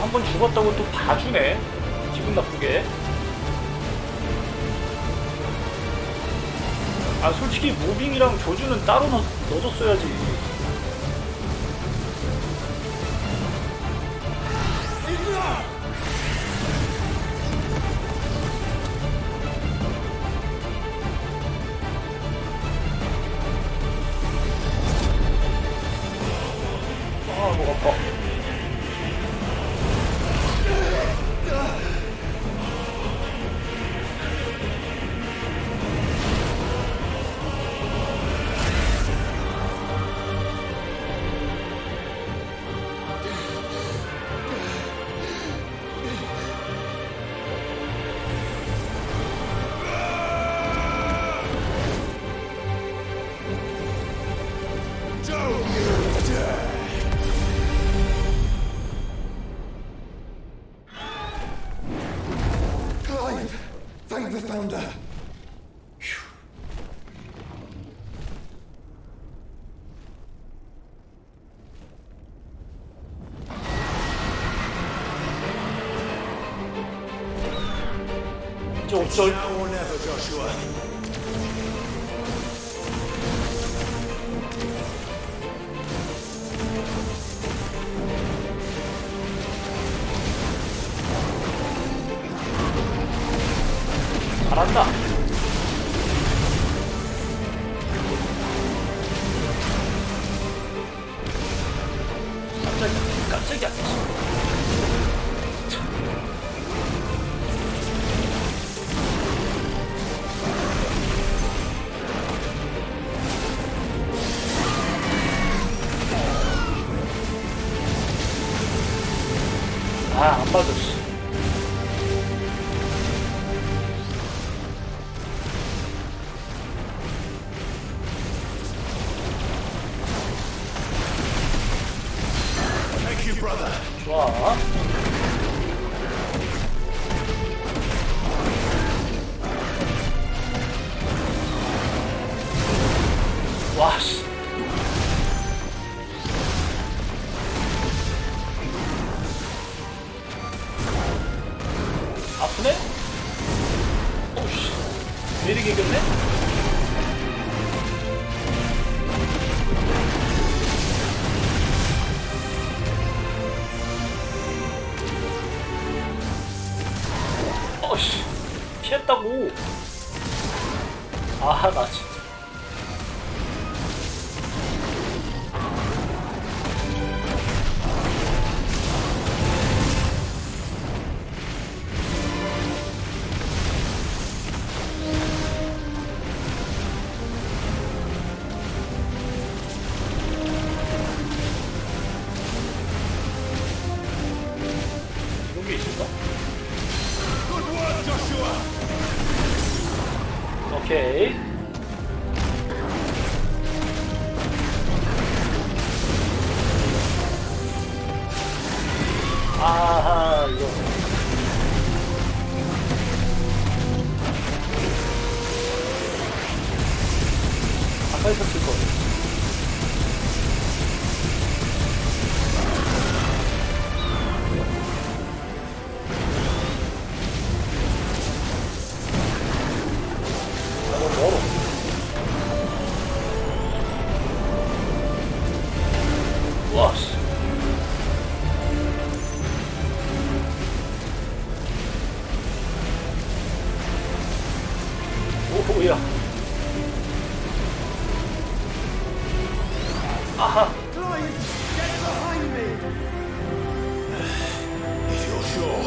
한 번 죽었다고 또 봐주네. 기분 나쁘게. 아, 솔직히 무빙이랑 조주는 따로 넣어줬어야지. 아, 목 아파. Thank the founder. 이제 어쩔? Now or never, Joshua. 잘한다. 깜짝이야. 아, 안 맞아, 씨. Thank you, brother. 좋아. 와, 씨. 아프네? 오우씨. 왜 이렇게 이겼네? 어씨. 피했다고. 아, 나 진짜. 이런 게 있을까? Good work, Joshua. 오케이. 아하, 이거. 아까 있었을 거. 멀어. 와, 씨. 아하. If you're sure.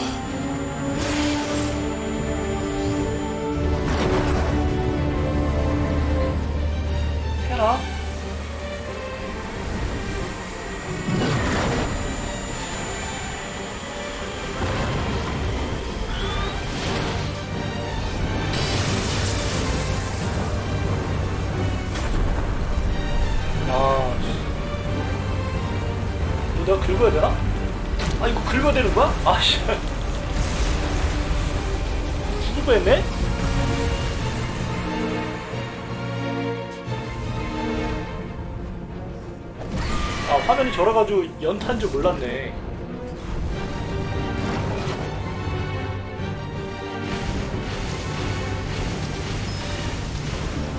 해라. 이거 내가 긁어야 되나? 아 이거 긁어야 되는 거야? 아씨 죽을 뻔했네? 아 화면이 저래가지고 연탄 줄 몰랐네.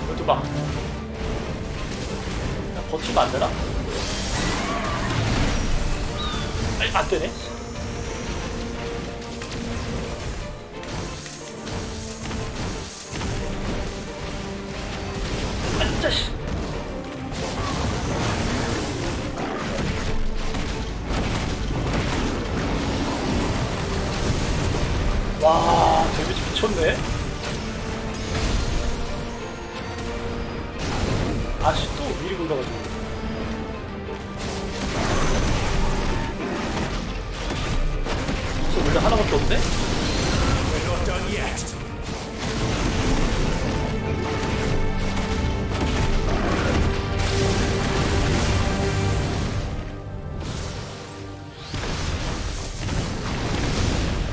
이것도 봐. 버티면 안 되나? 아니, 안 되네. 앉아, 씨. 와, 데미지 미쳤네. 아씨, 또 미리 굴러가지고. 원래 하나밖에 없네? We're not done yet.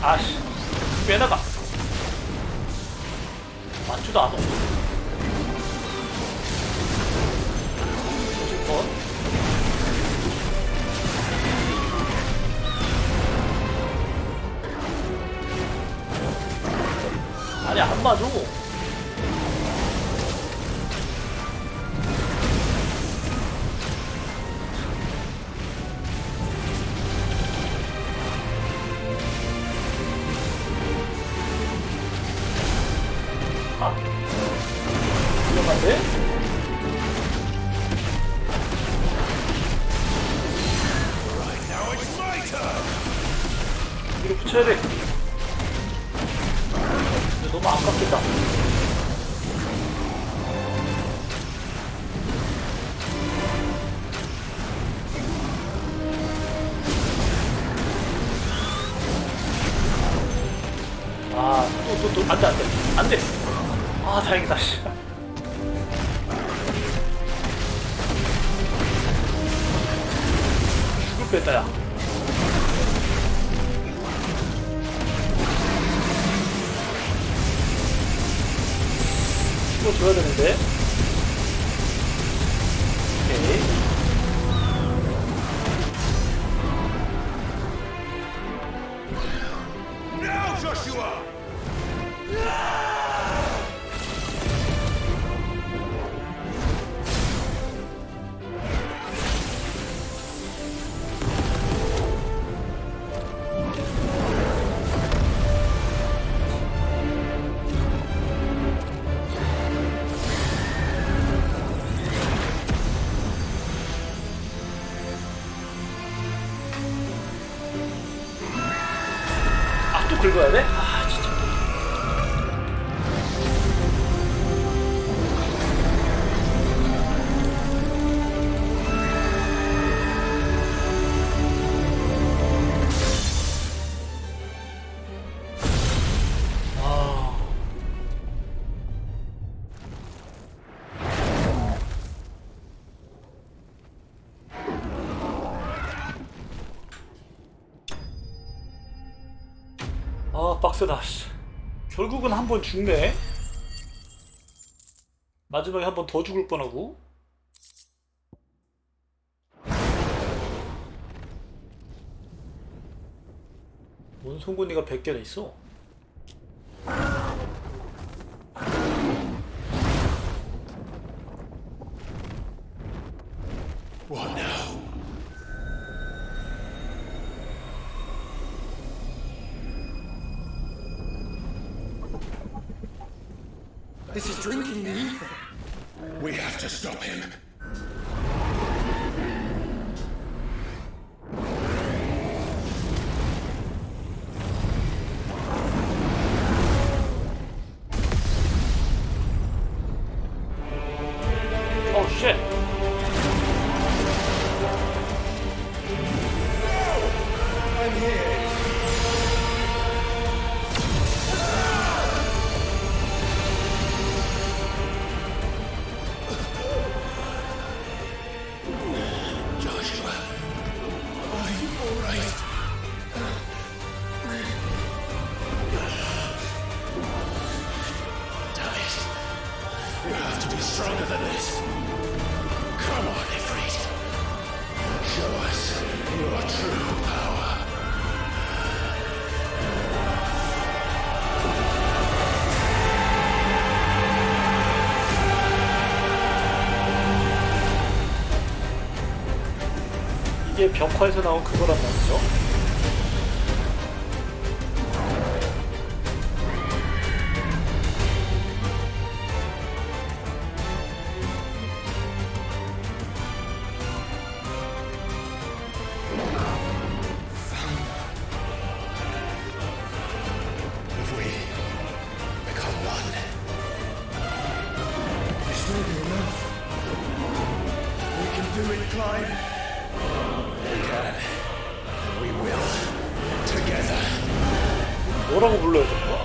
아씨, 빼나가. 맞지도 않아. 아니 안 맞아. 아 위험한데? Right now it's my turn. 이거 붙여야 돼. 너무 아깝겠다. 아, 또, 안 돼. 아, 다행이다, 씨. 죽을 뺐다, 야. 이거 줘야 되는데. 오케이. Now, Joshua! 긁어야 돼? 아 진짜. 아 빡세다. 결국은 한 번 죽네. 마지막에 한 번 더 죽을 뻔하고. 뭔 송곳니가 100개나 있어. What now? This is drinking the ether. We have to stop him. 이제 벽화에서 나온 그거란 말이죠. If we become one, this may be enough. We can do it, Clive. We can. And we will. Together. 뭐라고 불러야 될까?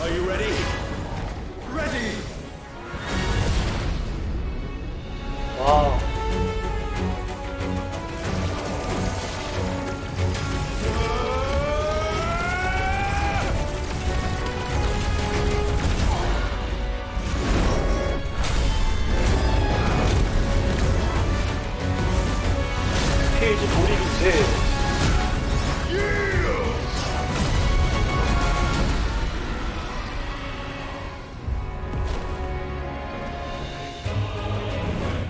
Are you ready? Ready! 와. 페이지 돌입인데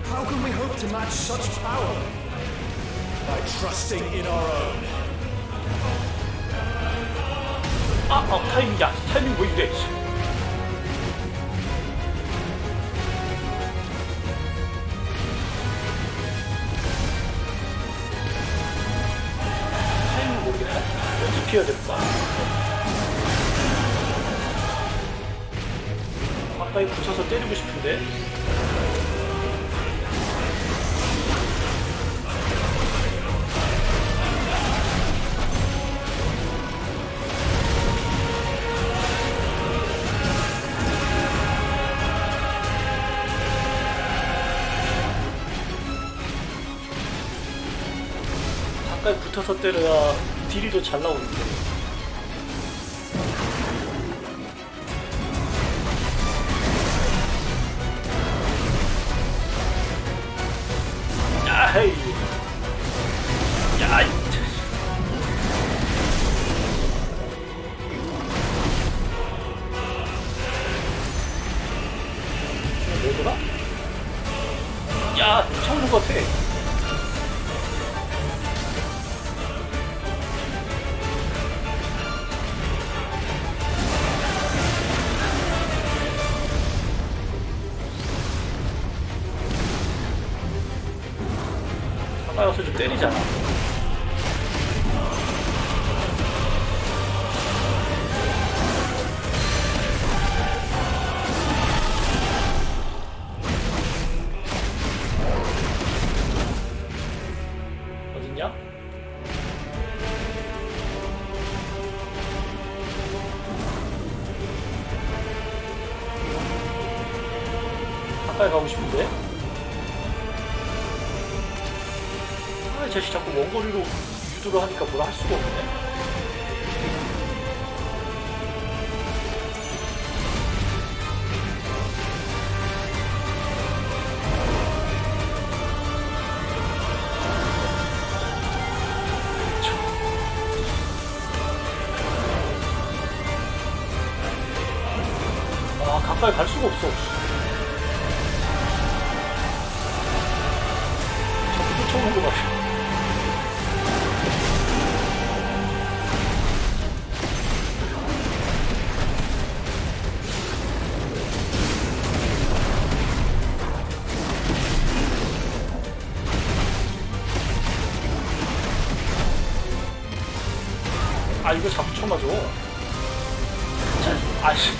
How can we hope to match such power? By trusting in our own. 타이밍이야. 타이밍 보인대. 타이밍 모르겠다. 어떻게 해야 될까? 가까이 붙여서 때리고 싶은데. 가까이 붙어서 때려야 딜이 더 잘 나오는데. 야헤이. 야이. 뭐더라? 야, 처음 본 것 같아. 가까이 와서 좀 때리잖아. 어딨냐? 가까이 가고 싶은데? 이 자식 자꾸 먼 거리로 유도를 하니까 뭐라 할 수가 없네. 아, 가까이 갈 수가 없어. 자꾸 쫓아오는 거 봐. 아, 이거 자꾸 쳐맞아. 아씨.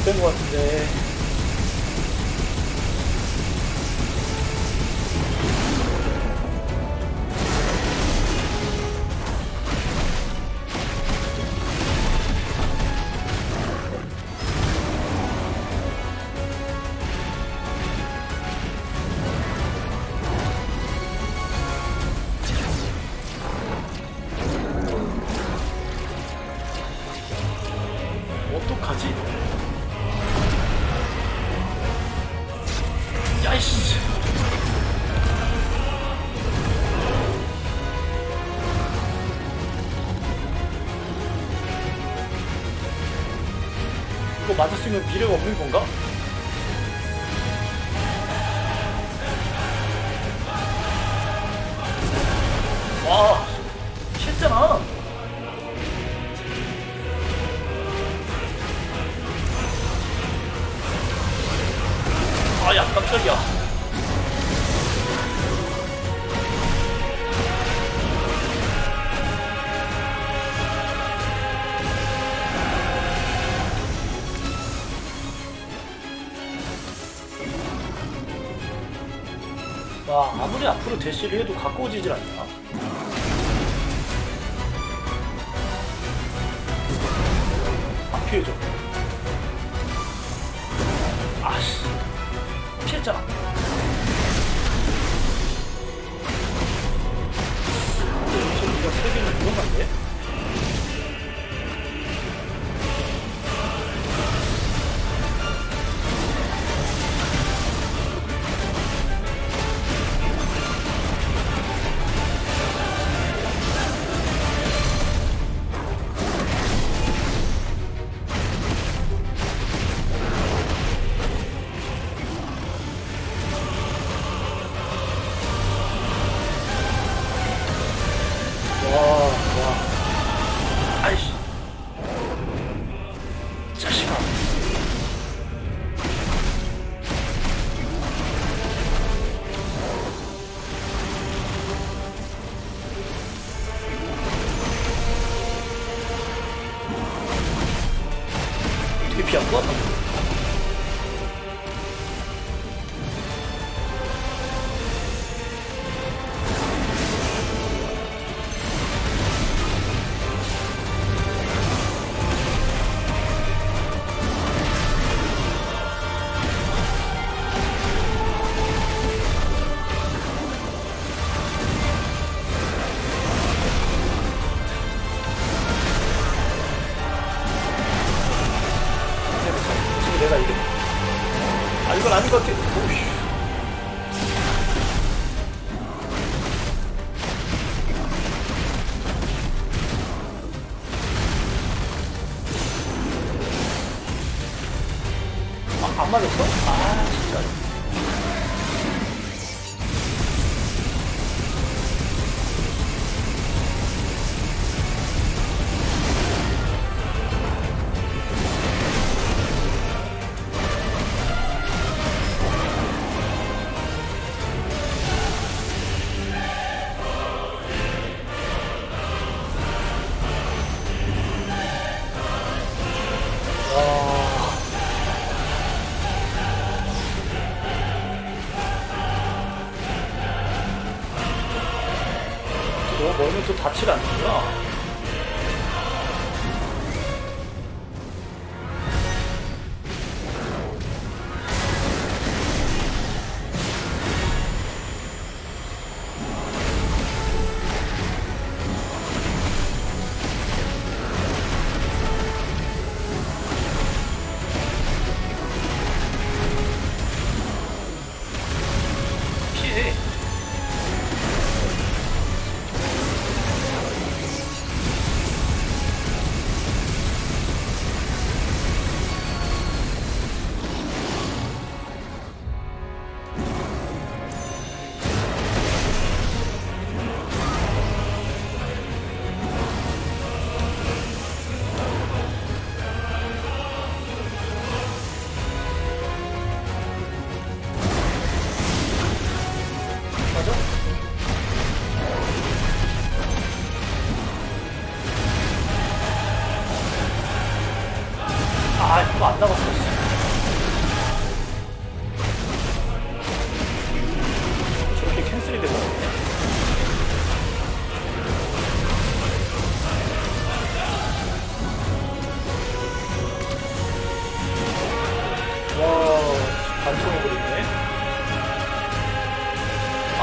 뺀 것 같은데. 어떡하지? 야이씨. 이거 맞았으면 미래가 없는 건가? 와, 피했잖아. 아, 야, 깜짝이야. 와, 아무리 앞으로 대시를 해도 가까워지질 않나? 아, 피해줘. 아씨. 피했잖아. 여기서 우리가 세 개는 위험한데? 아이씨. 자식아. 어떻게 피한 거야? 내가 이름. 아, 이건 아닌 것 같아. 오우씨. 아, 안 맞았어? 아, 진짜. 너무 멀면 또 닿질 않는구나. 피해.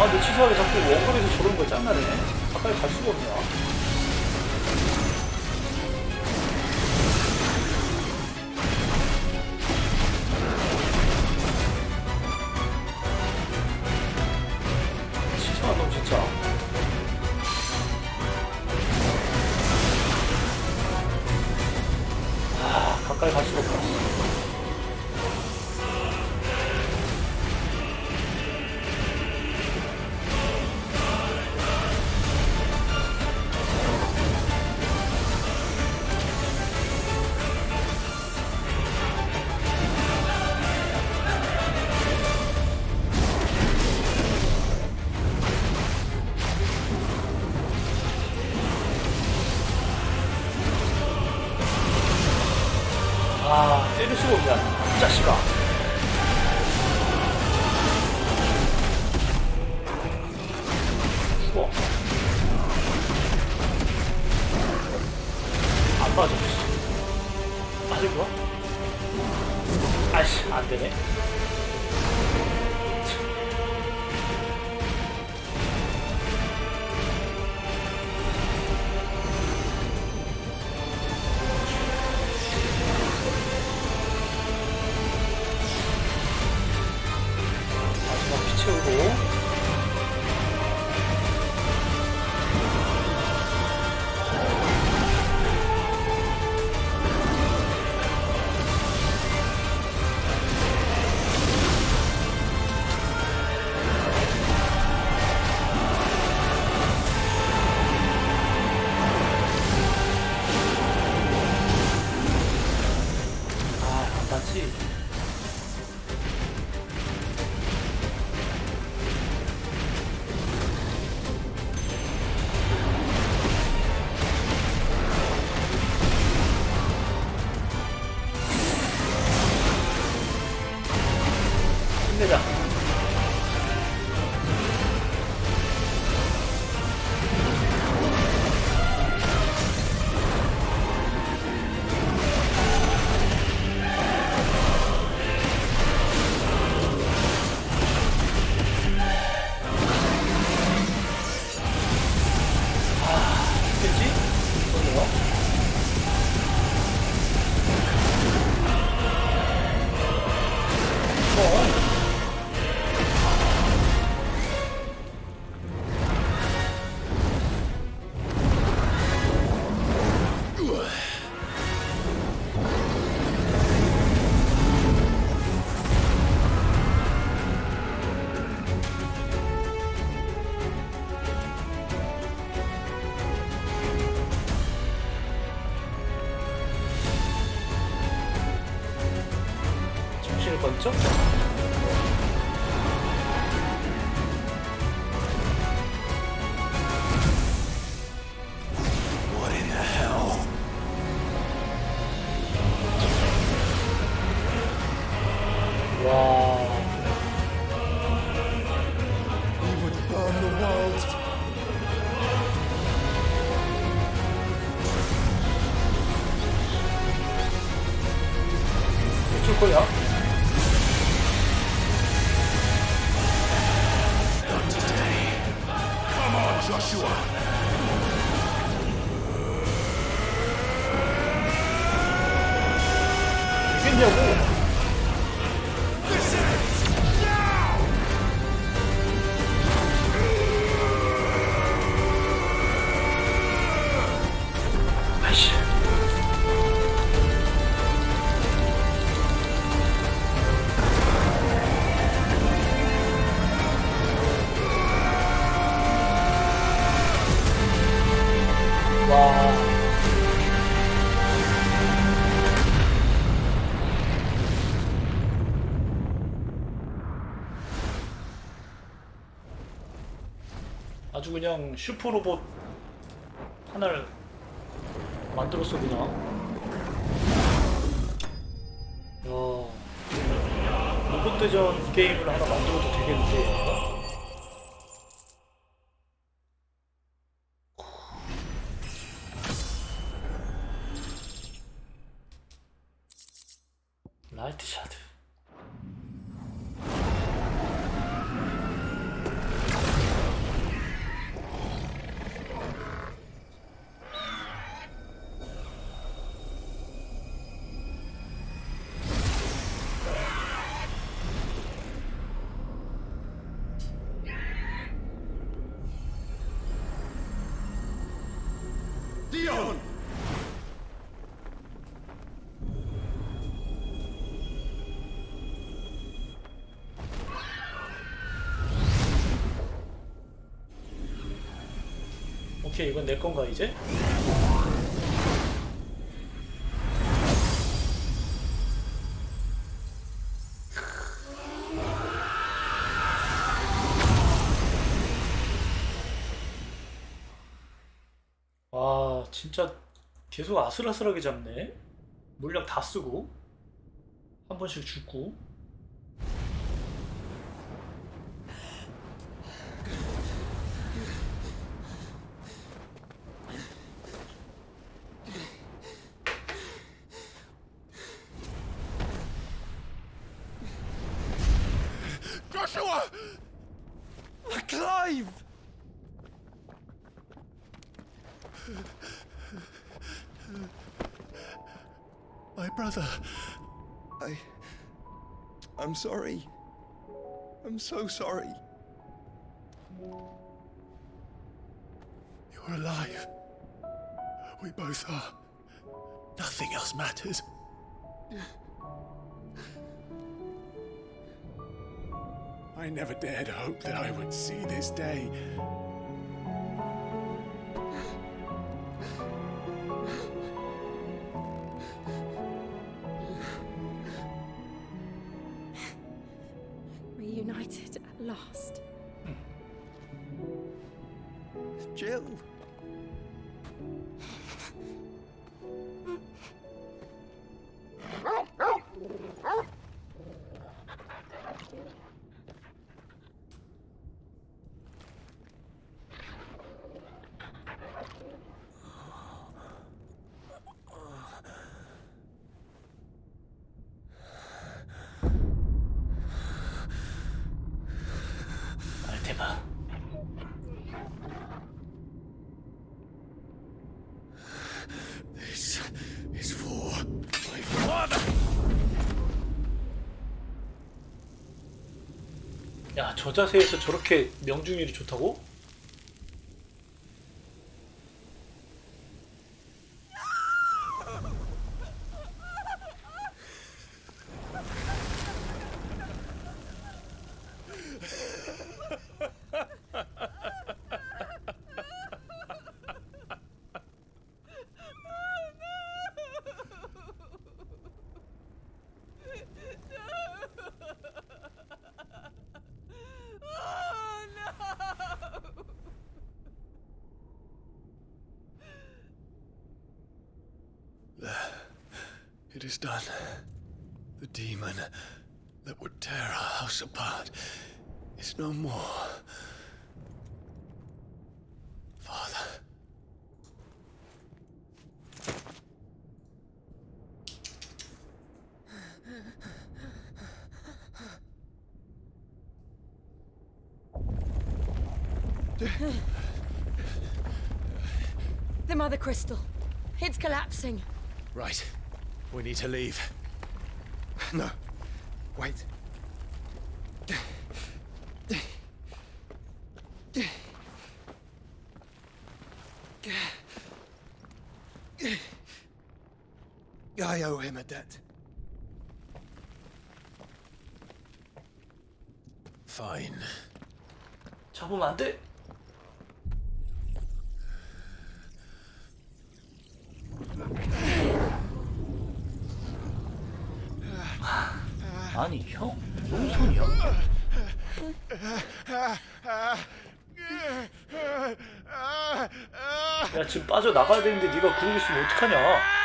아, 너 치사하게 자꾸 원거리에서 저러는 거 짱나네. 가까이 갈 수가 없냐? 치사한 놈 진짜. 아, 가까이 갈 수가 없다. 아, 때릴 수가 없냐, 이 자식아. 죽어. 안 빠져. 빠진 거야? 아이씨, 안 되네. 채우고 아, 안 봤지? 힘내자. 아, 됐지? 뭐네요? 정신을 번쩍? What in the hell? 와. We would burn the world. 어쩔 거야? Not today. Come on, Joshua. 되겠냐고? 아이씨. 와. 아주 그냥 슈퍼로봇 하나를 만들었어 그냥. 야, 로봇대전 게임을 하나 만들어도 되겠는데. 라이트 샤드. 오케이, 이건 내 건가 이제? 와, 진짜 계속 아슬아슬하게 잡네. 물량 다 쓰고 한 번씩 죽고. Joshua! Clive! My brother. I'm sorry. I'm so sorry. You're alive. We both are. Nothing else matters. I never dared hope that I would see this day. Reunited at last. Jill. 대박. This is for my father. 야, 저 자세에서 저렇게 명중률이 좋다고? It is done. The demon that would tear our house apart is no more. Father. The Mother Crystal. It's collapsing. Right. We need to leave. No. Wait. I owe him a debt. Fine. 잡으면 안 돼. 아니 형, 똥손이야? 야, 지금 빠져나가야 되는데 네가 그러고 있으면 어떡하냐?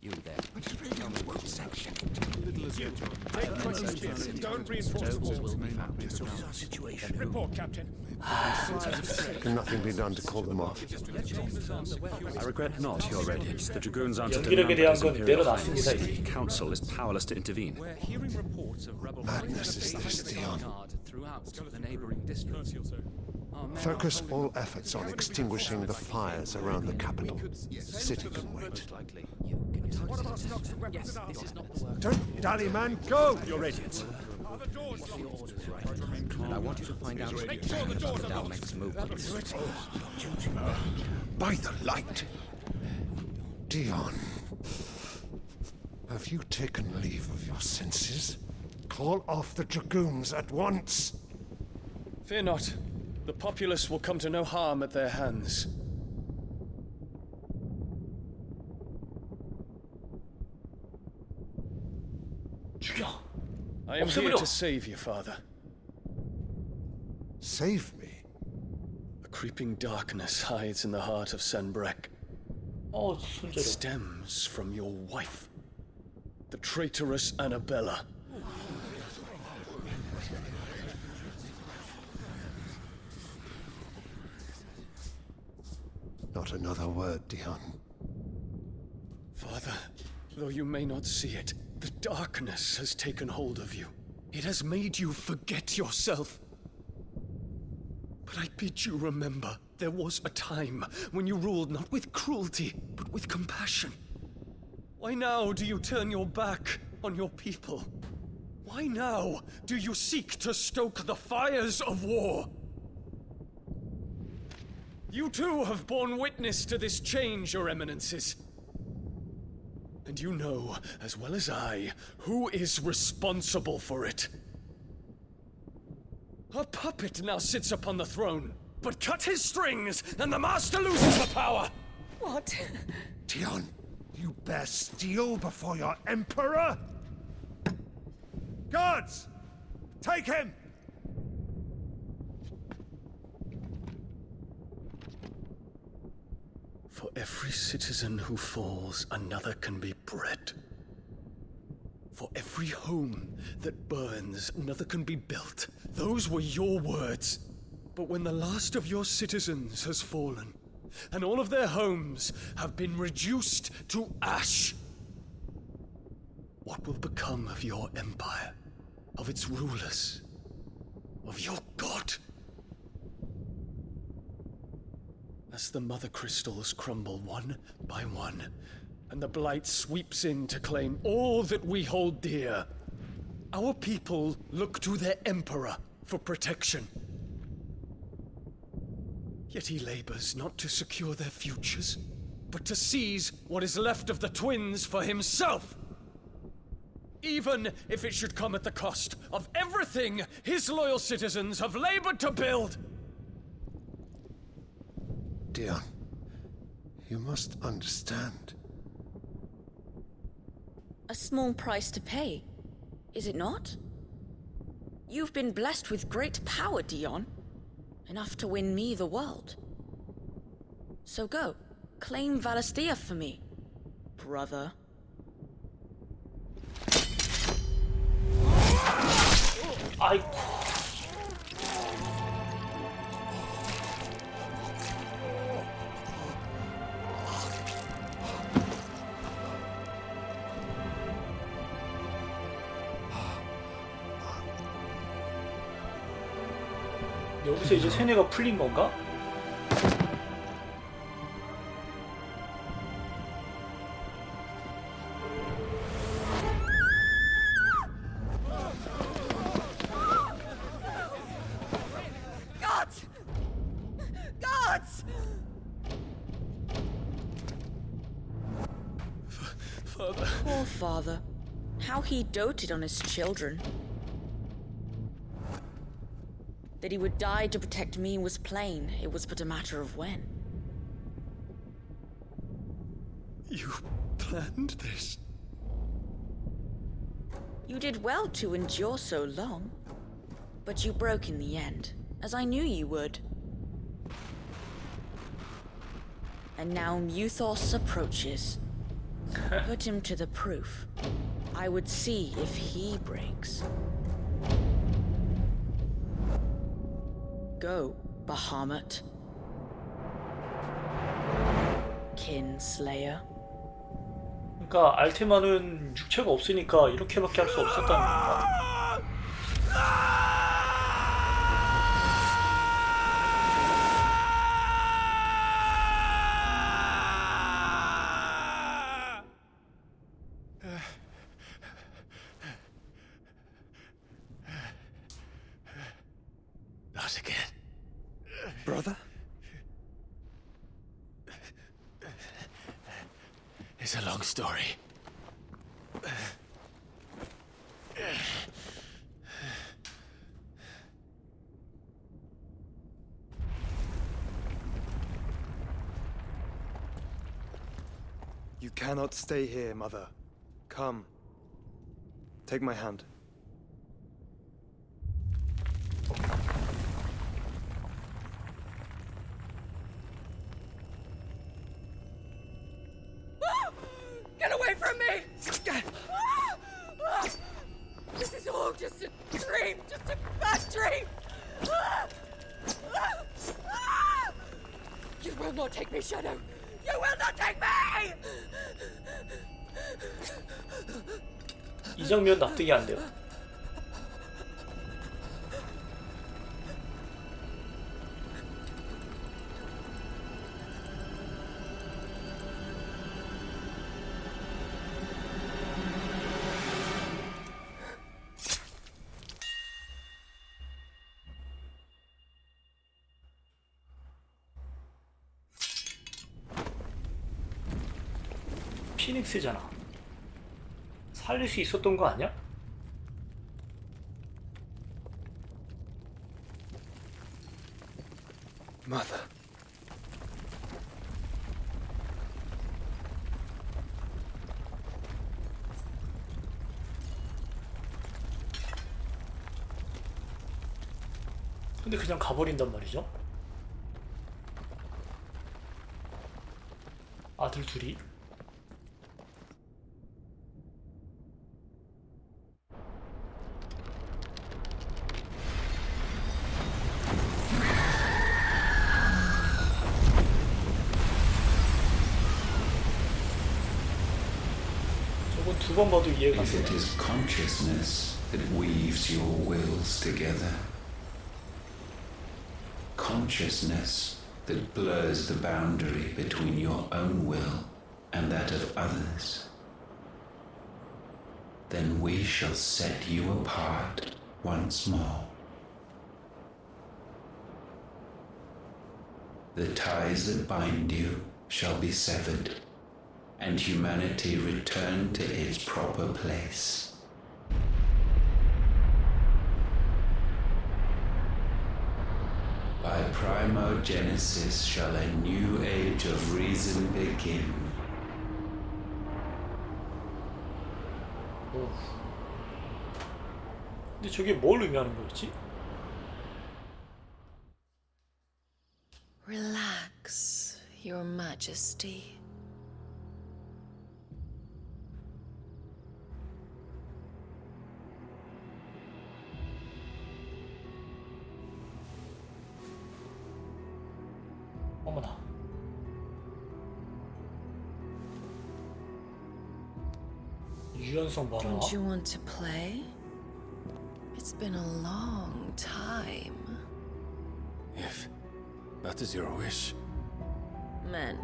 You there. Tell me what section. Little as you Don't reinforce the walls. This is our situation. Report, Captain. Can nothing be done to call them off? I regret not, Your Radiance. The Dragoons aren't at 연기력에 대한 건 imperial 내려놨습니다. highness. The Council is powerless to intervene. We're hearing reports of rebel Madness is this, Theon. throughout the neighboring districts. Focus all efforts on extinguishing the fires around the capital. City can wait. Don't dally, man. Go! Your Radiance. And I want you to find out Make sure the doors are about locked. next movements. By the light! Dion, have you taken leave of your senses? Call off the Dragoons at once! Fear not. The populace will come to no harm at their hands. 죽여. I am here 없애버려. to save you, Father. Save me? A creeping darkness hides in the heart of Sanbreque. It 손재료. stems from your wife, the traitorous Annabella. Not another word, Dion. Father, though you may not see it, the darkness has taken hold of you. It has made you forget yourself. But I bid you remember, there was a time when you ruled not with cruelty, but with compassion. Why now do you turn your back on your people? Why now do you seek to stoke the fires of war? You too have borne witness to this change, Your Eminences. And you know, as well as I, who is responsible for it. A puppet now sits upon the throne, but cut his strings, and the master loses the power! What? Dion, you bear steel before your emperor? Guards! Take him! For every citizen who falls, another can be bred. For every home that burns, another can be built. Those were your words. But when the last of your citizens has fallen, and all of their homes have been reduced to ash, what will become of your empire, of its rulers, of your god? As the mother crystals crumble one by one, and the blight sweeps in to claim all that we hold dear, our people look to their emperor for protection. Yet he labors not to secure their futures, but to seize what is left of the twins for himself. Even if it should come at the cost of everything his loyal citizens have labored to build. Dion, you must understand. A small price to pay, is it not? You've been blessed with great power, Dion. Enough to win me the world. So go, claim Valisthea for me, brother. 아이고. 여기서 이제 세뇌가 풀린 건가? Guards! Guards! Father. Poor father. How he doted on his children. That he would die to protect me was plain. It was but a matter of when. You planned this? You did well to endure so long. But you broke in the end, as I knew you would. And now Muthos approaches. Put him to the proof. I would see if he breaks. Go, Bahamut. Kinslayer. 그러니까 알테마는 육체가 없으니까 이렇게밖에 할 수 없었다는 건가? Not again. Brother? It's a long story. cannot stay here, Mother. Come. Take my hand. Get away from me! This is all just a dream, just a bad dream! You will not take me, Shadow! You will not take me! 이 장면 납득이 안 돼요. 피닉스잖아. 살릴 수 있었던 거 아니야? Mother. 근데 그냥 가버린단 말이죠? 아들 둘이? 저건 두 번 봐도 이해가 안 If 돼. it is consciousness that weaves your wills together, consciousness that blurs the boundary between your own will and that of others, then we shall set you apart once more. The ties that bind you shall be severed, and humanity return to its proper place. By primogenesis shall a new age of reason begin. 근데 저게 뭘 의미하는 거였지? Relax, Your Majesty. 어머나. 유연성 봐라. Don't you want to play? It's been a long time. If that is your wish. Men,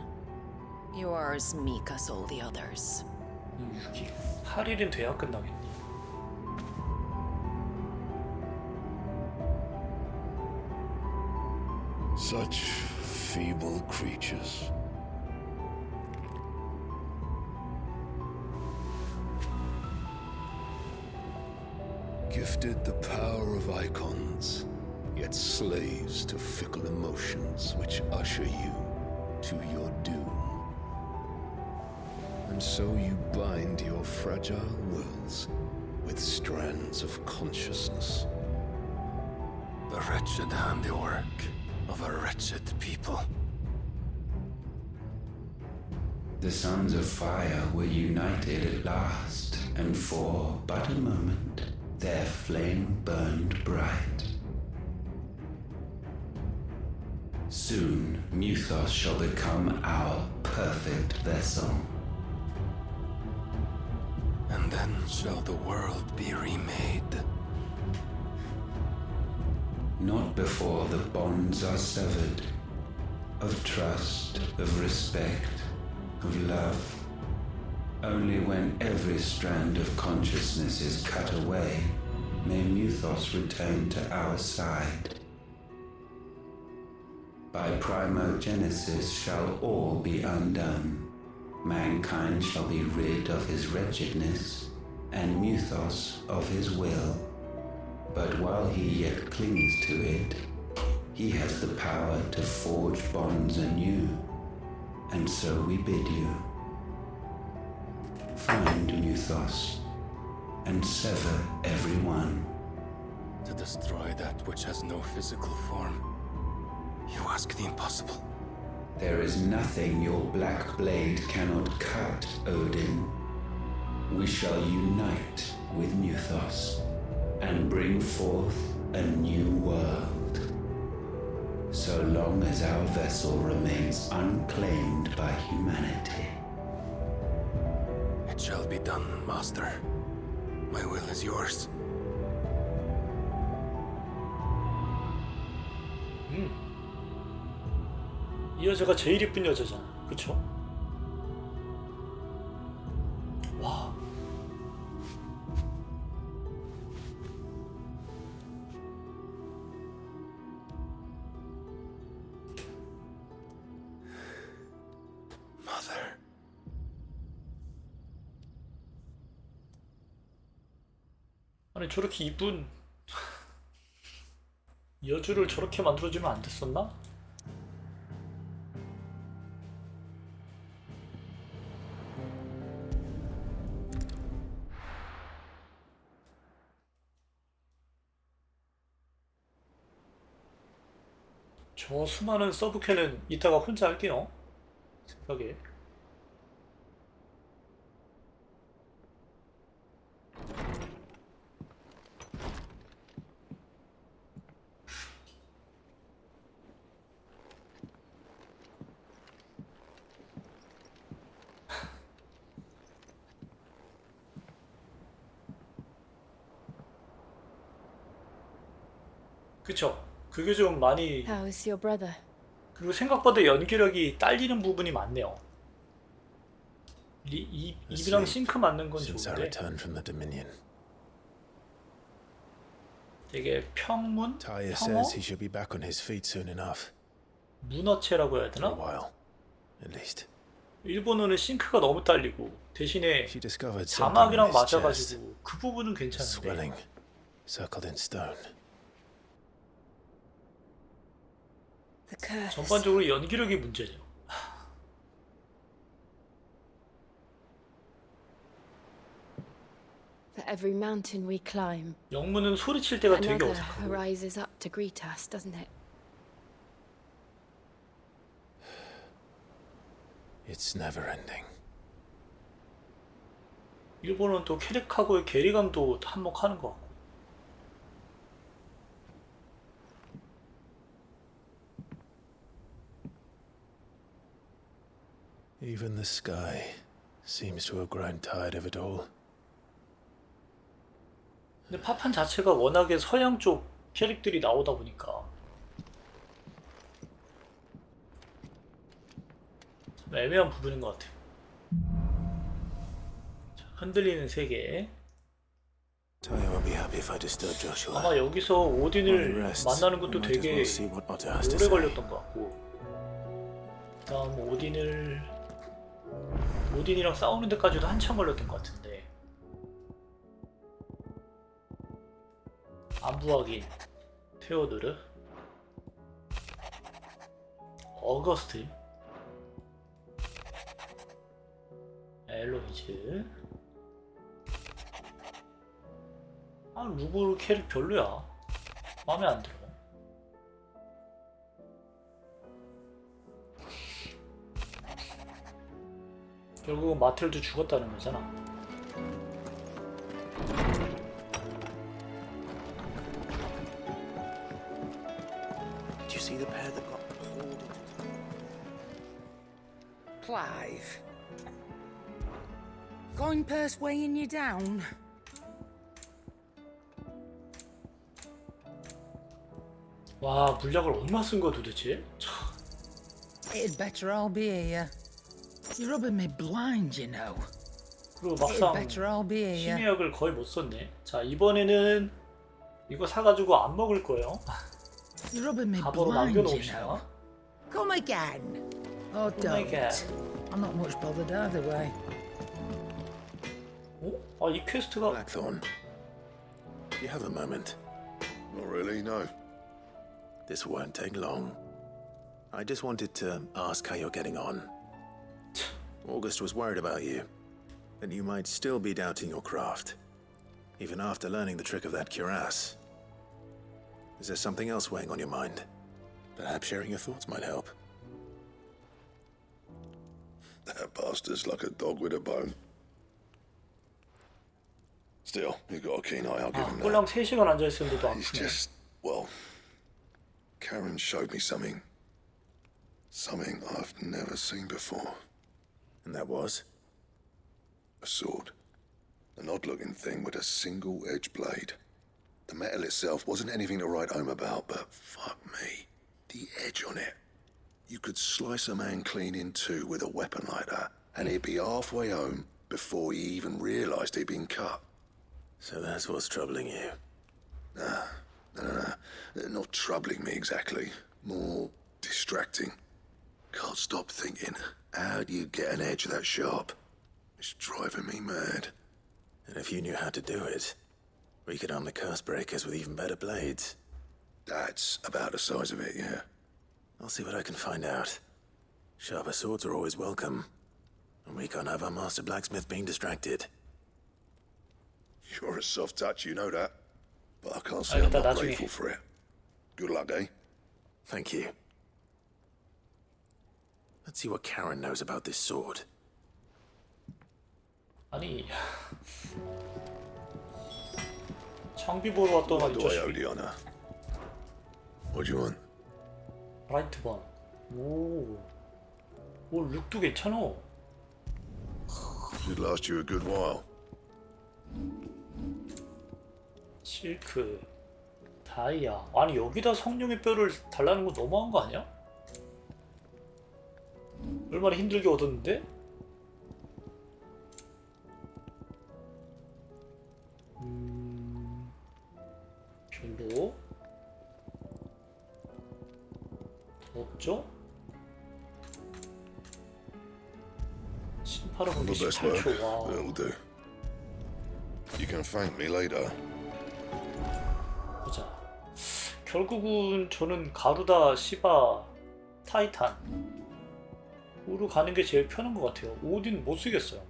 you are as meek as all the others. 6일. 8일은 돼야 끝나겠니? Such feeble creatures. Gifted the power of icons, yet slaves to fickle emotions which usher you to your doom. And so you bind your fragile wills with strands of consciousness. The wretched handiwork of a wretched people. The sons of fire were united at last, and for but a moment their flame burned bright. Soon Muthos shall become our perfect vessel. And then shall the world be remade. Not before the bonds are severed, of trust, of respect, of love. Only when every strand of consciousness is cut away, may Muthos return to our side. By primogenesis shall all be undone. Mankind shall be rid of his wretchedness, and Muthos of his will. But while he yet clings to it, he has the power to forge bonds anew. And so we bid you, find Muthos and sever everyone. To destroy that which has no physical form. You ask the impossible. There is nothing your black blade cannot cut, Odin. We shall unite with Muthos and bring forth a new world. So long as our vessel remains unclaimed by humanity. It shall be done, Master. My will is yours. 이 여자가 제일 이쁜 여자잖아, 그쵸? 와. Mother. 아니 저렇게 이쁜 여주를 저렇게 만들어주면 안 됐었나? 저 수많은 서브캐는 이따가 혼자 할게요. 생각에. 그쵸? 그게 좀 많이 How is your brother? 그리고 생각보다 연기력이 딸리는 부분이 많네요. 입이랑 싱크 맞는 건 Since our 좋은데 return from the Dominion, 되게 평문? Tyr 평어? says he should be back on his feet soon enough. 문어체라고 해야 For a 되나? while, at least. 일본어는 싱크가 너무 딸리고 대신에 She discovered something in 자막이랑 his chest, 맞아가지고 그 부분은 괜찮은데 swelling, circled in stone. The curse. 전반적으로 연기력이 문제죠. For every mountain we climb, 영문은 소리칠 때가 되게 another 어색하고 rises up to greet us, doesn't it? It's never ending. 일본은 또 캐릭하고의 괴리감도 한몫하는 것 같고 Even the sky seems to have grown tired of it all. 근데 파판 자체가 워낙에 서양 쪽 캐릭들이 나오다 보니까 좀 애매한 부분인 것 같아요. 자, 흔들리는 세계. Tyr won't be happy if I disturb Joshua. 아마 여기서 오딘을 만나는 것도 Might as 되게 well see what Otter has to 오래 say. 걸렸던 것 같고 그다음 오딘이랑 싸우는 데까지도 한참 걸렸던 것 같은데 안부하기 테오드르 어거스트 엘로이즈 아 루브 캐릭 별로야 마음에 안 들어 결국은 마텔도 죽었다는 거잖아. Did you see the pair that got pulled into Clive. Going purse weighing you down? 와 물약을 얼마 쓴 거야 도대체? 참. It'd better all be here. You're rubbing me blind, you know. 그리고 It'd 막상 better all be here. 심의약을 거의 못 썼네. 자 이번에는 이거 사가지고 안 먹을 거예요. You're rubbing me 가보로 blind, you 남겨놓읍시다. know. Come again. Or Come don't. again. I'm not much bothered either way. 아 이 퀘스트가 Blackthorn, do you have a moment? Not really, no. This won't take long. I just wanted to ask how you're getting on. August was worried about you. then you might still be doubting your craft, even after learning the trick of that cuirass. Is there something else weighing on your mind? Perhaps sharing your thoughts might help. That bastard's like a dog with a bone. Still, you've got a keen eye, I'll give him 꼴랑 that. 3시간 앉아있었는데도 안 It's 푸네. just, well, Karen showed me something. Something I've never seen before. And that was? A sword. An odd-looking thing with a single-edged blade. The metal itself wasn't anything to write home about, but fuck me, the edge on it. You could slice a man clean in two with a weapon like that, and he'd be halfway home before he even realised he'd been cut. So that's what's troubling you? No. Not troubling me exactly. More distracting. Can't stop thinking, how do you get an edge that sharp? It's driving me mad. And if you knew how to do it, we could arm the curse breakers with even better blades. That's about the size of it, yeah. I'll see what I can find out. Sharper swords are always welcome. And we can't have our master blacksmith being distracted. You're a soft touch, you know that. But I can't say I'm not grateful for it. Good luck, eh? Thank you. Let's see what Karen knows about this sword. 아니 장비 보러 왔더만 이 자식. What do you want? 라이트건. 오 룩도 괜찮아. Should last you a good while. 실크, 다이아. 아니 여기다 성령의 뼈를 달라는 거 너무한 거 아니야? 얼마나 힘들게 얻었는데? 별로. 더 없죠? 신파로 보기 18초. 와. That'll do. You can thank me later. 보자. 결국은 저는 가루다, 시바, 타이탄 으로 가는 게 제일 편한 것 같아요. 오딘 못 쓰겠어요.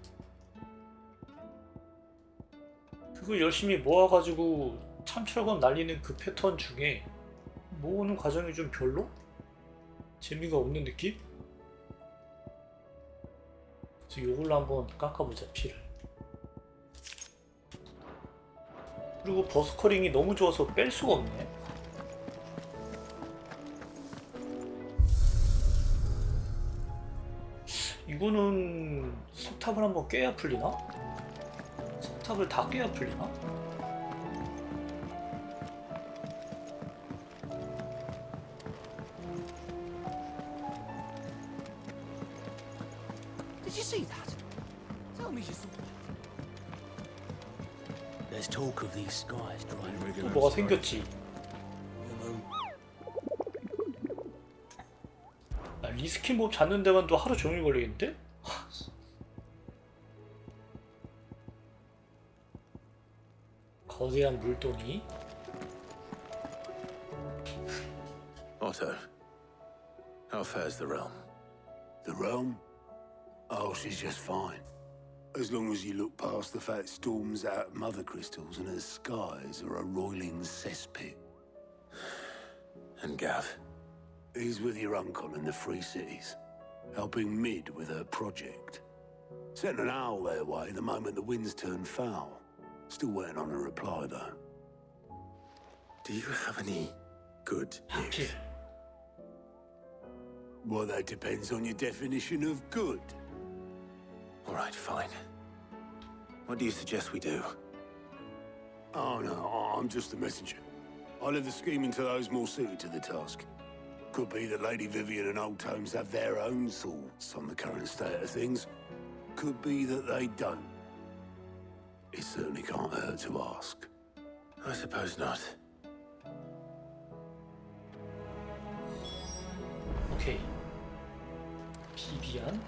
그걸 열심히 모아가지고 참철건 날리는 그 패턴 중에 모으는 과정이 좀 별로? 재미가 없는 느낌? 그래서 요걸로 한번 깎아보자, 피를. 그리고 버스커링이 너무 좋아서 뺄 수가 없네. 이거는 석탑을 한번 깨야 풀리나? 석탑을 다 깨야 풀리나? Did you see that? Tell me you saw that. There's talk of these skies drying. 또 뭐가 생겼지. 리스킨 몹 잡는 데만도 하루 종일 걸리겠는데? 거대한 물동이. Otto, how fares the realm? The realm? Oh, she's just fine. As long as you look past the fact storms out mother crystals and her skies are a roiling cesspit. And Gav? He's with your uncle in the Free Cities, helping Mid with her project. Sent an owl their way the moment the winds turned foul. Still waiting on a reply, though. Do you have any good news? Well, that depends on your definition of good. All right, fine. What do you suggest we do? Oh, no, I'm just the messenger. I leave the scheming to those more suited to the task. Could be that Lady Vivian and Old Tomes have their own thoughts on the current state of things. Could be that they don't. It certainly can't hurt to ask. I suppose not. 오케이. 비비안.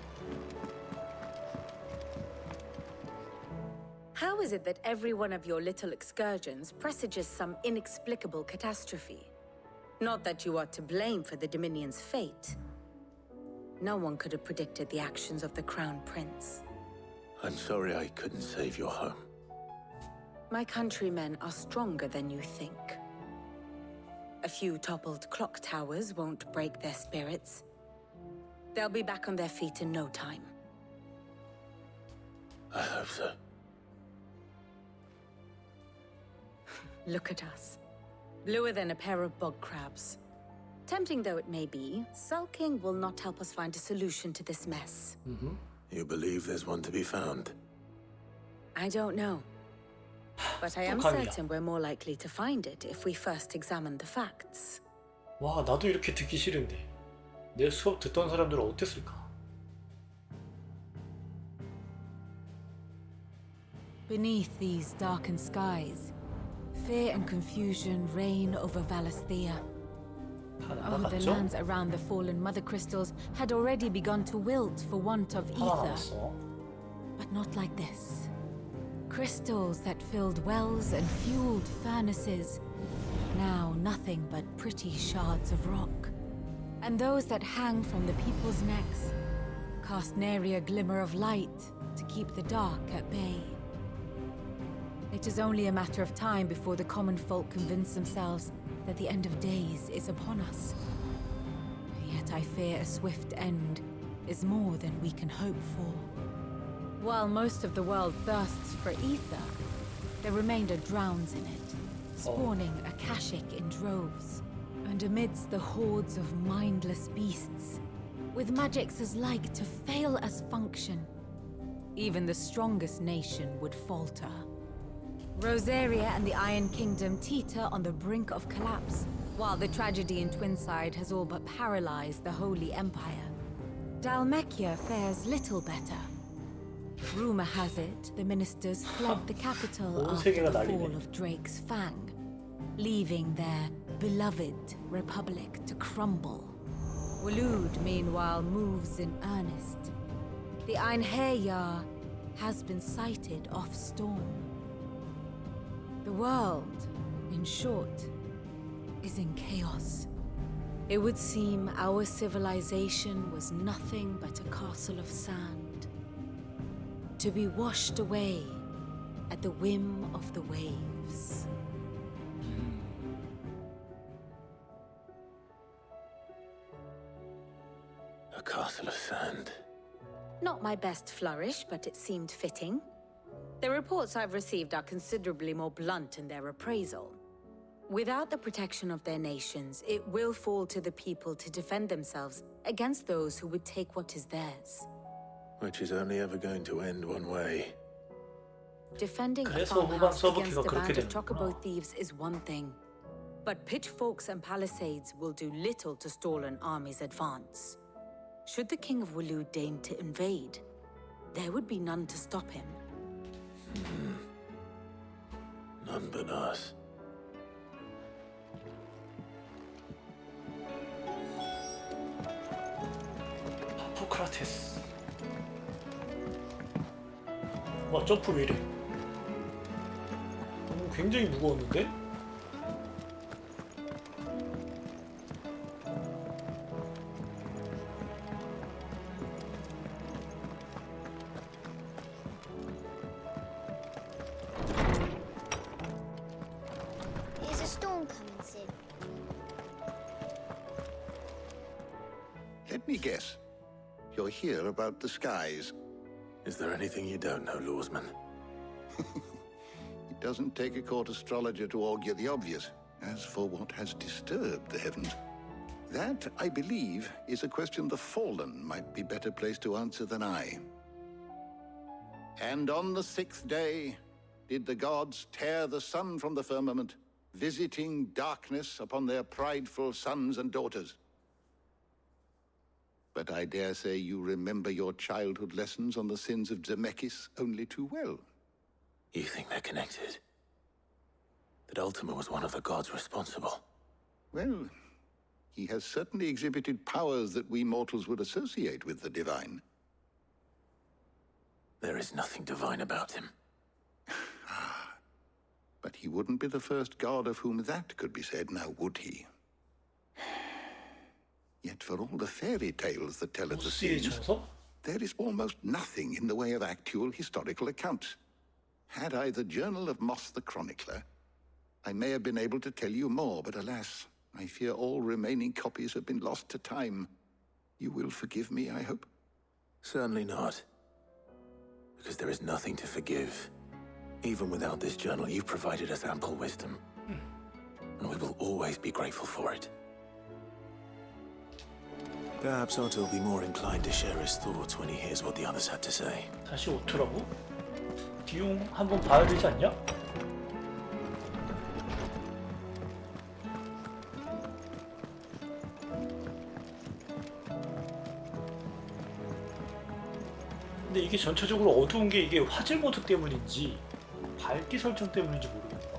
How is it that every one of your little excursions presages some inexplicable catastrophe? Not that you are to blame for the Dominion's fate. No one could have predicted the actions of the Crown Prince. I'm sorry I couldn't save your home. My countrymen are stronger than you think. A few toppled clock towers won't break their spirits. They'll be back on their feet in no time. I hope so. Look at us. Bluer than a pair of bog crabs. Tempting though it may be, sulking will not help us find a solution to this mess. You believe there's one to be found? I don't know. But I am certain we're more likely to find it if we first examine the facts. 와, 나도 이렇게 듣기 싫은데. 내 수업 듣던 사람들은 어땠을까? Beneath these darkened skies, fear and confusion reign over Valisthea. Oh, the lands around the fallen mother crystals had already begun to wilt for want of ether. But not like this. Crystals that filled wells and fueled furnaces, now nothing but pretty shards of rock. And those that hang from the people's necks cast nary a glimmer of light to keep the dark at bay. It is only a matter of time before the common folk convince themselves that the end of days is upon us. Yet I fear a swift end is more than we can hope for. While most of the world thirsts for ether, the remainder drowns in it, spawning Akashic in droves. And amidst the hordes of mindless beasts, with magics as like to fail as function, even the strongest nation would falter. Rosaria and the Iron Kingdom teeter on the brink of collapse, while the tragedy in Twinside has all but paralyzed the Holy Empire. Dalmekia fares little better. Rumor has it the ministers fled the capital after the fall of Drake's Fang, leaving their beloved republic to crumble. Waloed, meanwhile, moves in earnest. The Einherjar has been sighted off storm. The world, in short, is in chaos. It would seem our civilization was nothing but a castle of sand, to be washed away at the whim of the waves. A castle of sand. Not my best flourish, but it seemed fitting. The reports I've received are considerably more blunt in their appraisal. Without the protection of their nations, it will fall to the people to defend themselves against those who would take what is theirs. Which is only ever going to end one way. Defending a farmhouse against a band of chocobo thieves is one thing. But pitchforks and palisades will do little to stall an army's advance. Should the King of Waloed deign to invade, there would be none to stop him. None but us. 포크라테스. 와, 점프 왜 이래? 굉장히 무거웠는데? Is a storm coming soon? Let me guess. You're here about the skies. Is there anything you don't know, Lawsman? It doesn't take a court astrologer to augur the obvious. As for what has disturbed the heavens, that, I believe, is a question the Fallen might be better placed to answer than I. And on the 6th day did the gods tear the sun from the firmament, visiting darkness upon their prideful sons and daughters. But I dare say you remember your childhood lessons on the sins of Zemeckis only too well. You think they're connected? That Ultima was one of the gods responsible? Well, he has certainly exhibited powers that we mortals would associate with the divine. There is nothing divine about him. But he wouldn't be the first god of whom that could be said, now would he? Yet for all the fairy tales that tell of the sins, there is almost nothing in the way of actual historical accounts. Had I the Journal of Moss the Chronicler, I may have been able to tell you more, but alas, I fear all remaining copies have been lost to time. You will forgive me, I hope? Certainly not. Because there is nothing to forgive. Even without this journal, you've provided us ample wisdom. And we will always be grateful for it. Perhaps Otto will be more inclined to share his thoughts when he hears what the others had to say. 다시 오토라고? 디용 한번 봐야 되지 않냐? 근데 이게 전체적으로 어두운 게 이게 화질 모드 때문인지 밝기 설정 때문인지 모르겠다.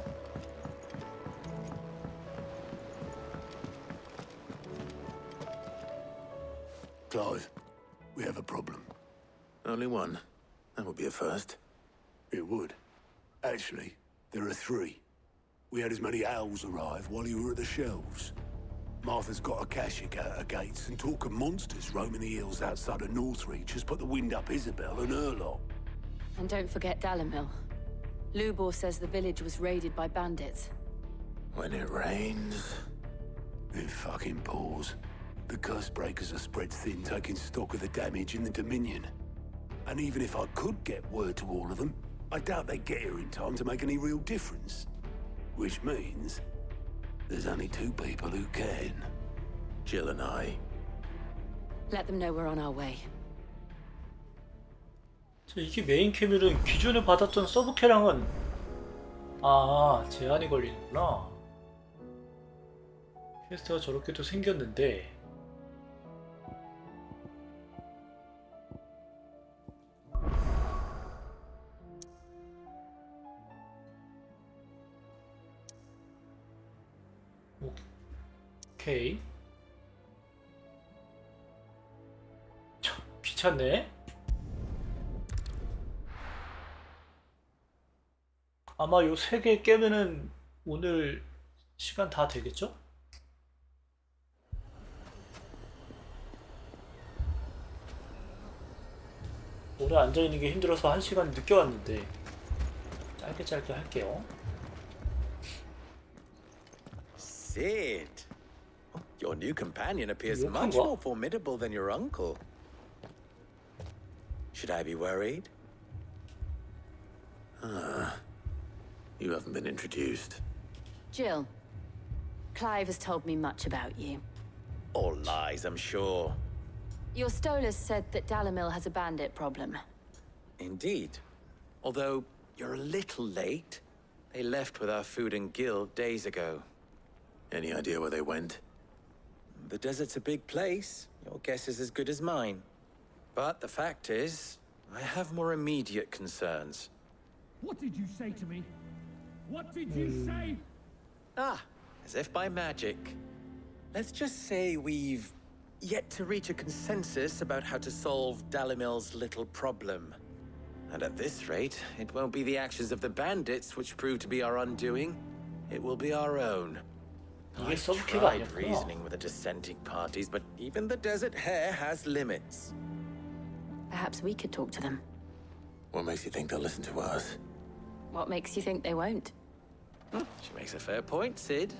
Clive, we have a problem. Only one. That would be a first. It would. Actually, there are three. We had as many owls arrive while you were at the shelves. Martha's got a Akashic out her gates, and talk of monsters roaming the hills outside of Northreach has put the wind up Isabel and her lot. And don't forget Dalimil. Lubor says the village was raided by bandits. When it rains... It fucking pours. The curse breakers are spread thin, taking stock of the damage in the Dominion. And even if I could get word to all of them, I doubt they'd get here in time to make any real difference. Which means... there's only two people who can. Jill and I. Let them know we're on our way. 자, 이게 메인 캐밀은 기존에 받았던 서브캐랑은 제한이 걸리는구나. 퀘스트가 저렇게도 생겼는데 오케이. 참 귀찮네. 아마 요 3개 깨면은 오늘 시간 다 되겠죠? 오래 앉아있는 게 힘들어서 1시간 늦게 왔는데 짧게 할게요. Sid, your new companion appears much more formidable than your uncle. Should I be worried? You haven't been introduced. Jill, Clive has told me much about you. All lies, I'm sure. Your Stolas said that Dalimil has a bandit problem. Indeed. Although you're a little late. They left with our food and guild days ago. Any idea where they went? The desert's a big place. Your guess is as good as mine. But the fact is, I have more immediate concerns. What did you say to me? What did you say? As if by magic. Let's just say we've yet to reach a consensus about how to solve Dalimil's little problem. And at this rate, it won't be the actions of the bandits which prove to be our undoing. It will be our own. I've tried reasoning with the dissenting parties, but even the desert hare has limits. Perhaps we could talk to them. What makes you think they'll listen to us? What makes you think they won't? She makes a fair point, Sid.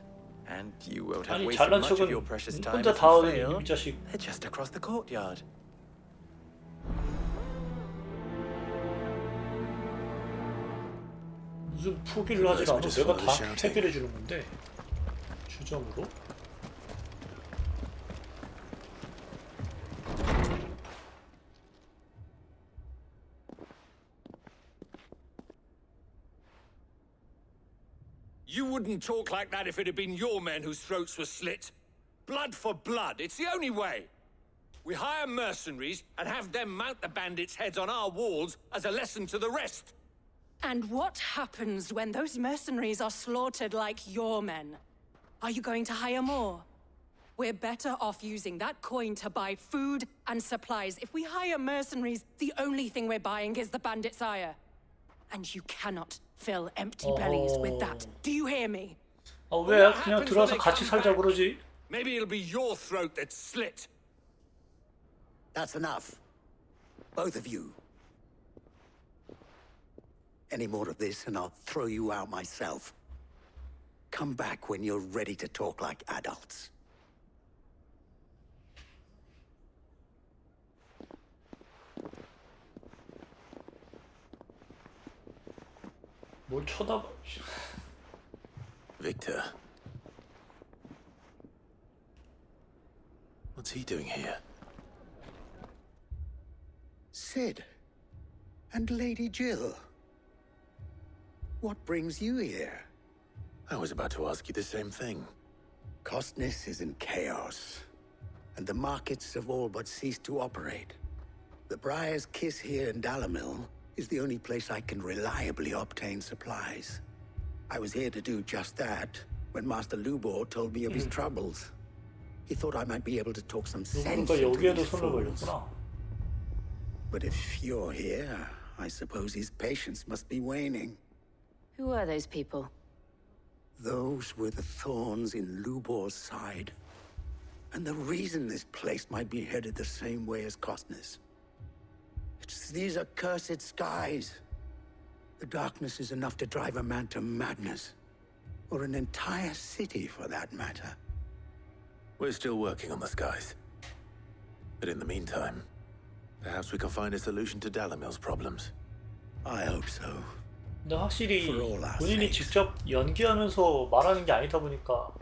And you won't have 아니, wasted 잘난 much of 척은 your precious time 혼자 if 다 you 하는 fail. 이 자식. They're just across the courtyard. 무슨 포기를 하지 않아. 내가 다 해결해 주는 건데 주점으로. You wouldn't talk like that if it had been your men whose throats were slit. Blood for blood, it's the only way. We hire mercenaries and have them mount the bandits' heads on our walls as a lesson to the rest. And what happens when those mercenaries are slaughtered like your men? Are you going to hire more? We're better off using that coin to buy food and supplies. If we hire mercenaries, the only thing we're buying is the bandits' ire. And you cannot fill empty bellies with that. Do you hear me? 왜 그냥 들어와서 같이 살자 그러지? Maybe it'll be your throat that's slit. That's enough. Both of you. Any more of this and I'll throw you out myself. Come back when you're ready to talk like adults. 뭘 쳐다봐. Victor. What's he doing here? Sid. And Lady Jill. What brings you here? I was about to ask you the same thing. Costness is in chaos, and the markets have all but ceased to operate. The Briar's Kiss here in Dalimil is the only place I can reliably obtain supplies. I was here to do just that when Master Lubor told me of his troubles. He thought I might be able to talk some sense into these fools. But if you're here, I suppose his patience must be waning. Who are those people? Those were the thorns in Lubor's side. And the reason this place might be headed the same way as Costness. It's these accursed skies. The darkness is enough to drive a man to madness. Or an entire city, for that matter. We're still working on the skies. But in the meantime, perhaps we can find a solution to Dalimil's problems. I hope so. 근데 확실히 본인이 직접 연기하면서 말하는 게 아니다 보니까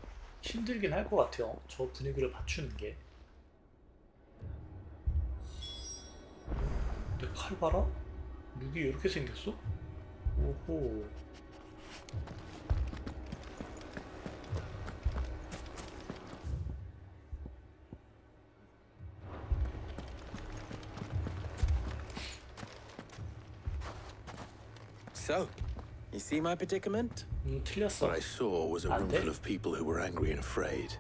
힘들긴 할 것 같아요. 저 분위기를 맞추는 게. 근데 칼 봐라? 무기 이렇게 생겼어? 오호. So, you see my predicament? 틀렸어. What I saw was a room full of people who were angry and afraid.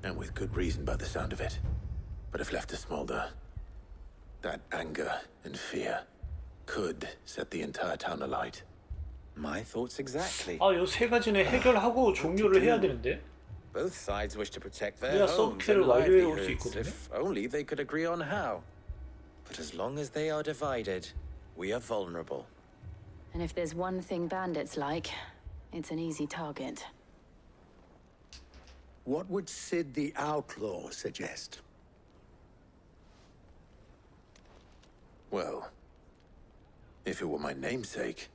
And with good reason by the sound of it. But if left to smolder, that anger and fear could set the entire town alight. My thoughts exactly. 아, 요 세 가지는 해결하고 종료를 해야 되는데. Both sides wish to protect their 내가 homes 서브캐를 and 완료해 올 수 livelihoods. 있거든요. If only they could agree on how. But as long as they are divided, we are vulnerable. And if there's one thing bandits like, it's an easy target. What would Sid the Outlaw suggest? Well, if it were my namesake,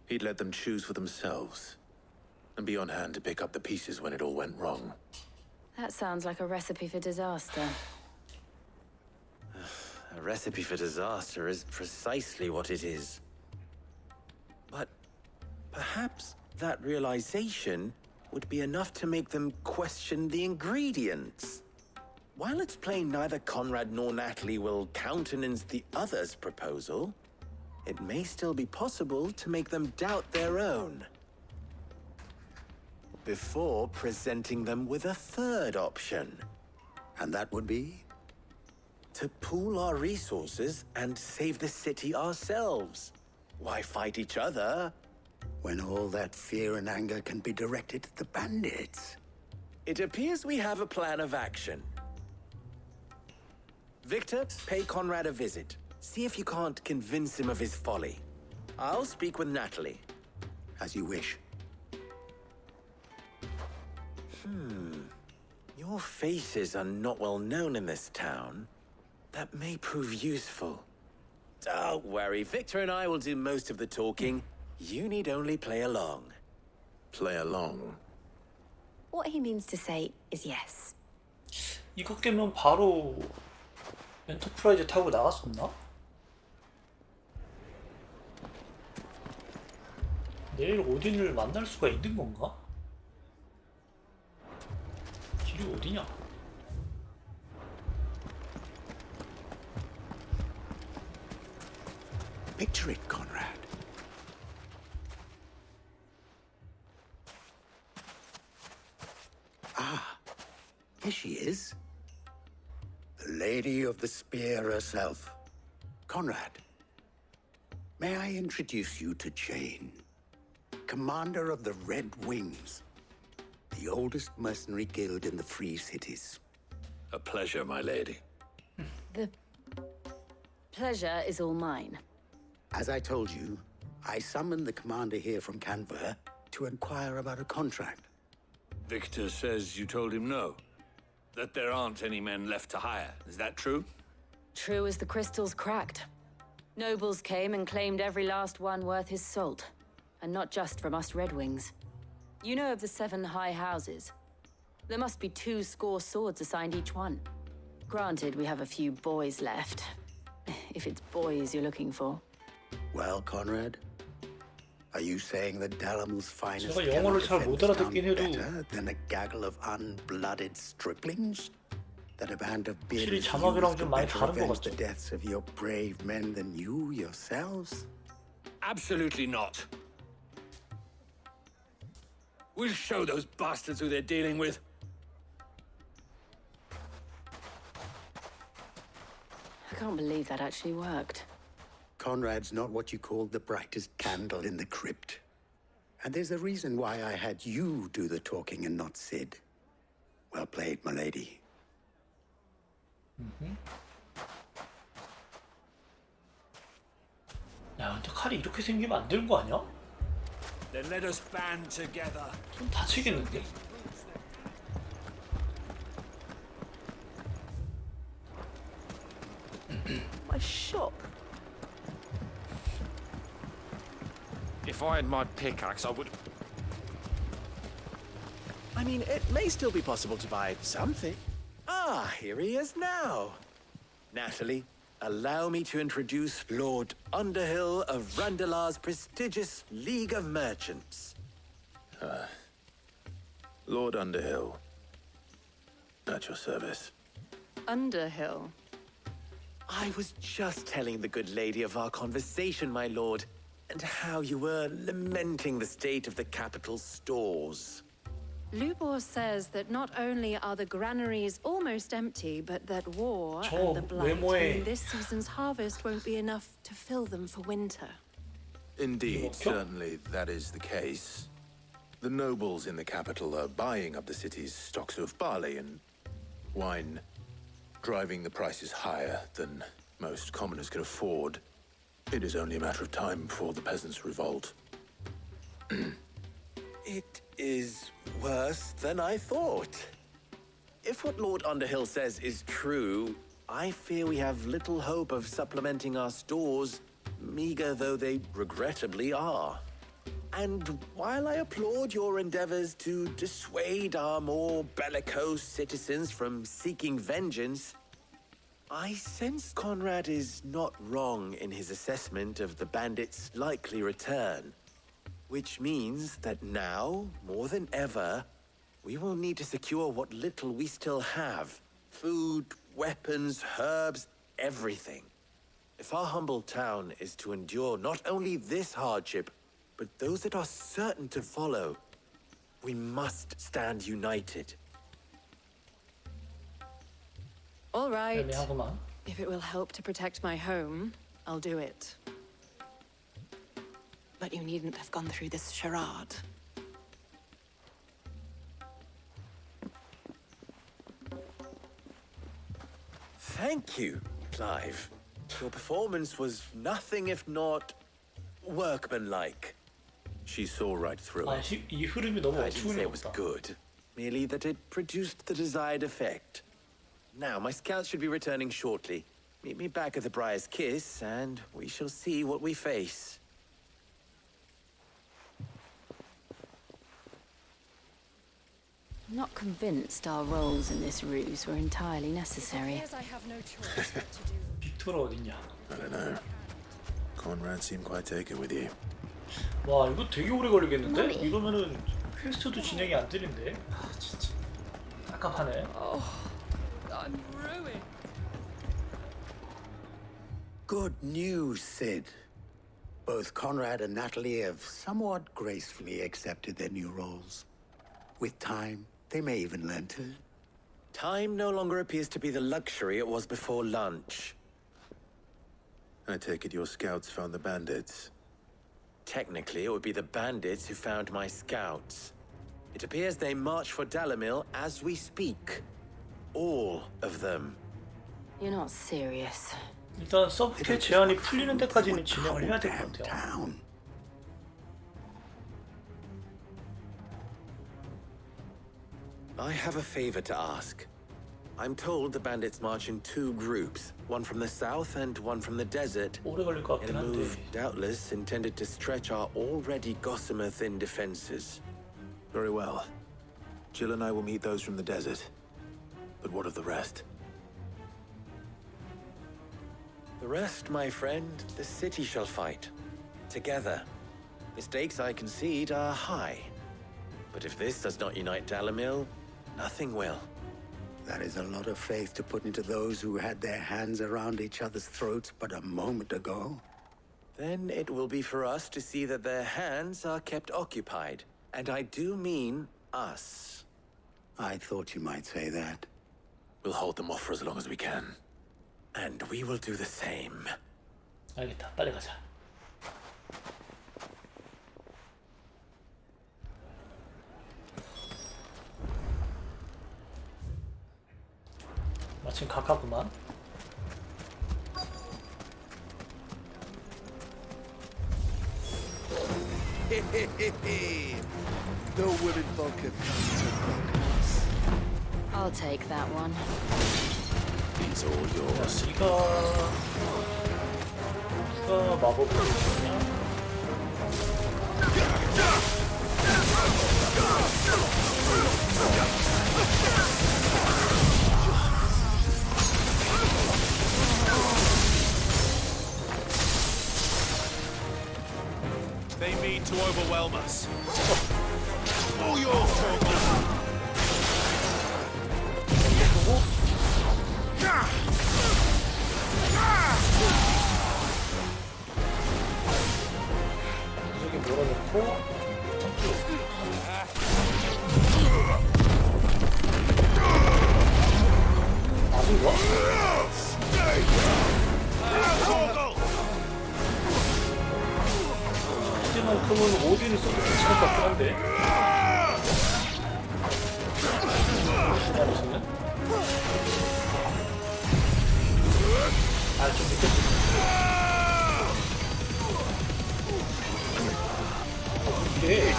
he'd let them choose for themselves and be on hand to pick up the pieces when it all went wrong. That sounds like a recipe for disaster. A recipe for disaster is precisely what it is. But perhaps that realization would be enough to make them question the ingredients. While it's plain neither Conrad nor Natalie will countenance the other's proposal, it may still be possible to make them doubt their own. Before presenting them with a third option. And that would be? To pool our resources and save the city ourselves. Why fight each other? When all that fear and anger can be directed at the bandits. It appears we have a plan of action. Victor, pay Conrad a visit. See if you can't convince him of his folly. I'll speak with Natalie. As you wish. Your faces are not well known in this town. That may prove useful. Don't worry, Victor and I will do most of the talking. You need only play along. Play along? What he means to say is yes. 이거 깨면 바로 엔터프라이즈 타고 나갔었나? 내일 오딘을 만날 수가 있는 건가? 길이 어디냐? Picture it, Conrad. Ah, here she is. The Lady of the Spear herself. Conrad, may I introduce you to Jane, commander of the Red Wings, the oldest mercenary guild in the Free Cities. A pleasure, my lady. The pleasure is all mine. As I told you, I summoned the commander here from Canver to inquire about a contract. Victor says you told him no. That there aren't any men left to hire. Is that true? True as the crystals cracked. Nobles came and claimed every last one worth his salt. And not just from us Red Wings. You know of the 7 high houses. There must be 2 swords assigned each one. Granted, we have a few boys left. If it's boys you're looking for. Well, Conrad, are you saying that Dalamil's finest 제가 영어를 잘 못 알아듣긴 해도 better than a gaggle of unblooded striplings? That a band of 확실히 bearded 자막이랑 youths 좀 could 많이 better 다른 것 avenge the 같죠? deaths of your brave men than you yourselves? Absolutely not. We'll show those bastards who they're dealing with. I can't believe that actually worked. Conrad's not what you called the brightest candle in the crypt. And there's a reason why I had you do the talking and not Sid. Well played, my lady. 야, 근데 칼이 이렇게 생기면 안 되는 거 아니야? Then let us band together. 좀 다치겠는데? My shop. If I had my pickaxe, I would... I mean, it may still be possible to buy something. Ah, here he is now. Natalie, allow me to introduce Lord Underhill of Randalar's prestigious League of Merchants. Lord Underhill. At your service. Underhill. I was just telling the good lady of our conversation, my lord, and how you were lamenting the state of the capital's stores. Lubor says that not only are the granaries almost empty, but that war and the blight mean this season's harvest won't be enough to fill them for winter. Indeed, certainly that is the case. The nobles in the capital are buying up the city's stocks of barley and wine, driving the prices higher than most commoners can afford. It is only a matter of time before the peasants revolt. It is worse than I thought. If what Lord Underhill says is true, I fear we have little hope of supplementing our stores, meager though they regrettably are. And while I applaud your endeavors to dissuade our more bellicose citizens from seeking vengeance, I sense Conrad is not wrong in his assessment of the bandits' likely return. Which means that now, more than ever, we will need to secure what little we still have. Food, weapons, herbs, everything. If our humble town is to endure not only this hardship, but those that are certain to follow, we must stand united. All right. If it will help to protect my home, I'll do it. But you needn't have gone through this charade. Thank you, Clive. Your performance was nothing if not workmanlike. She saw right through it. 이 흐름이 너무 I didn't say 어처구니 it was 없다. good, merely that it produced the desired effect. Now, my scouts should be returning shortly. Meet me back at the Briar's Kiss, and we shall see what we face. I'm not convinced our roles in this ruse were entirely necessary. I have no choice but to do. 빅토르 어딨냐? I don't know. Conrad seemed quite taken with you. 와, 이거 되게 오래 걸리겠는데? 이러면은 퀘스트도 진행이 안 되는데? 아, 진짜 깝깝하네. I'm ruined. Good news, Sid. Both Conrad and Natalie have somewhat gracefully accepted their new roles. With time, they may even learn to. Time no longer appears to be the luxury it was before lunch. I take it your scouts found the bandits. Technically, it would be the bandits who found my scouts. It appears they march for Dalamil as we speak. all of them. You're not serious. 일단 서브퀘 제한이 풀리는 데까지는 진행을 해야 될 것 같아요. I have a favor to ask. I'm told the bandits march in two groups, one from the south and one from the desert, 오래 걸릴 것 in 같긴 a 한데. move doubtless intended to stretch our already gossamer-thin defenses. Very well. Jill and I will meet those from the desert. But what of the rest? The rest, my friend, the city shall fight. Together. The stakes, I concede, are high. But if this does not unite Dalimil, nothing will. That is a lot of faith to put into those who had their hands around each other's throats but a moment ago. Then it will be for us to see that their hands are kept occupied. And I do mean us. I thought you might say that. We'll hold them off for as long as we can. And we will do the same. 알겠다. 빨리 가자. 마침 가깝구만. The women folk have come to welcome us. I'll take that one. These all yours. 누가 마법을 쓰냐? They mean to overwhelm us. All yours, Torgal. 이쪽에 몰아놓고 아주 좋아? 이제만큼은 오딘을 써도 괜찮을 것 같긴 한데. 기다리시면 좀 늦겠지. 이게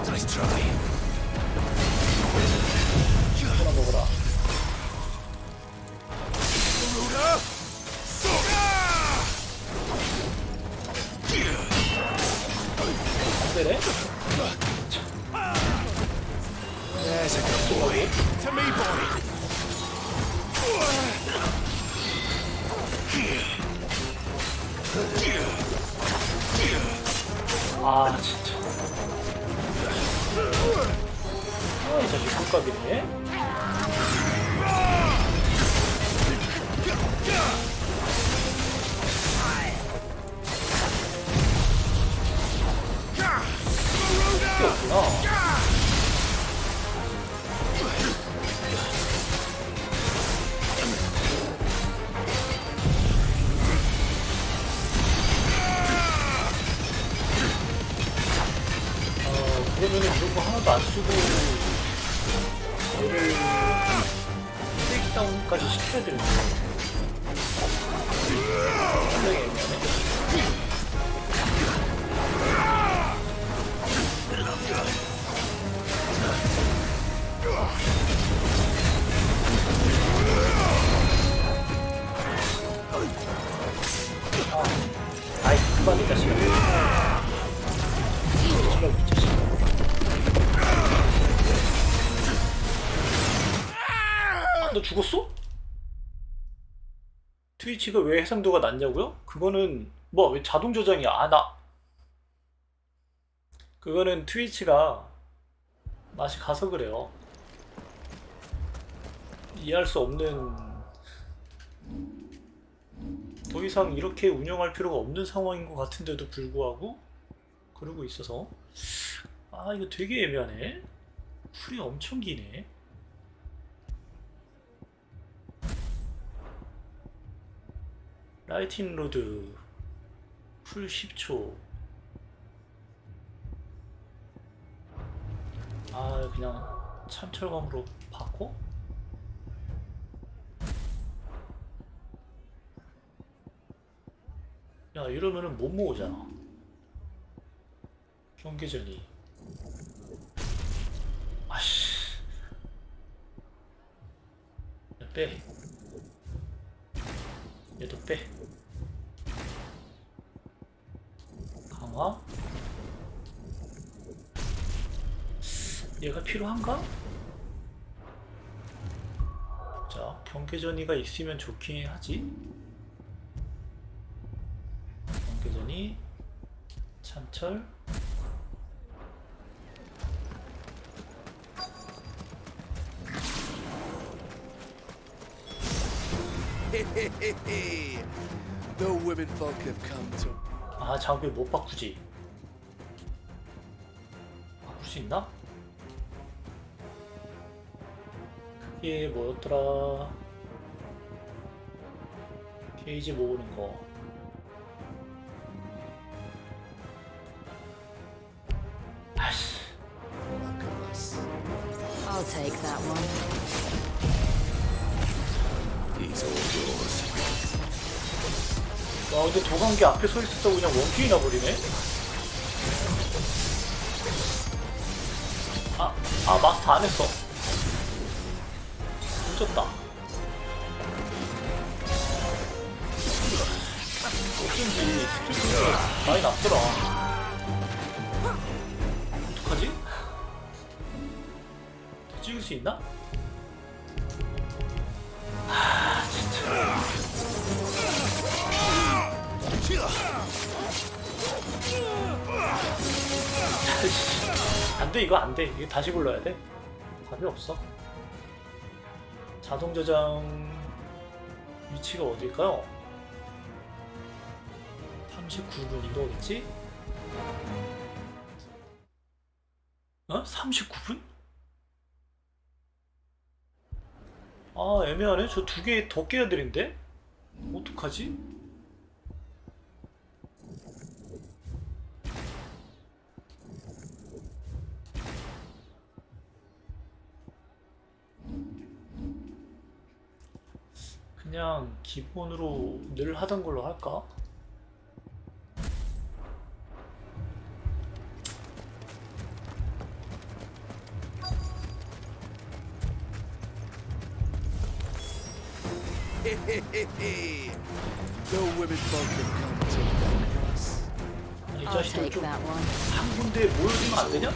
Nice try. 먹어라. 안 되네? There's a good boy. To me, boy. 아 진짜. 이 자식 꿀값이네. 그게 없구나. 그러면은 이런 거 하나도 안 쓰고 얘를 테이크다운까지 시켜야 되는 거야. 굉장히 애매하네. 아이 그만 이 자식아. 너 죽었어? 트위치가 왜 해상도가 낮냐고요? 그거는 뭐 왜 자동 저장이야? 그거는 트위치가 맛이 가서 그래요. 이해할 수 없는 더 이상 이렇게 운영할 필요가 없는 상황인 것 같은데도 불구하고 그러고 있어서 아 이거 되게 애매하네. 풀이 엄청 기네. 라이팅 로드 풀 10초. 아 그냥 참철검으로 바꿔? 야 이러면은 못 모으잖아. 경계전이. 아씨. 야, 빼. 얘도 빼. 강화. 얘가 필요한가? 자, 경계전이가 있으면 좋긴 하지. 경계전이 참철. The women folk have come to. 아, 장비 못 바꾸지. 바꿀 수 있나? 그게 뭐였더라? 게이지 모으는 거. 아씨. I'll take that one. He's all yours. 와 근데 도관계 앞에 서 있었다고 그냥 원킬이 나버리네? 아 마스터 안 했어. 늦었다. 어쩐지 스킬이 많이 났더라. 어떡하지? 더 찍을 수 있나? 아 진짜. 안돼 이거 안돼. 이거 다시 불러야 돼. 답이 없어. 자동 저장 위치가 어딜까요? 39분 이거겠지? 어? 39분? 아 애매하네. 저 두 개 더 깨야 되는데? 어떡하지? 그냥 기본으로 늘 하던 걸로 할까? The women folk have come to welcome us. 이 자식들 좀 한 군데에 모여주면 안 되냐?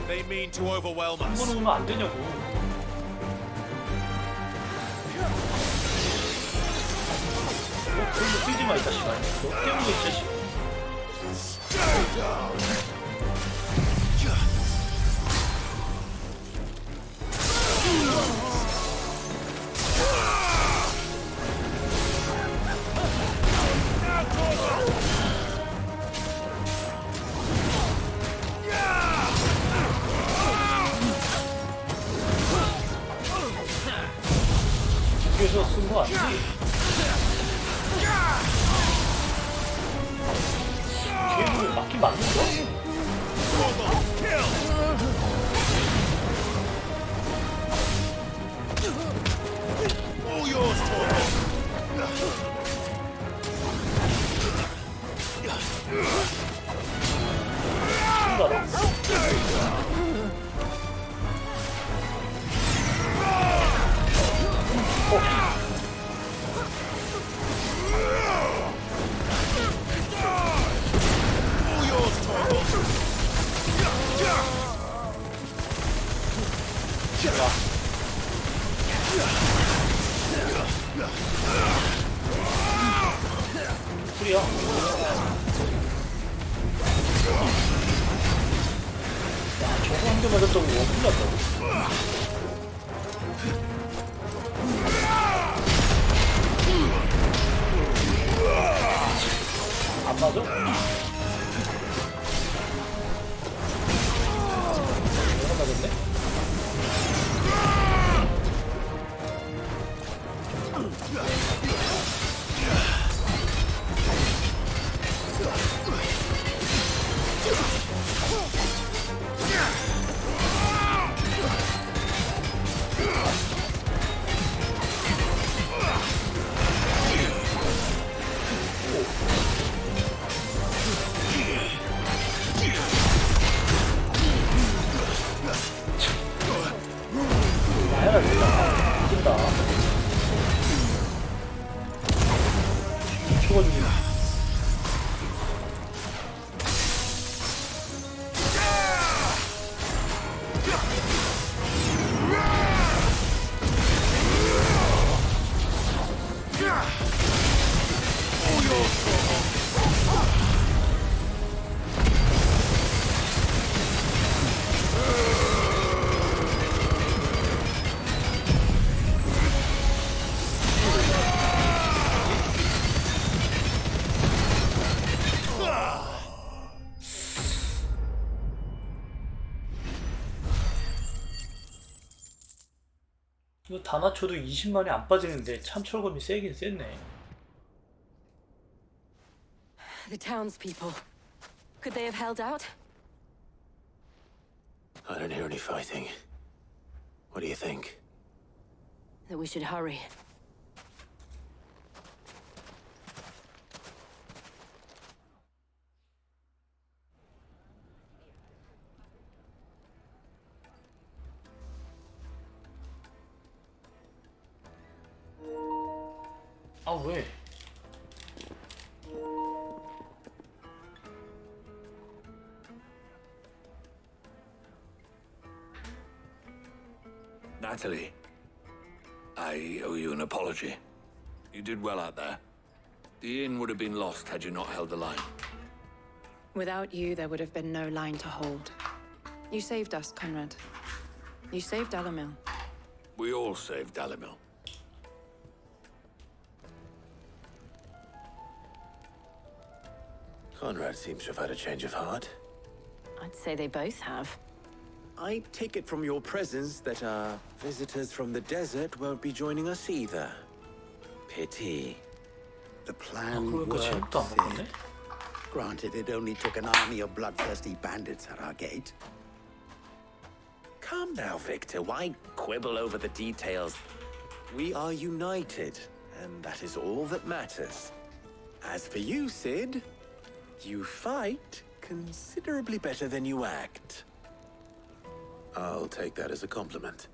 They mean to overwhelm 한 us. 번 오면 안 되냐고. 그런 거 뛰지 마, 이 자식아. 너 때문에 이 자식. 그래서 쓴 거 아니지? 걔는 맞긴 맞는데? All yours, Torvald. 소리야. 야, 저거 한 대 맞았다고 원분 났다고? 안 맞아? 내가 맞았네? 나야라 진짜 이긴다. 죽어주기다. 이거 다 맞춰도 20만이 안 빠지는데 참 철검이 세긴 셌네. The townspeople. Could they have held out? I don't hear any fighting. What do you think? That we should hurry. 아 왜? Natalie, I owe you an apology. You did well out there. The inn would have been lost had you not held the line. Without you, there would have been no line to hold. You saved us, Conrad. You saved Dalimil. We all saved Dalimil. Conrad seems to have had a change of heart. I'd say they both have. I take it from your presence that our visitors from the desert won't be joining us either. Pity. The plan 그러니까 worked, 재밌도 안 먹었네? Sid. Granted, it only took an army of bloodthirsty bandits at our gate. Calm now, Victor. Why quibble over the details? We are united, and that is all that matters. As for you, Sid, you fight considerably better than you act. I'll take that as a compliment.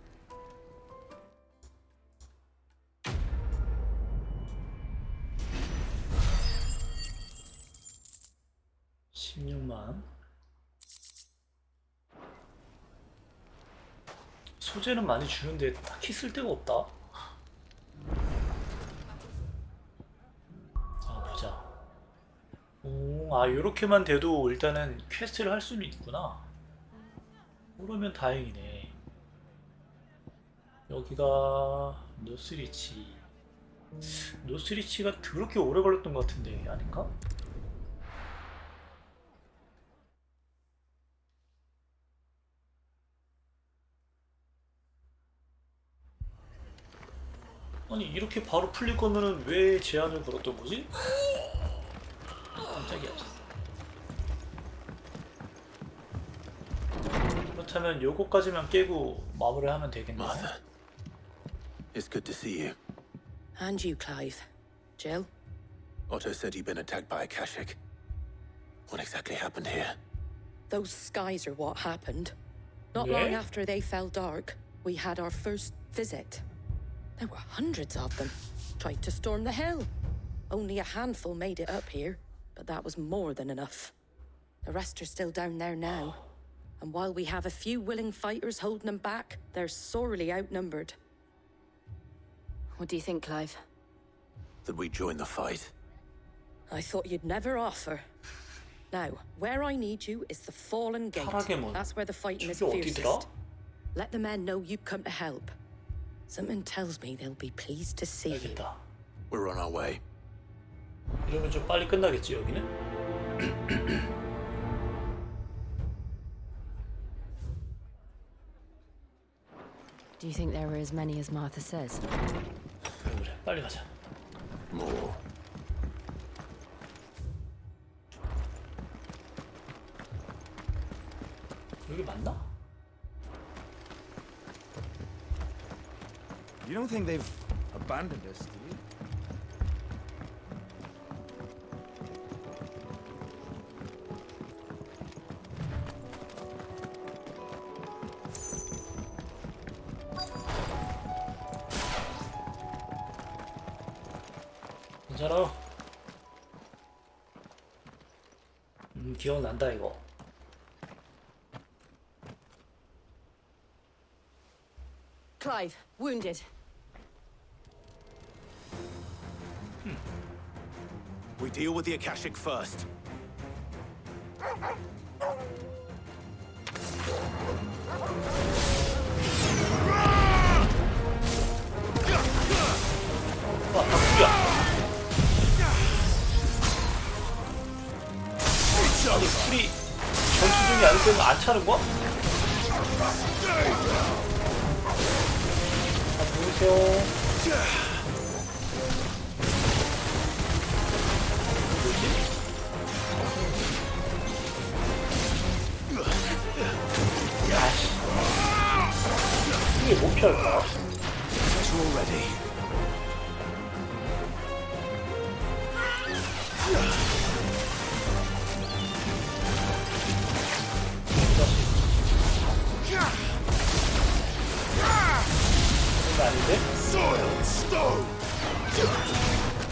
소재는 많이 주는데 딱히 쓸데가 없다. 자 보자. 오, 아 요렇게만 돼도 일단은 퀘스트를 할 수는 있구나. 그러면 다행이네. 여기가 노스리치. 노스리치가 더럽게 오래 걸렸던 것 같은데 아닌가? 아니 이렇게 바로 풀릴 거면은 왜 제한을 걸었던 거지? 깜짝이야. 그렇다면 요거까지만 깨고 마무리를 하면 되겠네. Martha, it's good to see you. And you, Clive. Jill? Otto said you'd been attacked by a Kashik. What exactly happened here? Those skies are what happened. Not long after they fell dark, we had our first visit. There were hundreds of them. Tried to storm the hill. Only a handful made it up here, but that was more than enough. The rest are still down there now. And while we have a few willing fighters holding them back, they're sorely outnumbered. What do you think, Clive? that we join the fight. I thought you'd never offer. Now, where I need you is the Fallen Gate. That's where the fighting is fiercest. Let the men know you've come to help. Something tells me they'll be pleased to see you. We're on our way. 이러면 좀 빨리 끝나겠지 여기는? Do you think there were as many as Martha says? 그래, 빨리 가자. More. 여기 맞나? You don't think they've abandoned us, do you? 괜찮아. 기억난다 이거. Clive, wounded. We deal with the Akashic first. 아니 풀이 전투 중이 아닐 때는 안 차는 거야? 아 보이세요? 뭐지? 야씨 이게 못 펴할까? 이거 아닌데?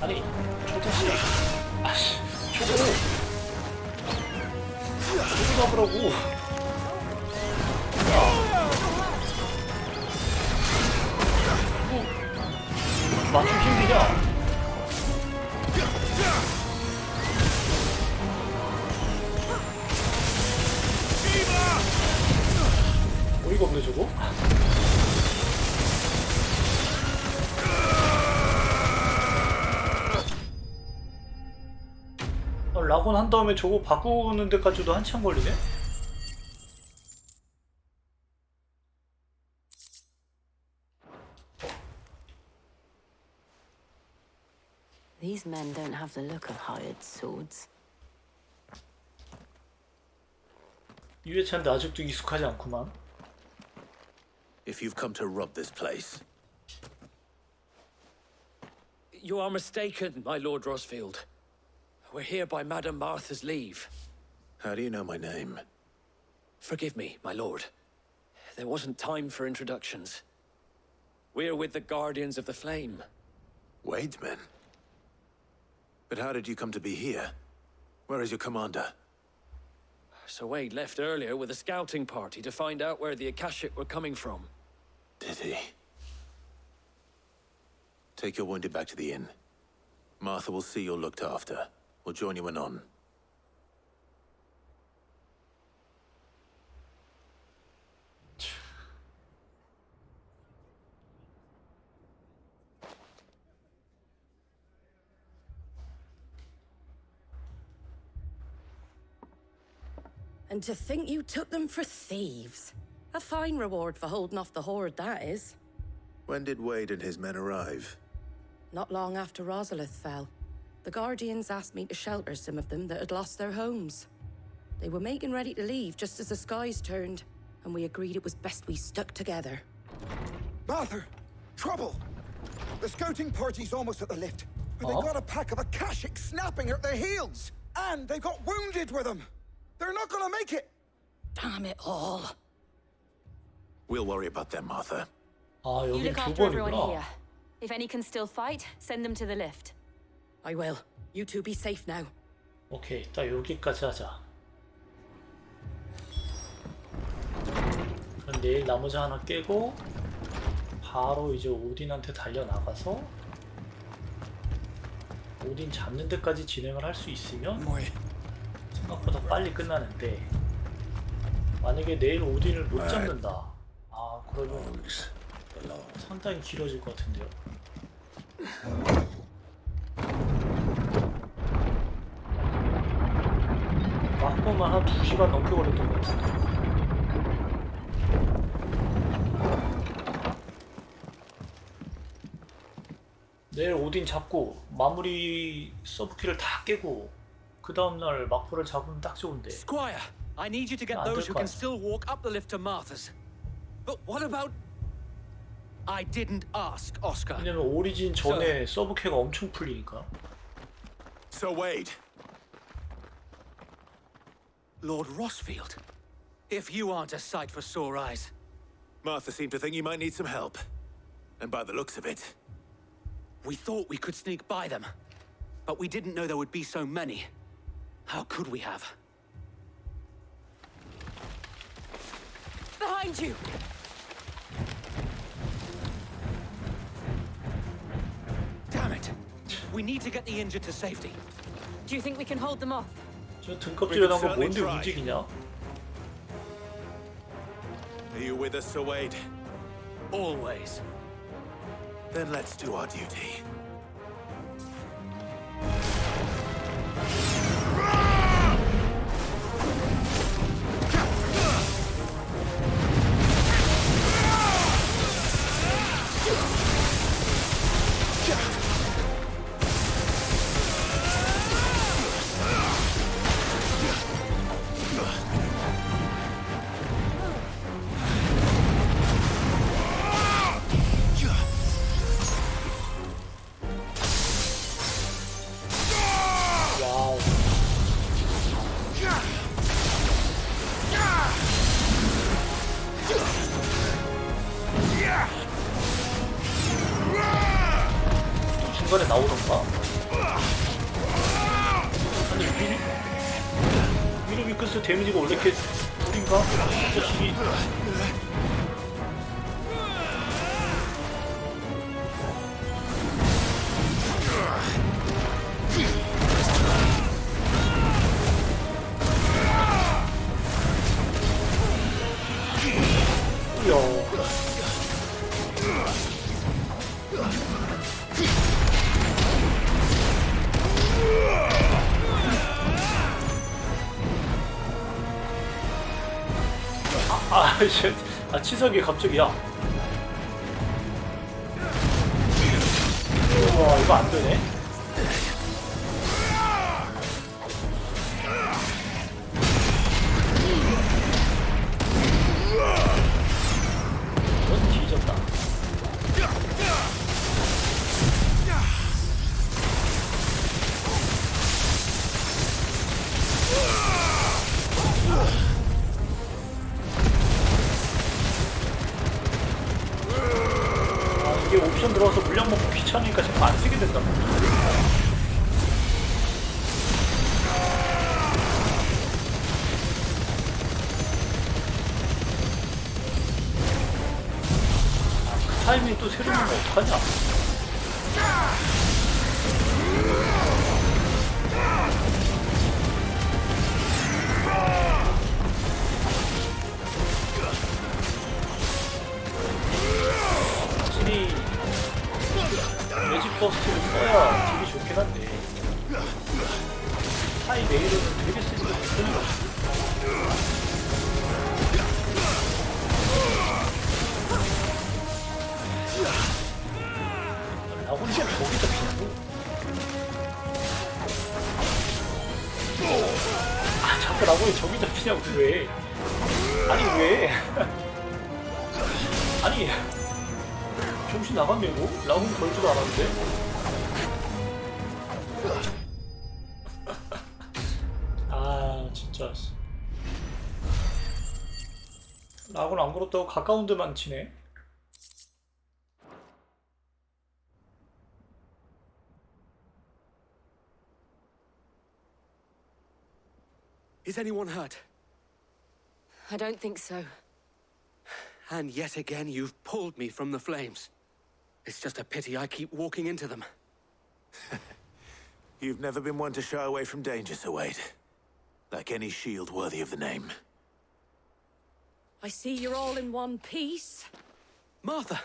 아니 저 자식 아씨 저거 잡으라고 맞추기 힘드냐? 어이가 없네 저거? 락온 한 다음에 저거 바꾸는 데까지도 한참 걸리네? These men don't have the look of hired swords. 유해찬데 아직도 익숙하지 않구만. If you've come to rob this place. You are mistaken, my Lord Rosfield. We're here by Madame Martha's leave. How do you know my name? Forgive me, my lord. There wasn't time for introductions. We're with the Guardians of the Flame. Wade's men? But how did you come to be here? Where is your commander? Sir Wade left earlier with a scouting party to find out where the Akashic were coming from. Did he? Take your wounded back to the inn. Martha will see you're looked after. We'll join you anon. And to think you took them for thieves. A fine reward for holding off the horde, that is. When did Wade and his men arrive? Not long after Rosalith fell. The Guardians asked me to shelter some of them that had lost their homes. They were making ready to leave just as the skies turned, and we agreed it was best we stuck together. Martha! Trouble! The scouting party's almost at the lift. But they've got a pack of Akashic snapping at their heels! And they've got wounded with them! They're not gonna make it! Damn it all. We'll worry about them, Martha. 아, You 여긴 look 두 after everyone 번이구나. here. If any can still fight, send them to the lift. I will. You two be safe now. 오케이, 딱 여기까지 하자. 그럼 내일 나머지 하나 깨고 바로 이제 오딘한테 달려 나가서 오딘 잡는 데까지 진행을 할 수 있으면 생각보다 빨리 끝나는데 만약에 내일 오딘을 못 잡는다. 아 그러면 상당히 길어질 것 같은데요. 막보만 한 2시간 넘게 걸렸던 것 같은데. 내일 오딘 잡고 마무리 서브키를 다 깨고 그 다음날 막보를 잡으면 딱 좋은데. Squire, I need you to get those who can still walk up the lift to Martha's. But what about? I didn't ask, Oscar. 왜냐면 오리진 전에 서브캐가 엄청 풀리니까. So Wade. Lord Rossfield, if you aren't a sight for sore eyes. Martha seemed to think you might need some help. And by the looks of it... We thought we could sneak by them, but we didn't know there would be so many. How could we have? Behind you! Damn it! We need to get the injured to safety. Do you think we can hold them off? 저 등껍질에 나온 거 뭔데 움직이냐? Are you with us, Sir Wade? Always. Then let's do our duty. 중간에 나오던가. 아니 위르비크스 데미지가 원래 이렇게 느린가? 이 자식이. 아 치석이 갑자기 야. 우와 이거 안 되네. 넌 뒤졌다. 이게 옵션 들어와서 물량 먹고 귀찮으니까 자꾸 안 쓰게 된다. 그 타이밍 또 새로 오면 어떡하냐? 매직 버스트를 써야 딜이 좋긴 한데 하이 메이로는 되게 쓰지도 못하는 것 같아. 라곤이 그냥 저기다 피냐고? 아 자꾸 라곤이 저기다 피냐고 왜? 아니 왜? 아니 정신 나갔네 이거? 라군 걸 줄 알았는데? 아 진짜 라군 안 걸었다고 가까운 데만 치네? Is anyone hurt? I don't think so. And yet again, you've pulled me from the flames. It's just a pity I keep walking into them. You've never been one to shy away from danger, Sir Wade. Like any shield worthy of the name. I see you're all in one piece. Martha!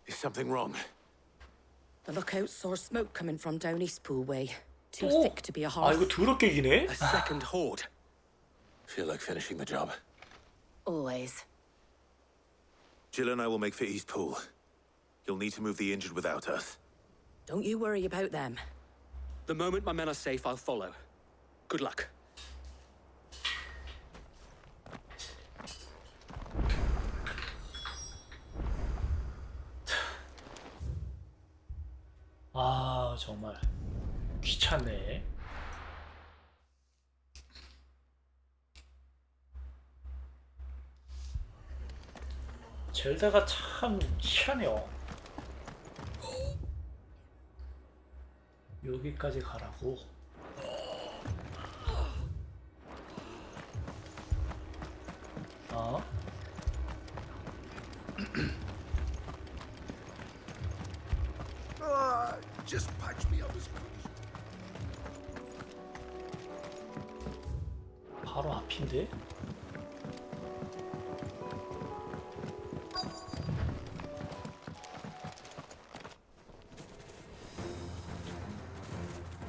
Is something wrong? The lookout saw smoke coming from down Eastpool way. Too 오! thick to be a 아 hearth. 이거 더럽게 기네? A second horde. Feel like finishing the job. Always. Jill and I will make for Eastpool. You'll need to move the injured without us. Don't you worry about them. The moment my men are safe, I'll follow. Good luck. 아 정말 귀찮네. 젤다가 참 희한해요. 여기까지 가라고. 어? Just patch me up as quick. 바로 앞인데?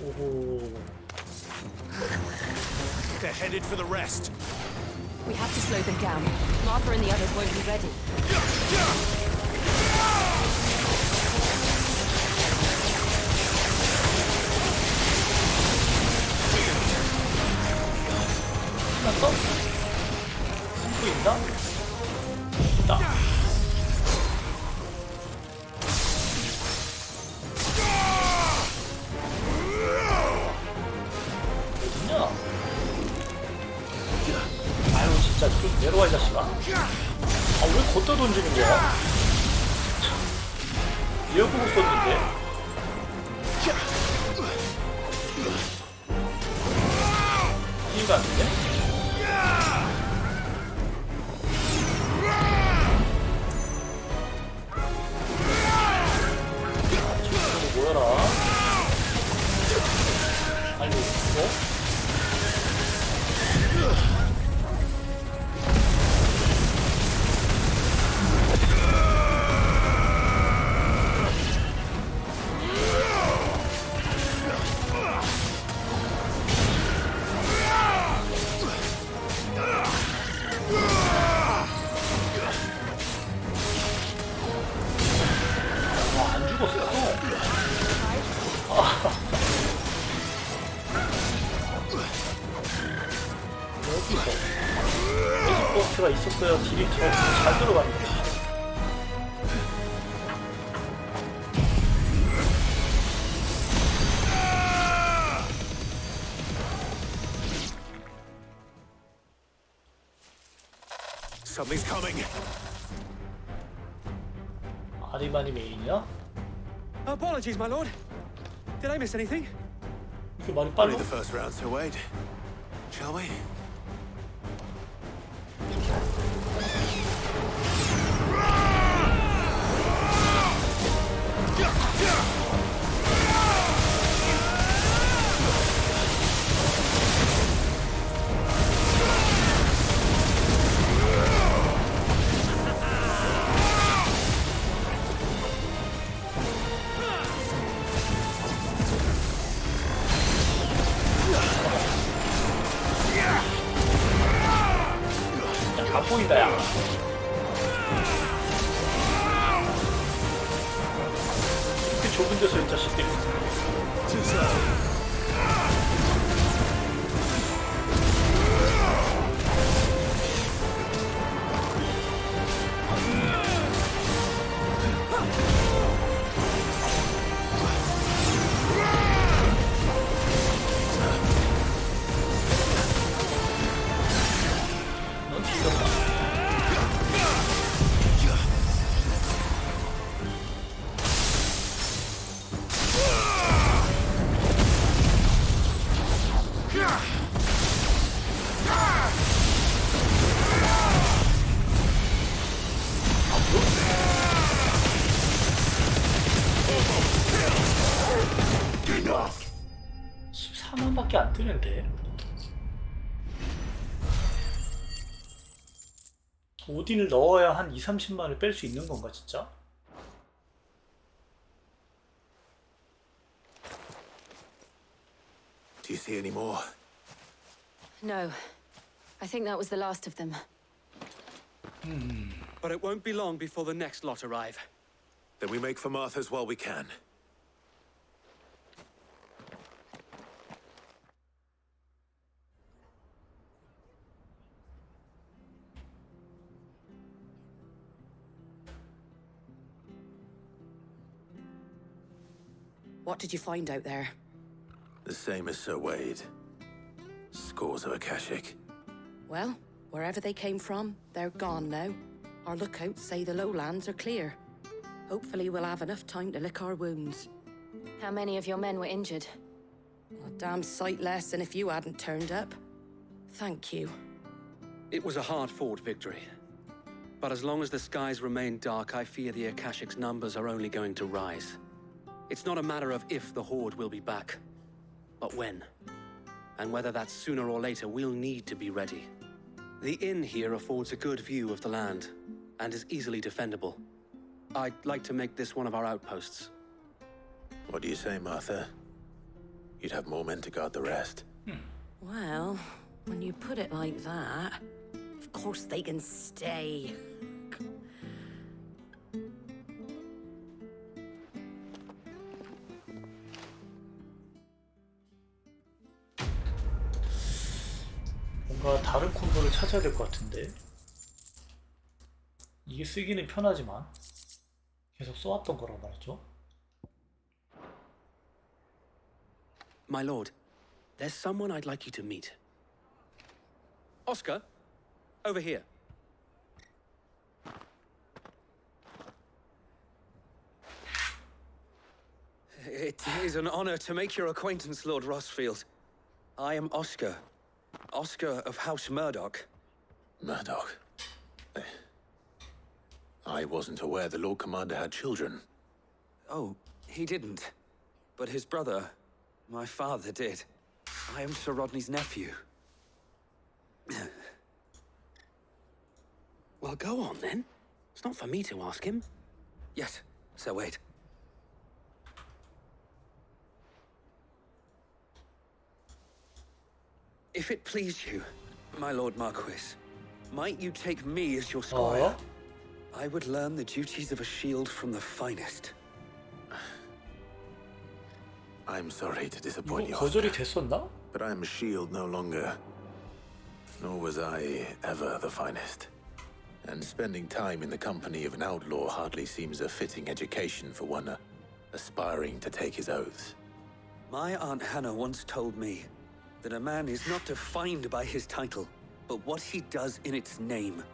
오호. They're headed for the rest. We have to slow them down. Martha and the others won't be ready. 끝났어? 승부 있나? 있다. 어딨냐? 아유 진짜 좀 내려와 이 자식아. 아 왜 걷다 던지는 거야? 에어컨을 썼는데? 이해가 안 되네? 모여라. 빨리 뭐? 안 죽었어. 여기서 에스포트가 있었어야 딜이 더 잘 들어갔는데. Something's coming. 아리만이 메인이야? Apologies, my lord. Did I miss anything? 이렇게 말이 Only 빨라? the first round, Sir Wade. Shall we? 안 보인다 야. 이렇게 좁은 데서 이 자식들이. 넌 죽였다. Enough. 4만밖에 안 뜨는데. 오딘을 넣어야 한 2~30만을 뺄 수 있는 건가 진짜? Do you see any more? No. I think that was the last of them. But it won't be long before the next lot arrive. Then we make for Martha's while we can. What did you find out there? The same as Sir Wade. Scores of Akashic. Well, wherever they came from, they're gone now. Our lookouts say the lowlands are clear. Hopefully we'll have enough time to lick our wounds. How many of your men were injured? A damn sight less than if you hadn't turned up. Thank you. It was a hard-fought victory. But as long as the skies remain dark, I fear the Akashic's numbers are only going to rise. It's not a matter of if the Horde will be back, but when. And whether that's sooner or later, we'll need to be ready. The inn here affords a good view of the land, and is easily defendable. I'd like to make this one of our outposts. What do you say, Martha? You'd have more men to guard the rest. Well, when you put it like that, of course they can stay. 뭔가 다른 콤보를 찾아야 될 것 같은데. 이게 쓰기는 편하지만 계속 써왔던 거란 말이죠. My lord, there's someone I'd like you to meet. Oscar, over here. It is an honor to make your acquaintance, Lord Rossfield. I am Oscar. Oscar of House Murdoch. Murdoch? I wasn't aware the Lord Commander had children. Oh, he didn't. But his brother, my father, did. I am Sir Rodney's nephew. Well, go on then. It's not for me to ask him. Yes, Sir Wade. If it please you, my Lord Marquis, might you take me as your squire? I would learn the duties of a shield from the finest. I'm sorry to disappoint you, 거절이 됐었나? but I am a shield no longer. Nor was I ever the finest. And spending time in the company of an outlaw hardly seems a fitting education for one aspiring to take his oaths. My Aunt Hannah once told me that a man is not defined by his title, but what he does in its name.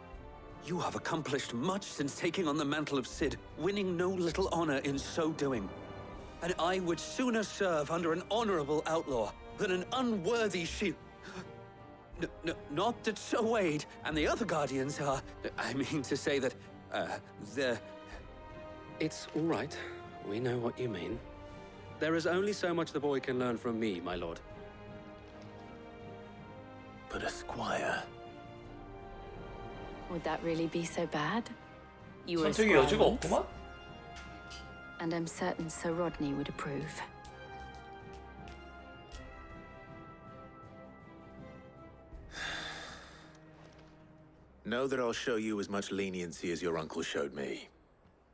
You have accomplished much since taking on the mantle of Cid, winning no little honor in so doing. And I would sooner serve under an honorable outlaw than an unworthy shield. Not that Sir Wade and the other Guardians are... I mean to say that, they're... It's all right. We know what you mean. There is only so much the boy can learn from me, my lord. But a squire... Would that really be so bad? You were a 선택의 squire 여지가 once, 없구만? and I'm certain Sir Rodney would approve. Know that I'll show you as much leniency as your uncle showed me.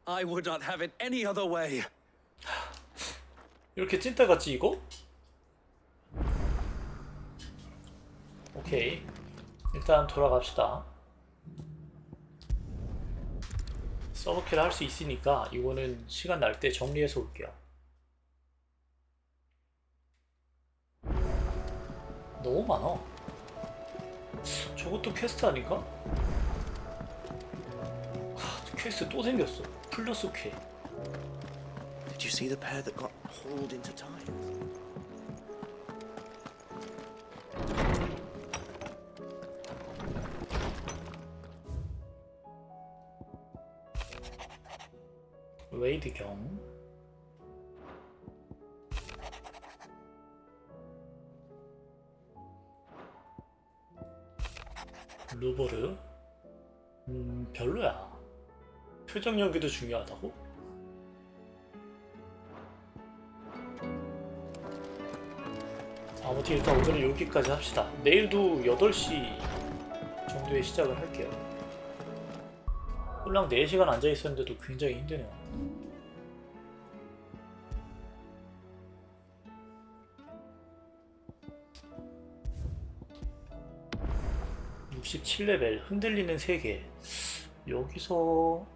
I would not have it any other way. 이렇게 찐따같이 이거? 오케이, 일단 돌아갑시다. 서브킬 할 수 있으니까 이거는 시간 날 때 정리해서 올게요. 너무 많아. 저것도 퀘스트 아닌가? 퀘스트 또 생겼어. 플러스 퀘. Did you see the pair that got hauled into time? 웨이드 경. 루버르? 별로야. 표정 연기도 중요하다고? 아무튼 일단 오늘은 여기까지 합시다. 내일도 8시 정도에 시작을 할게요. 홀랑 4시간 앉아있었는데도 굉장히 힘드네요. (67레벨) 흔들리는 세계. 여기서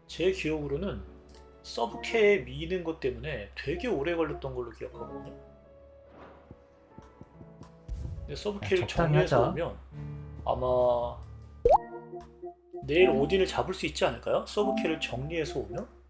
제 기억으로는 서브캐 미는 것 때문에 되게 오래 걸렸던 걸로 기억하거든요. 근데 서브캐를 정리해서 오면 아마 내일 오딘을 잡을 수 있지 않을까요? 서브캐를 정리해서 오면?